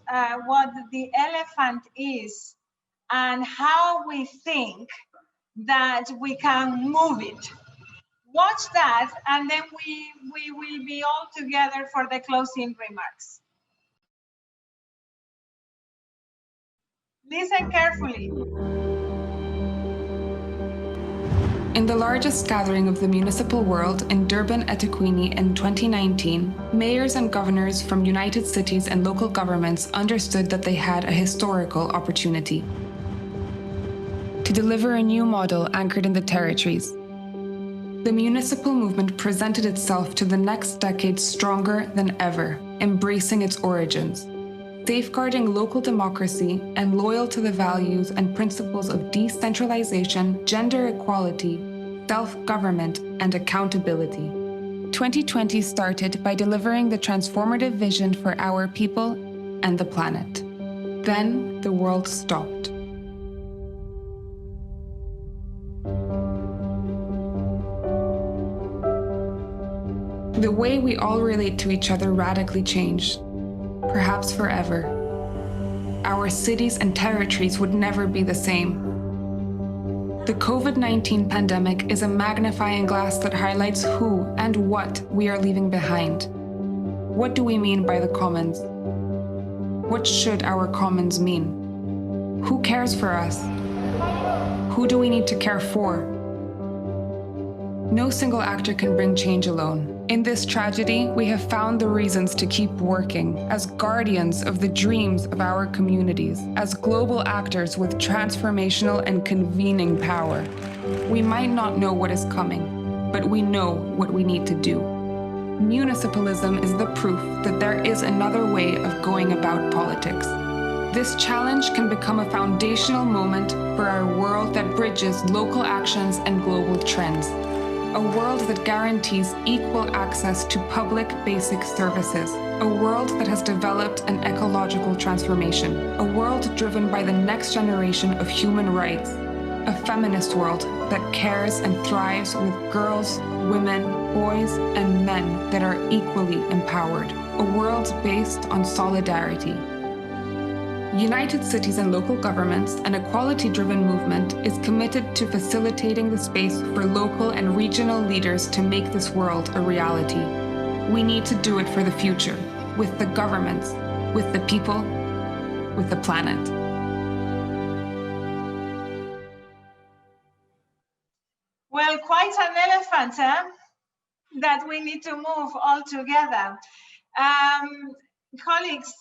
what the elephant is and how we think that we can move it. Watch that, and then we will be all together for the closing remarks. Listen carefully. In the largest gathering of the municipal world in Durban eThekwini in 2019, mayors and governors from United Cities and local governments understood that they had a historical opportunity to deliver a new model anchored in the territories. The municipal movement presented itself to the next decade stronger than ever, embracing its origins, safeguarding local democracy and loyal to the values and principles of decentralization, gender equality, self-government, and accountability. 2020 started by delivering the transformative vision for our people and the planet. Then the world stopped. The way we all relate to each other radically changed, perhaps forever. Our cities and territories would never be the same. The COVID-19 pandemic is a magnifying glass that highlights who and what we are leaving behind. What do we mean by the commons? What should our commons mean? Who cares for us? Who do we need to care for? No single actor can bring change alone. In this tragedy, we have found the reasons to keep working as guardians of the dreams of our communities, as global actors with transformational and convening power. We might not know what is coming, but we know what we need to do. Municipalism is the proof that there is another way of going about politics. This challenge can become a foundational moment for our world that bridges local actions and global trends. A world that guarantees equal access to public basic services. A world that has developed an ecological transformation. A world driven by the next generation of human rights. A feminist world that cares and thrives with girls, women, boys, and men that are equally empowered. A world based on solidarity. United Cities and local governments, an equality-driven movement, is committed to facilitating the space for local and regional leaders to make this world a reality. We need to do it for the future, with the governments, with the people, with the planet. Well, quite an elephant, huh? That we need to move all together. Colleagues,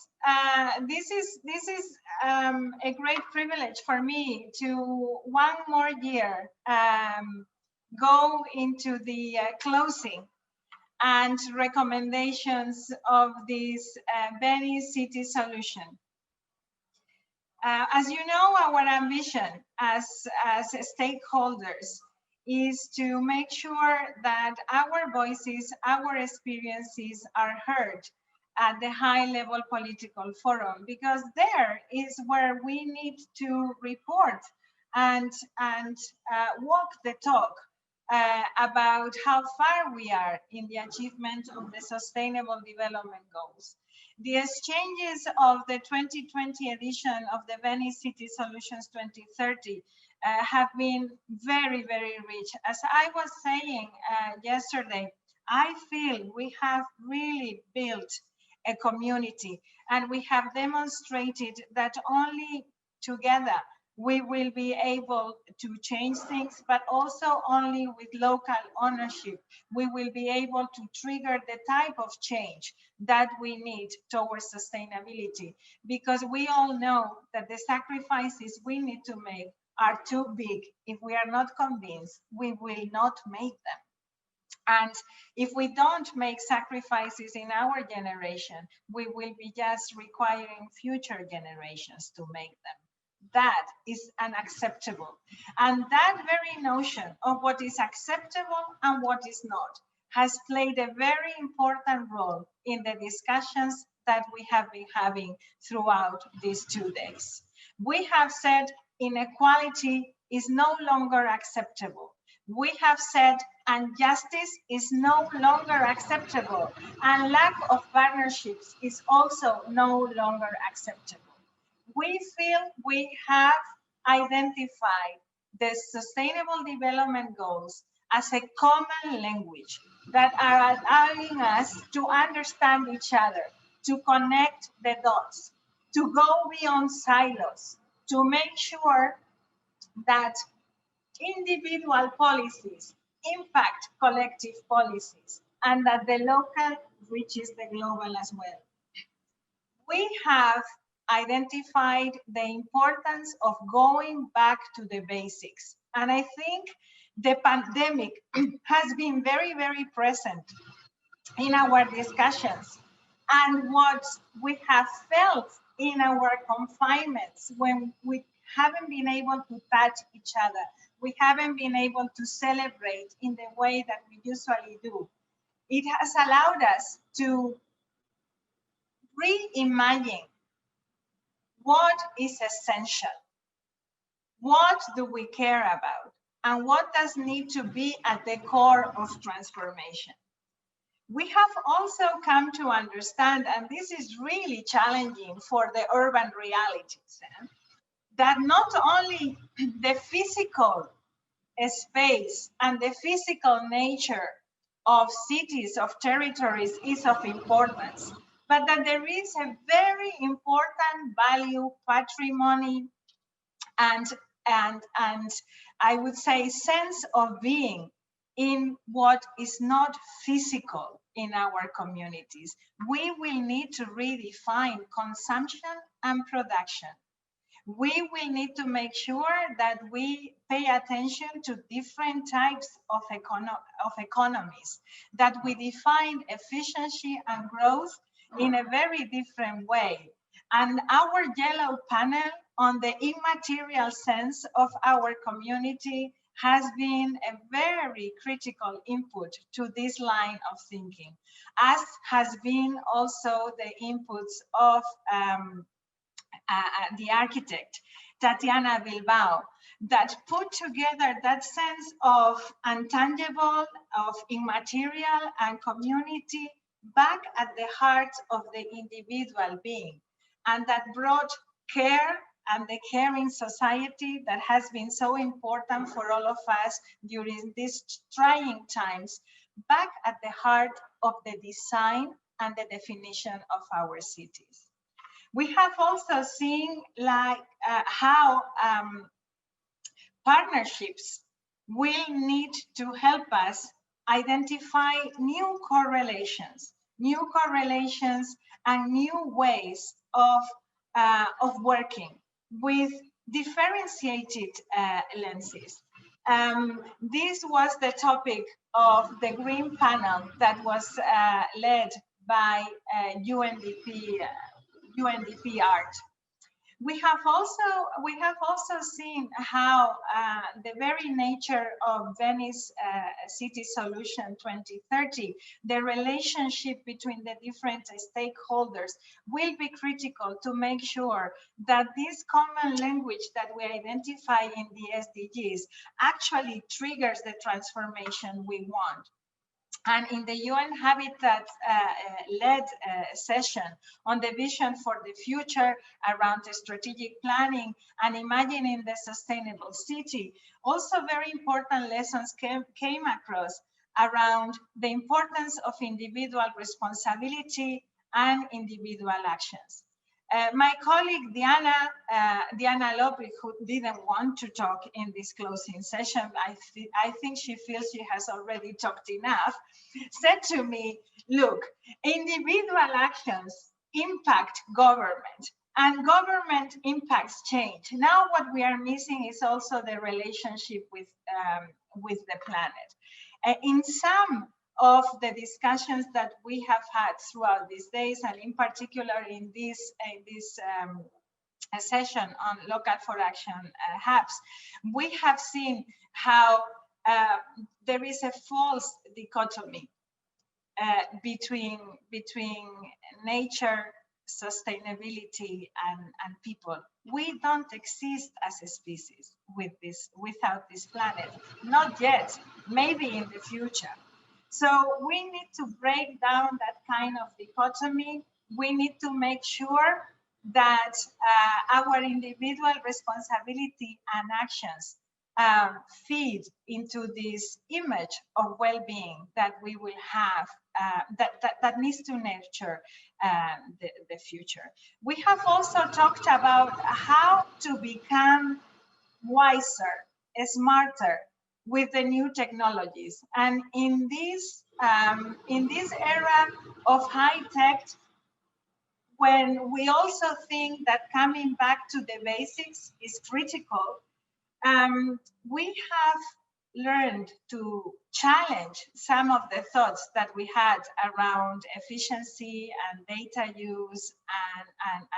this is a great privilege for me to one more year go into the closing and recommendations of this Venice City solution. As you know, our ambition as stakeholders is to make sure that our voices, our experiences are heard at the high-level political forum, because there is where we need to report and walk the talk about how far we are in the achievement of the Sustainable Development Goals. The exchanges of the 2020 edition of the Venice City Solutions 2030 have been very, very rich. As I was saying yesterday, I feel we have really built a community, and we have demonstrated that only together we will be able to change things, but also only with local ownership we will be able to trigger the type of change that we need towards sustainability, because we all know that the sacrifices we need to make are too big. If we are not convinced, we will not make them. And if we don't make sacrifices in our generation, we will be just requiring future generations to make them. That is unacceptable. And that very notion of what is acceptable and what is not has played a very important role in the discussions that we have been having throughout these 2 days. We have said inequality is no longer acceptable. We have said injustice is no longer acceptable, and lack of partnerships is also no longer acceptable. We feel we have identified the Sustainable Development Goals as a common language that are allowing us to understand each other, to connect the dots, to go beyond silos, to make sure that individual policies impact collective policies, and that the local reaches the global as well. We have identified the importance of going back to the basics. And I think the pandemic has been very, very present in our discussions. And what we have felt in our confinements when we haven't been able to touch each other, we haven't been able to celebrate in the way that we usually do. It has allowed us to reimagine what is essential, what do we care about, and what does need to be at the core of transformation. We have also come to understand, and this is really challenging for the urban realities, that not only the physical space and the physical nature of cities, of territories is of importance, but that there is a very important value, patrimony, and I would say sense of being in what is not physical in our communities. We will need to redefine consumption and production. We will need to make sure that we pay attention to different types of economies, that we define efficiency and growth in a very different way. And our yellow panel on the immaterial sense of our community has been a very critical input to this line of thinking, as has been also the inputs of the architect, Tatiana Bilbao, that put together that sense of intangible, of immaterial and community back at the heart of the individual being, and that brought care and the caring society that has been so important for all of us during these trying times back at the heart of the design and the definition of our cities. We have also seen how partnerships will need to help us identify new correlations and new ways of working with differentiated lenses. This was the topic of the Green Panel that was led by UNDP Art. We have also seen how the very nature of Venice City Solution 2030, the relationship between the different stakeholders will be critical to make sure that this common language that we identify in the SDGs actually triggers the transformation we want. And in the UN Habitat led session on the vision for the future around the strategic planning and imagining the sustainable city, also very important lessons came across around the importance of individual responsibility and individual actions. My colleague Diana Lopez, who didn't want to talk in this closing session, I think she feels she has already talked enough, said to me, look, individual actions impact government and government impacts change. Now what we are missing is also the relationship with the planet. In some of the discussions that we have had throughout these days, and in particular in this session on Local4action hubs, we have seen how there is a false dichotomy between nature, sustainability, and people. We don't exist as a species without this planet, not yet, maybe in the future. So we need to break down that kind of dichotomy. We need to make sure that our individual responsibility and actions feed into this image of well-being that we will have, that needs to nurture the future. We have also talked about how to become wiser smarter with the new technologies. And in this era of high tech, when we also think that coming back to the basics is critical, we have learned to challenge some of the thoughts that we had around efficiency and data use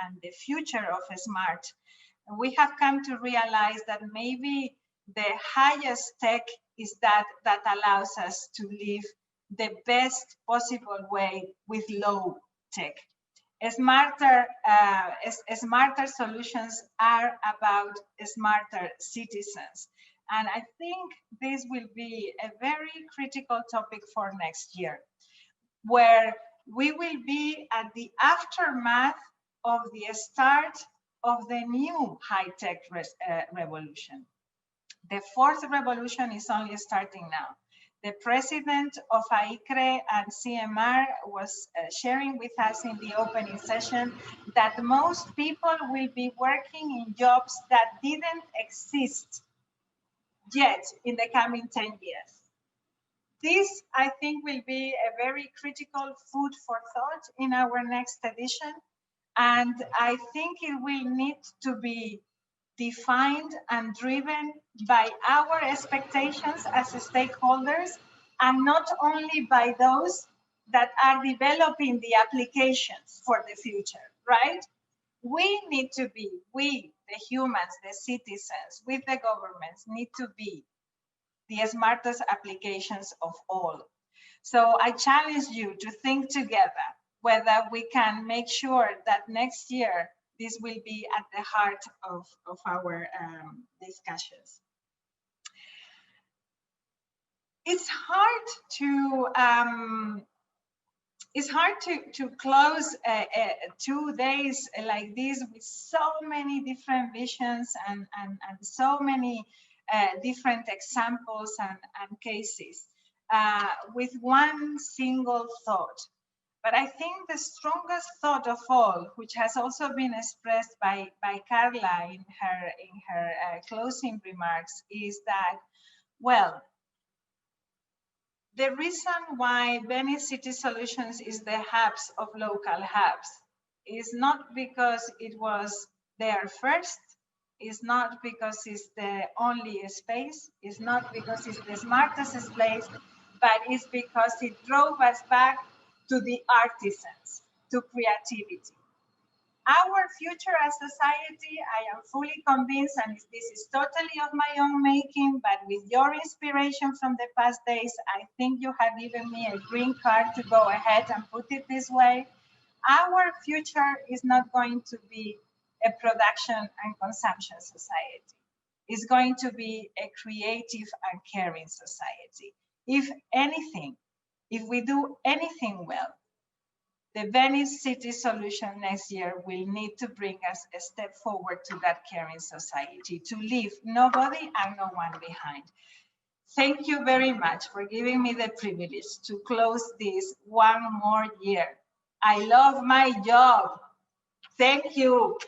and the future of smart. We have come to realize that maybe the highest tech is that allows us to live the best possible way with low tech. Smarter solutions are about smarter citizens. And I think this will be a very critical topic for next year, where we will be at the aftermath of the start of the new high-tech revolution. The fourth revolution is only starting now. The president of AICRE and CMR was sharing with us in the opening session that most people will be working in jobs that didn't exist yet in the coming 10 years. This, I think, will be a very critical food for thought in our next edition. And I think it will need to be defined and driven by our expectations as stakeholders, and not only by those that are developing the applications for the future, right? We need to be, we, the humans, the citizens, with the governments, need to be the smartest applications of all. So I challenge you to think together whether we can make sure that next year this will be at the heart of our discussions. It's hard to close 2 days like this with so many different visions and so many different examples and cases with one single thought. But I think the strongest thought of all, which has also been expressed by Carla in her closing remarks, is that, well, the reason why Venice City Solutions is the hubs of local hubs is not because it was there first, is not because it's the only space, is not because it's the smartest place, but it's because it drove us back to the artisans, to creativity. Our future as society, I am fully convinced, and this is totally of my own making, but with your inspiration from the past days, I think you have given me a green card to go ahead and put it this way. Our future is not going to be a production and consumption society. It's going to be a creative and caring society. If anything, if we do anything well, the Venice City Solution next year will need to bring us a step forward to that caring society, to leave nobody and no one behind. Thank you very much for giving me the privilege to close this one more year. I love my job. Thank you.